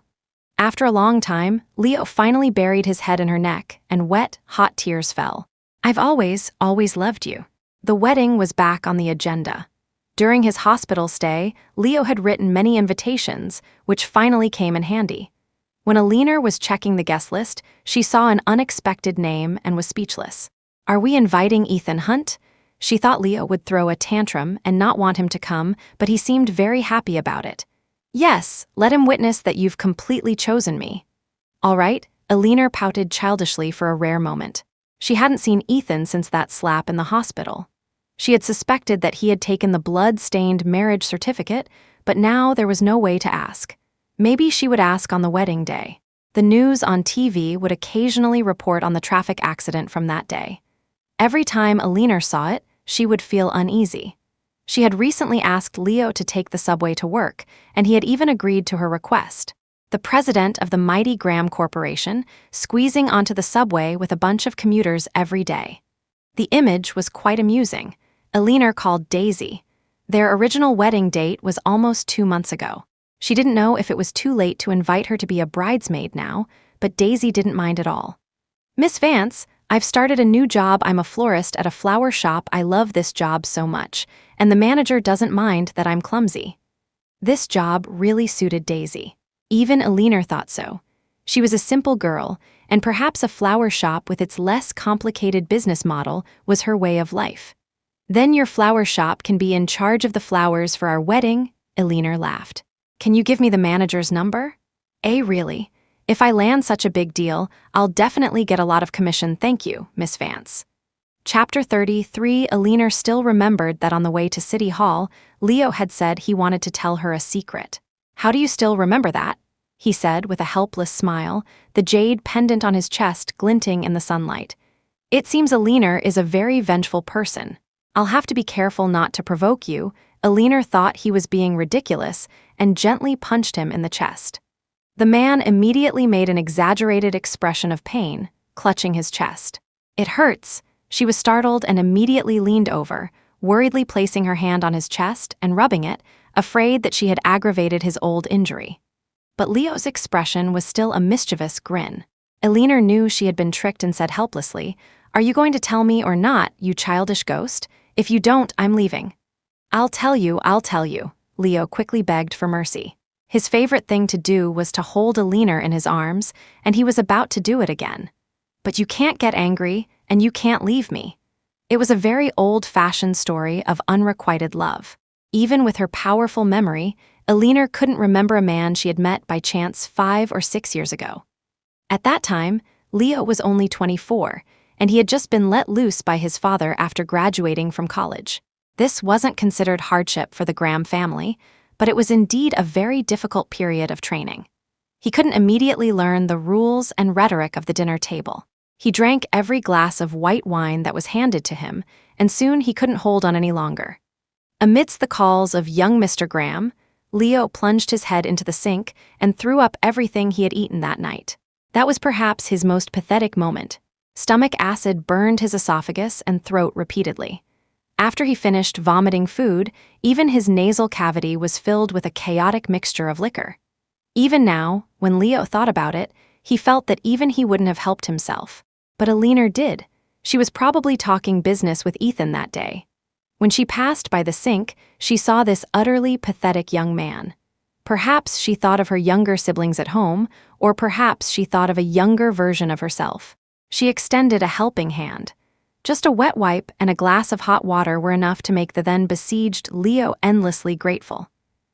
After a long time, Leo finally buried his head in her neck, and wet, hot tears fell. "I've always loved you." The wedding was back on the agenda. During his hospital stay, Leo had written many invitations, which finally came in handy. When Elina was checking the guest list, she saw an unexpected name and was speechless. "Are we inviting Ethan Hunt?" She thought Leo would throw a tantrum and not want him to come, but he seemed very happy about it. "Yes, let him witness that you've completely chosen me." "All right," Elina pouted childishly for a rare moment. She hadn't seen Ethan since that slap in the hospital. She had suspected that he had taken the blood-stained marriage certificate, but now there was no way to ask. Maybe she would ask on the wedding day. The news on TV would occasionally report on the traffic accident from that day. Every time Elina saw it, she would feel uneasy. She had recently asked Leo to take the subway to work, and he had even agreed to her request. The president of the mighty Graham Corporation, squeezing onto the subway with a bunch of commuters every day. The image was quite amusing. Elina called Daisy. Their original wedding date was almost 2 months ago. She didn't know if it was too late to invite her to be a bridesmaid now, but Daisy didn't mind at all. "Miss Vance, I've started a new job. I'm a florist at a flower shop. I love this job so much, and the manager doesn't mind that I'm clumsy." This job really suited Daisy. Even Elina thought so. She was a simple girl, and perhaps a flower shop with its less complicated business model was her way of life. "Then your flower shop can be in charge of the flowers for our wedding," Elina laughed. "Can you give me the manager's number?" Really? If I land such a big deal, I'll definitely get a lot of commission, thank you, Miss Vance." Chapter 33, Elina still remembered that on the way to City Hall, Leo had said he wanted to tell her a secret. "How do you still remember that?" he said with a helpless smile, the jade pendant on his chest glinting in the sunlight. "It seems Elina is a very vengeful person. I'll have to be careful not to provoke you." Elina thought he was being ridiculous and gently punched him in the chest. The man immediately made an exaggerated expression of pain, clutching his chest. "It hurts." She was startled and immediately leaned over, worriedly placing her hand on his chest and rubbing it, afraid that she had aggravated his old injury. But Leo's expression was still a mischievous grin. Elina knew she had been tricked and said helplessly, "Are you going to tell me or not, you childish ghost? If you don't, I'm leaving." I'll tell you," Leo quickly begged for mercy. His favorite thing to do was to hold Elina in his arms, and he was about to do it again. "But you can't get angry, and you can't leave me." It was a very old-fashioned story of unrequited love. Even with her powerful memory, Elina couldn't remember a man she had met by chance 5 or 6 years ago. At that time, Leo was only 24, and he had just been let loose by his father after graduating from college. This wasn't considered hardship for the Graham family, but it was indeed a very difficult period of training. He couldn't immediately learn the rules and rhetoric of the dinner table. He drank every glass of white wine that was handed to him, and soon he couldn't hold on any longer. Amidst the calls of young Mr. Graham, Leo plunged his head into the sink and threw up everything he had eaten that night. That was perhaps his most pathetic moment. Stomach acid burned his esophagus and throat repeatedly. After he finished vomiting food, even his nasal cavity was filled with a chaotic mixture of liquor. Even now, when Leo thought about it, he felt that even he wouldn't have helped himself. But Elina did. She was probably talking business with Ethan that day. When she passed by the sink, she saw this utterly pathetic young man. Perhaps she thought of her younger siblings at home, or perhaps she thought of a younger version of herself. She extended a helping hand. Just a wet wipe and a glass of hot water were enough to make the then besieged Leo endlessly grateful.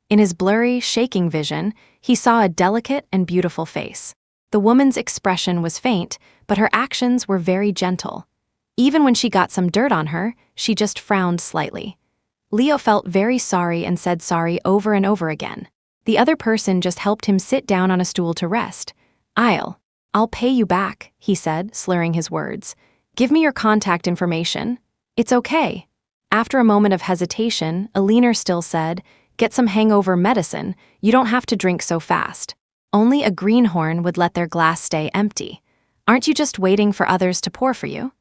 In his blurry, shaking vision, he saw a delicate and beautiful face. The woman's expression was faint, but her actions were very gentle. Even when she got some dirt on her, she just frowned slightly. Leo felt very sorry and said sorry over and over again. The other person just helped him sit down on a stool to rest. I'll pay you back, he said, slurring his words. Give me your contact information. It's okay. After a moment of hesitation, Elina still said, get some hangover medicine. You don't have to drink so fast. Only a greenhorn would let their glass stay empty. Aren't you just waiting for others to pour for you?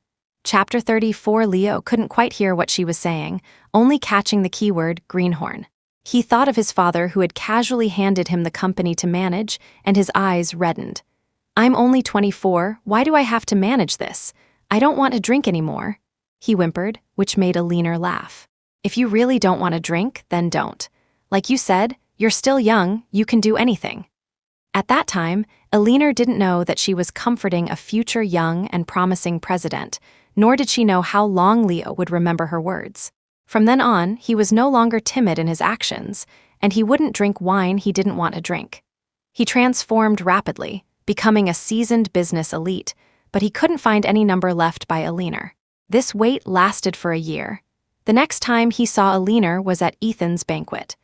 Chapter 34. Leo couldn't quite hear what she was saying, only catching the keyword greenhorn. He thought of his father who had casually handed him the company to manage, and his eyes reddened. I'm only 24, why do I have to manage this? I don't want to drink anymore, he whimpered, which made Elina laugh. If you really don't want to drink, then don't. Like you said, you're still young, you can do anything. At that time, Elina didn't know that she was comforting a future young and promising president, nor did she know how long Leo would remember her words. From then on, he was no longer timid in his actions, and he wouldn't drink wine he didn't want to drink. He transformed rapidly, becoming a seasoned business elite, but he couldn't find any number left by Elina. This wait lasted for a year. The next time he saw Elina was at Ethan's banquet.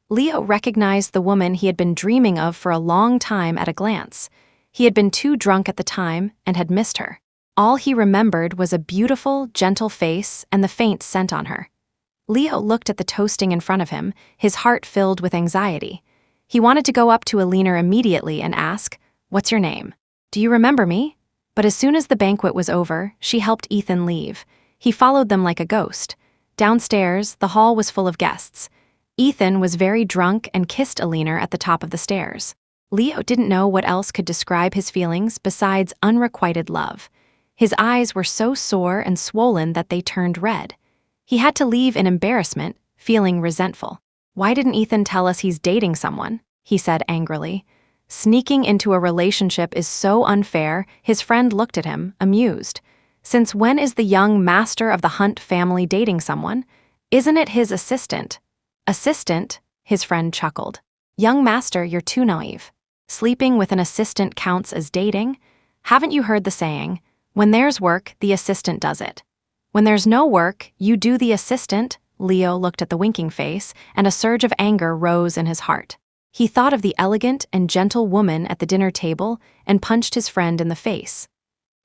Leo recognized the woman he had been dreaming of for a long time at a glance. He had been too drunk at the time and had missed her. All he remembered was a beautiful, gentle face and the faint scent on her. Leo looked at the toasting in front of him, his heart filled with anxiety. He wanted to go up to Elina immediately and ask, "What's your name? Do you remember me?" But as soon as the banquet was over, she helped Ethan leave. He followed them like a ghost. Downstairs, the hall was full of guests. Ethan was very drunk and kissed Elina at the top of the stairs. Leo didn't know what else could describe his feelings besides unrequited love. His eyes were so sore and swollen that they turned red. He had to leave in embarrassment, feeling resentful. "Why didn't Ethan tell us he's dating someone?" he said angrily. Sneaking into a relationship is so unfair. His friend looked at him, amused. Since when is the young master of the Hunt family dating someone? Isn't it his assistant? Assistant? His friend chuckled. Young master, you're too naive. Sleeping with an assistant counts as dating? Haven't you heard the saying, when there's work, the assistant does it? When there's no work, you do the assistant. Leo looked at the winking face, and a surge of anger rose in his heart. He thought of the elegant and gentle woman at the dinner table and punched his friend in the face.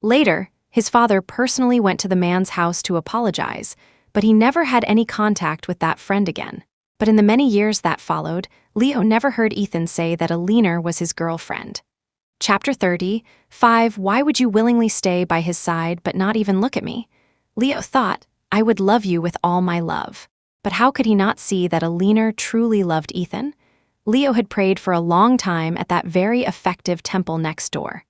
Later, his father personally went to the man's house to apologize, but he never had any contact with that friend again. But in the many years that followed, Leo never heard Ethan say that Elina was his girlfriend. Chapter 35. Why would you willingly stay by his side but not even look at me? Leo thought, I would love you with all my love. But how could he not see that Elina truly loved Ethan? Leo had prayed for a long time at that very effective temple next door.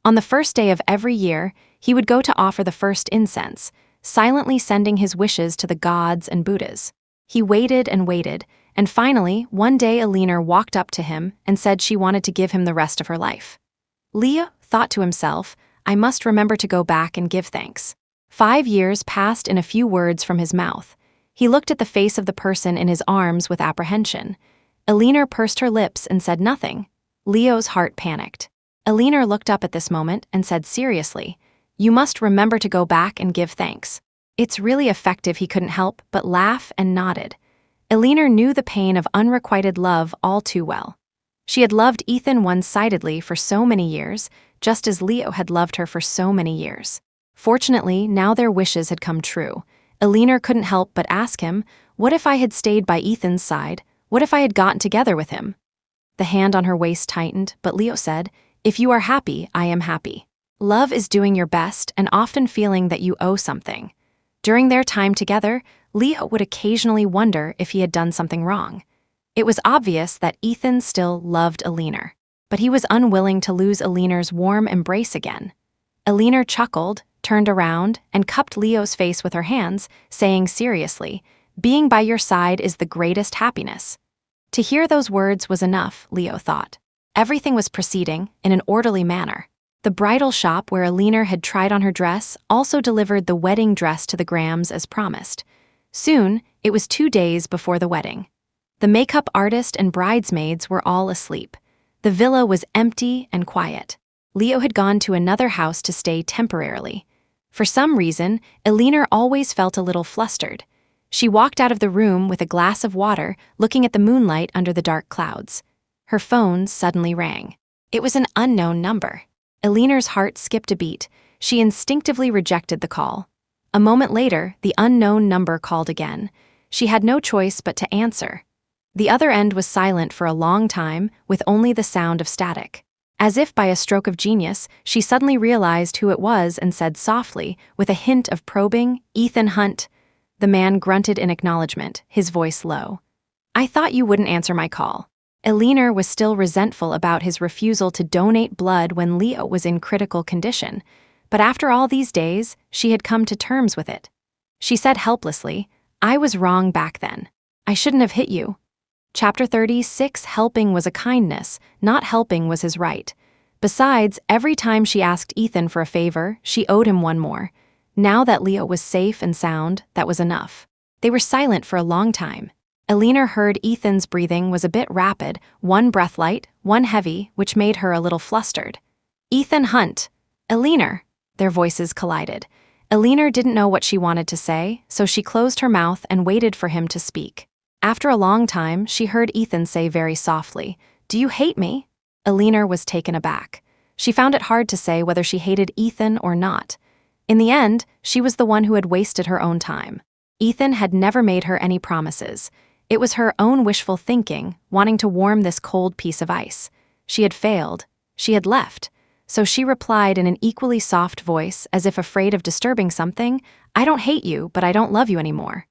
On the first day of every year, he would go to offer the first incense, silently sending his wishes to the gods and Buddhas. He waited, and finally, one day Elina walked up to him and said she wanted to give him the rest of her life. Leo thought to himself, I must remember to go back and give thanks. 5 years passed in a few words from his mouth. He looked at the face of the person in his arms with apprehension. Elina pursed her lips and said nothing. Leo's heart panicked. Elina looked up at this moment and said seriously, You must remember to go back and give thanks." It's really effective, he couldn't help but laugh and nodded. Elina knew the pain of unrequited love all too well. She had loved Ethan one-sidedly for so many years, just as Leo had loved her for so many years. Fortunately, now their wishes had come true. Elina couldn't help but ask him, what if I had stayed by Ethan's side? What if I had gotten together with him? The hand on her waist tightened, but Leo said, "If you are happy, I am happy." Love is doing your best and often feeling that you owe something. During their time together, Leo would occasionally wonder if he had done something wrong. It was obvious that Ethan still loved Elina, but he was unwilling to lose Elina's warm embrace again. Elina chuckled, turned around, and cupped Leo's face with her hands, saying seriously, "Being by your side is the greatest happiness." To hear those words was enough, Leo thought. Everything was proceeding in an orderly manner. The bridal shop where Elina had tried on her dress also delivered the wedding dress to the Grahams as promised. Soon, it was 2 days before the wedding. The makeup artist and bridesmaids were all asleep. The villa was empty and quiet. Leo had gone to another house to stay temporarily. For some reason, Elina always felt a little flustered. She walked out of the room with a glass of water, looking at the moonlight under the dark clouds. Her phone suddenly rang. It was an unknown number. Elina's heart skipped a beat. She instinctively rejected the call. A moment later, the unknown number called again. She had no choice but to answer. The other end was silent for a long time, with only the sound of static. As if by a stroke of genius, she suddenly realized who it was and said softly, with a hint of probing, "Ethan Hunt." The man grunted in acknowledgement, his voice low. "I thought you wouldn't answer my call." Elina was still resentful about his refusal to donate blood when Leo was in critical condition, but after all these days, she had come to terms with it. She said helplessly, "I was wrong back then. I shouldn't have hit you." Chapter 36. Helping was a kindness, not helping was his right. Besides, every time she asked Ethan for a favor, she owed him one more. Now that Leo was safe and sound, that was enough. They were silent for a long time. Elina heard Ethan's breathing was a bit rapid, one breath light, one heavy, which made her a little flustered. "Ethan Hunt." "Elina." Their voices collided. Elina didn't know what she wanted to say, so she closed her mouth and waited for him to speak. After a long time, she heard Ethan say very softly, "Do you hate me?" Elina was taken aback. She found it hard to say whether she hated Ethan or not. In the end, she was the one who had wasted her own time. Ethan had never made her any promises. It was her own wishful thinking, wanting to warm this cold piece of ice. She had failed. She had left. So she replied in an equally soft voice, as if afraid of disturbing something, "I don't hate you, but I don't love you anymore."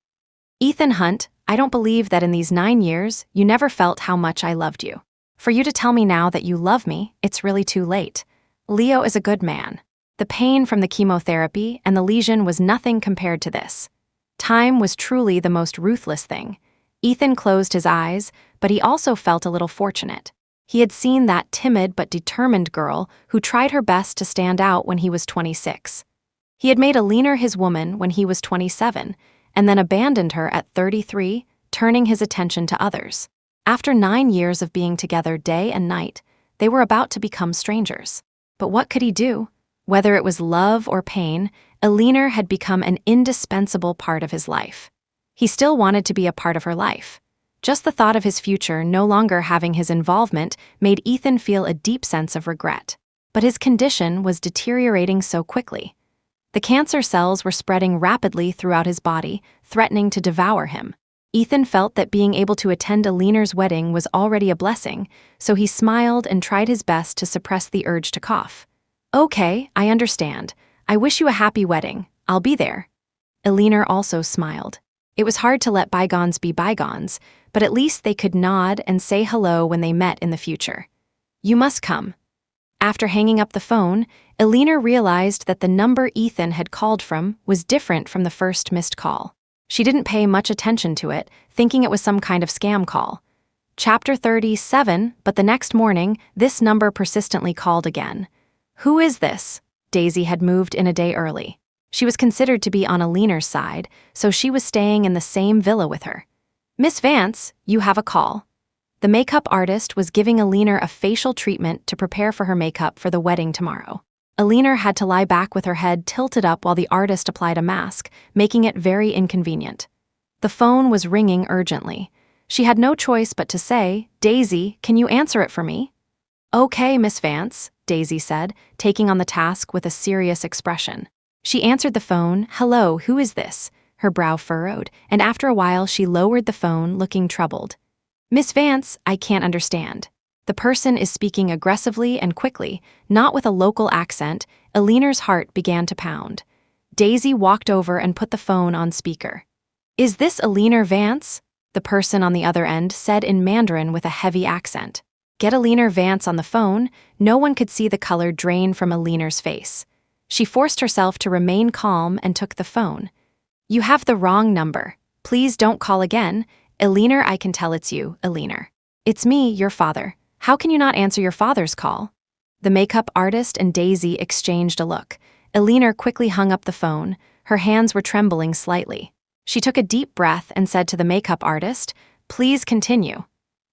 "Ethan Hunt, I don't believe that in these 9 years, you never felt how much I loved you. For you to tell me now that you love me, it's really too late. Leo is a good man. The pain from the chemotherapy and the lesion was nothing compared to this. Time was truly the most ruthless thing." Ethan closed his eyes, but he also felt a little fortunate. He had seen that timid but determined girl who tried her best to stand out when he was 26. He had made Elina his woman when he was 27, and then abandoned her at 33, turning his attention to others. After 9 years of being together day and night, they were about to become strangers. But what could he do? Whether it was love or pain, Elina had become an indispensable part of his life. He still wanted to be a part of her life. Just the thought of his future no longer having his involvement made Ethan feel a deep sense of regret. But his condition was deteriorating so quickly. The cancer cells were spreading rapidly throughout his body, threatening to devour him. Ethan felt that being able to attend Elina's wedding was already a blessing, so he smiled and tried his best to suppress the urge to cough. "Okay, I understand. I wish you a happy wedding. I'll be there." Elina also smiled. It was hard to let bygones be bygones, but at least they could nod and say hello when they met in the future. "You must come." After hanging up the phone, Elina realized that the number Ethan had called from was different from the first missed call. She didn't pay much attention to it, thinking it was some kind of scam call. Chapter 37. But the next morning, this number persistently called again. "Who is this?" Daisy had moved in a day early. She was considered to be on Elina's side, so she was staying in the same villa with her. "Miss Vance, you have a call." The makeup artist was giving Elina a facial treatment to prepare for her makeup for the wedding tomorrow. Elina had to lie back with her head tilted up while the artist applied a mask, making it very inconvenient. The phone was ringing urgently. She had no choice but to say, "Daisy, can you answer it for me?" "Okay, Miss Vance," Daisy said, taking on the task with a serious expression. She answered the phone. "Hello, who is this?" Her brow furrowed, and after a while she lowered the phone, looking troubled. "Miss Vance, I can't understand." The person is speaking aggressively and quickly, not with a local accent. Elina's heart began to pound. Daisy walked over and put the phone on speaker. "Is this Elina Vance?" the person on the other end said in Mandarin with a heavy accent. "Get Elina Vance on the phone." No one could see the color drain from Elina's face. She forced herself to remain calm and took the phone. "You have the wrong number. Please don't call again." "Elina, I can tell it's you, Elina. It's me, your father. How can you not answer your father's call?" The makeup artist and Daisy exchanged a look. Elina quickly hung up the phone. Her hands were trembling slightly. She took a deep breath and said to the makeup artist, "Please continue."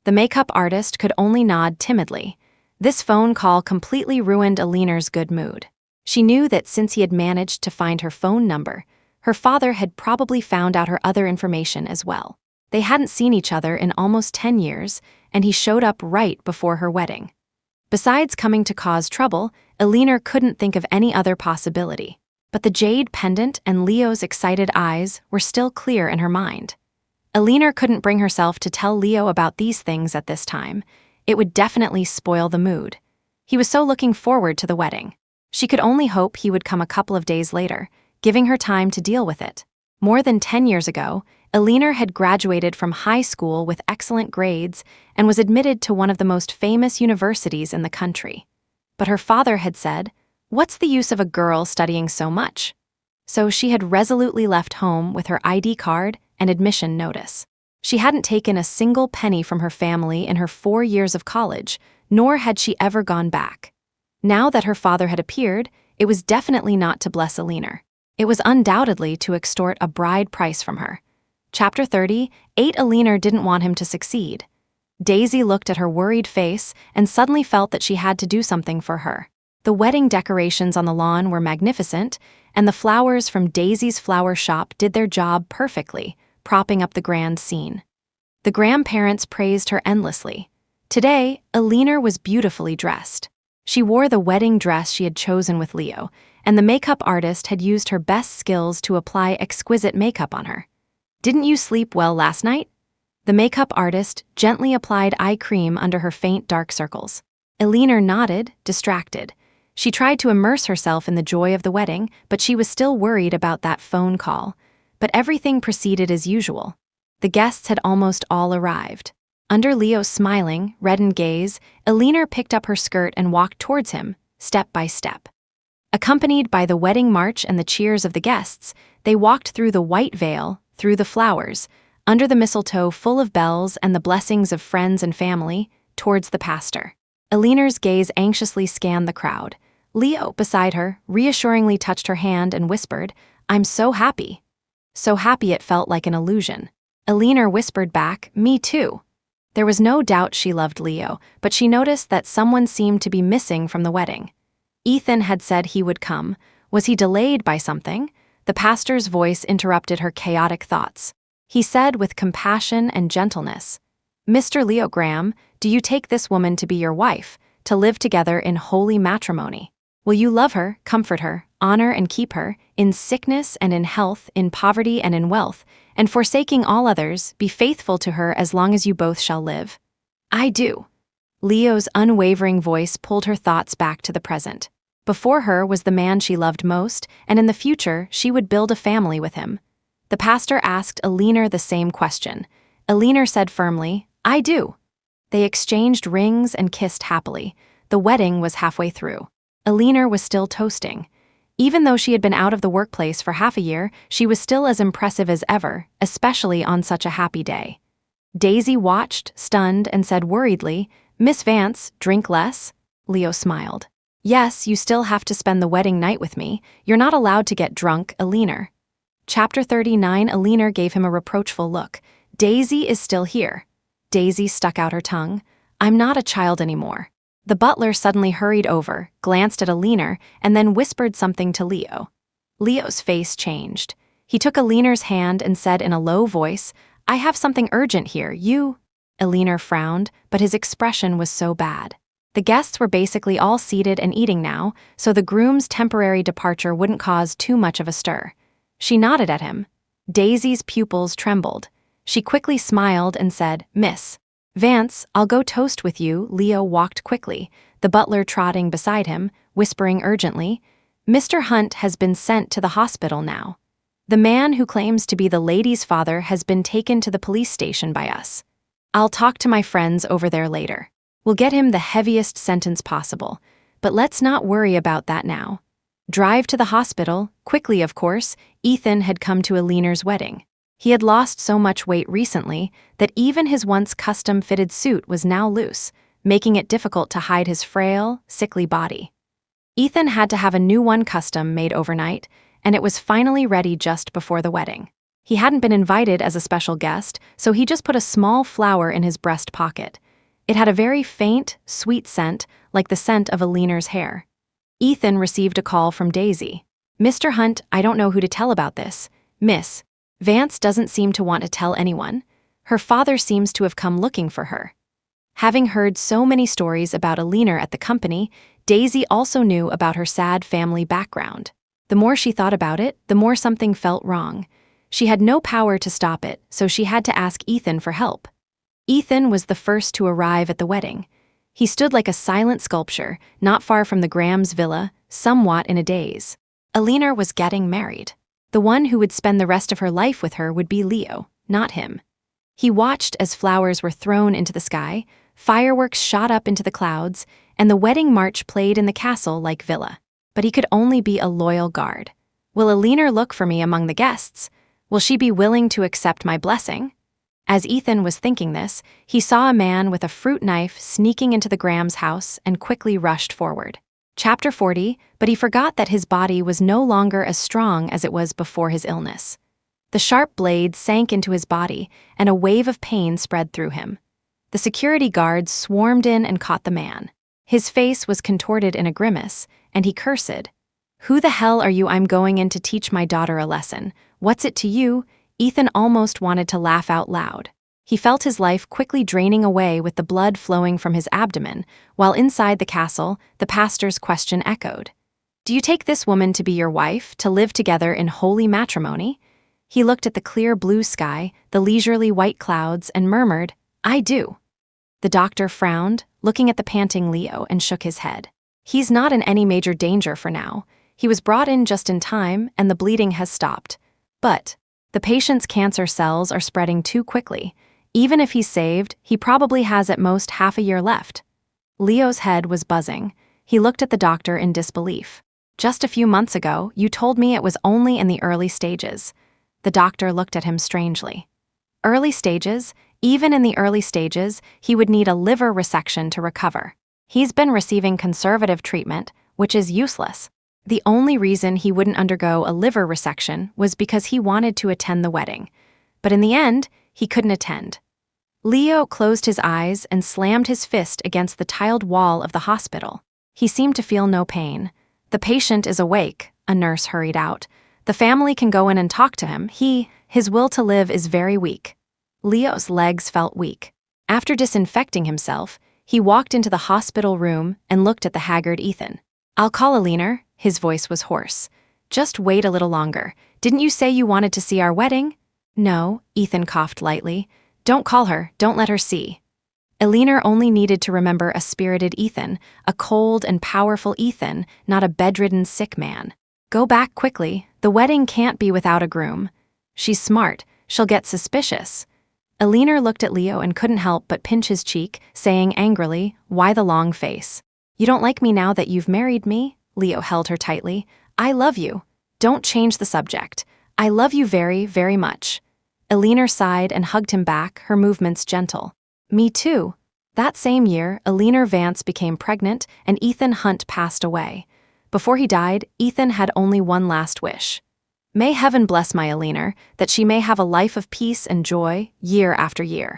The makeup artist could only nod timidly. This phone call completely ruined Elina's good mood. She knew that since he had managed to find her phone number, her father had probably found out her other information as well. They hadn't seen each other in almost 10 years, and he showed up right before her wedding. Besides coming to cause trouble, Elina couldn't think of any other possibility. But the jade pendant and Leo's excited eyes were still clear in her mind. Elina couldn't bring herself to tell Leo about these things at this time. It would definitely spoil the mood. He was so looking forward to the wedding. She could only hope he would come a couple of days later, giving her time to deal with it. More than 10 years ago, Elina had graduated from high school with excellent grades and was admitted to one of the most famous universities in the country. But her father had said, "What's the use of a girl studying so much?" So she had resolutely left home with her ID card and admission notice. She hadn't taken a single penny from her family in her 4 years of college, nor had she ever gone back. Now that her father had appeared, it was definitely not to bless Elina. It was undoubtedly to extort a bride price from her. Chapter 30, 8. Elina didn't want him to succeed. Daisy looked at her worried face and suddenly felt that she had to do something for her. The wedding decorations on the lawn were magnificent, and the flowers from Daisy's flower shop did their job perfectly, propping up the grand scene. The grandparents praised her endlessly. Today, Elina was beautifully dressed. She wore the wedding dress she had chosen with Leo, and the makeup artist had used her best skills to apply exquisite makeup on her. "Didn't you sleep well last night?" The makeup artist gently applied eye cream under her faint dark circles. Elina nodded, distracted. She tried to immerse herself in the joy of the wedding, but she was still worried about that phone call. But everything proceeded as usual. The guests had almost all arrived. Under Leo's smiling, reddened gaze, Elina picked up her skirt and walked towards him, step by step. Accompanied by the wedding march and the cheers of the guests, they walked through the white veil, through the flowers, under the mistletoe full of bells and the blessings of friends and family, towards the pastor. Elina's gaze anxiously scanned the crowd. Leo, beside her, reassuringly touched her hand and whispered, "I'm so happy." So happy it felt like an illusion. Elina whispered back, "Me too." There was no doubt she loved Leo, but she noticed that someone seemed to be missing from the wedding. Ethan had said he would come. Was he delayed by something? The pastor's voice interrupted her chaotic thoughts. He said with compassion and gentleness, "Mr. Leo Graham, do you take this woman to be your wife, to live together in holy matrimony? Will you love her, comfort her, honor and keep her, in sickness and in health, in poverty and in wealth, and forsaking all others, be faithful to her as long as you both shall live?" "I do." Leo's unwavering voice pulled her thoughts back to the present. Before her was the man she loved most, and in the future she would build a family with him. The pastor asked Elina the same question. Elina said firmly, "I do." They exchanged rings and kissed happily. The wedding was halfway through. Elina was still toasting. Even though she had been out of the workplace for half a year, she was still as impressive as ever, especially on such a happy day. Daisy watched, stunned, and said worriedly, "Miss Vance, drink less?" Leo smiled. "Yes, you still have to spend the wedding night with me. You're not allowed to get drunk, Elina." Chapter 39. Elina gave him a reproachful look. "Daisy is still here." Daisy stuck out her tongue. "I'm not a child anymore." The butler suddenly hurried over, glanced at Elina, and then whispered something to Leo. Leo's face changed. He took Elina's hand and said in a low voice, "I have something urgent here, you—" Elina frowned, but his expression was so bad. The guests were basically all seated and eating now, so the groom's temporary departure wouldn't cause too much of a stir. She nodded at him. Daisy's pupils trembled. She quickly smiled and said, "Miss Vance, I'll go toast with you." Leo walked quickly, the butler trotting beside him, whispering urgently, "Mr. Hunt has been sent to the hospital now. The man who claims to be the lady's father has been taken to the police station by us. I'll talk to my friends over there later. We'll get him the heaviest sentence possible, but let's not worry about that now." Drive to the hospital, quickly of course. Ethan had come to Elina's wedding. He had lost so much weight recently that even his once custom-fitted suit was now loose, making it difficult to hide his frail, sickly body. Ethan had to have a new one custom made overnight, and it was finally ready just before the wedding. He hadn't been invited as a special guest, so he just put a small flower in his breast pocket. It had a very faint, sweet scent, like the scent of Elina's hair. Ethan received a call from Daisy. "Mr. Hunt, I don't know who to tell about this. Miss Vance doesn't seem to want to tell anyone. Her father seems to have come looking for her." Having heard so many stories about Elina at the company, Daisy also knew about her sad family background. The more she thought about it, the more something felt wrong. She had no power to stop it, so she had to ask Ethan for help. Ethan was the first to arrive at the wedding. He stood like a silent sculpture, not far from the Graham's villa, somewhat in a daze. Elina was getting married. The one who would spend the rest of her life with her would be Leo, not him. He watched as flowers were thrown into the sky, fireworks shot up into the clouds, and the wedding march played in the castle-like villa. But he could only be a loyal guard. Will Elina look for me among the guests? Will she be willing to accept my blessing? As Ethan was thinking this, he saw a man with a fruit knife sneaking into the Graham's house and quickly rushed forward. Chapter 40, but he forgot that his body was no longer as strong as it was before his illness. The sharp blade sank into his body, and a wave of pain spread through him. The security guards swarmed in and caught the man. His face was contorted in a grimace, and he cursed. "Who the hell are you? I'm going in to teach my daughter a lesson. What's it to you?" Ethan almost wanted to laugh out loud. He felt his life quickly draining away with the blood flowing from his abdomen, while inside the castle, the pastor's question echoed. "Do you take this woman to be your wife, to live together in holy matrimony?" He looked at the clear blue sky, the leisurely white clouds, and murmured, "I do." The doctor frowned, looking at the panting Leo, and shook his head. "He's not in any major danger for now. He was brought in just in time, and the bleeding has stopped. But the patient's cancer cells are spreading too quickly. Even if he's saved, he probably has at most half a year left." Leo's head was buzzing. He looked at the doctor in disbelief. "Just a few months ago, you told me it was only in the early stages." The doctor looked at him strangely. "Early stages? Even in the early stages, he would need a liver resection to recover. He's been receiving conservative treatment, which is useless. The only reason he wouldn't undergo a liver resection was because he wanted to attend the wedding. But in the end, he couldn't attend." Leo closed his eyes and slammed his fist against the tiled wall of the hospital. He seemed to feel no pain. "The patient is awake," a nurse hurried out. "The family can go in and talk to him. His will to live is very weak." Leo's legs felt weak. After disinfecting himself, he walked into the hospital room and looked at the haggard Ethan. "I'll call Elina." His voice was hoarse. "Just wait a little longer. Didn't you say you wanted to see our wedding?" "No," Ethan coughed lightly. "Don't call her. Don't let her see." Elina only needed to remember a spirited Ethan, a cold and powerful Ethan, not a bedridden sick man. "Go back quickly. The wedding can't be without a groom. She's smart. She'll get suspicious." Elina looked at Leo and couldn't help but pinch his cheek, saying angrily, "Why the long face? You don't like me now that you've married me?" Leo held her tightly. "I love you. Don't change the subject. I love you very, very much." Elina sighed and hugged him back, her movements gentle. "Me too." That same year, Elina Vance became pregnant and Ethan Hunt passed away. Before he died, Ethan had only one last wish. "May heaven bless my Elina, that she may have a life of peace and joy, year after year."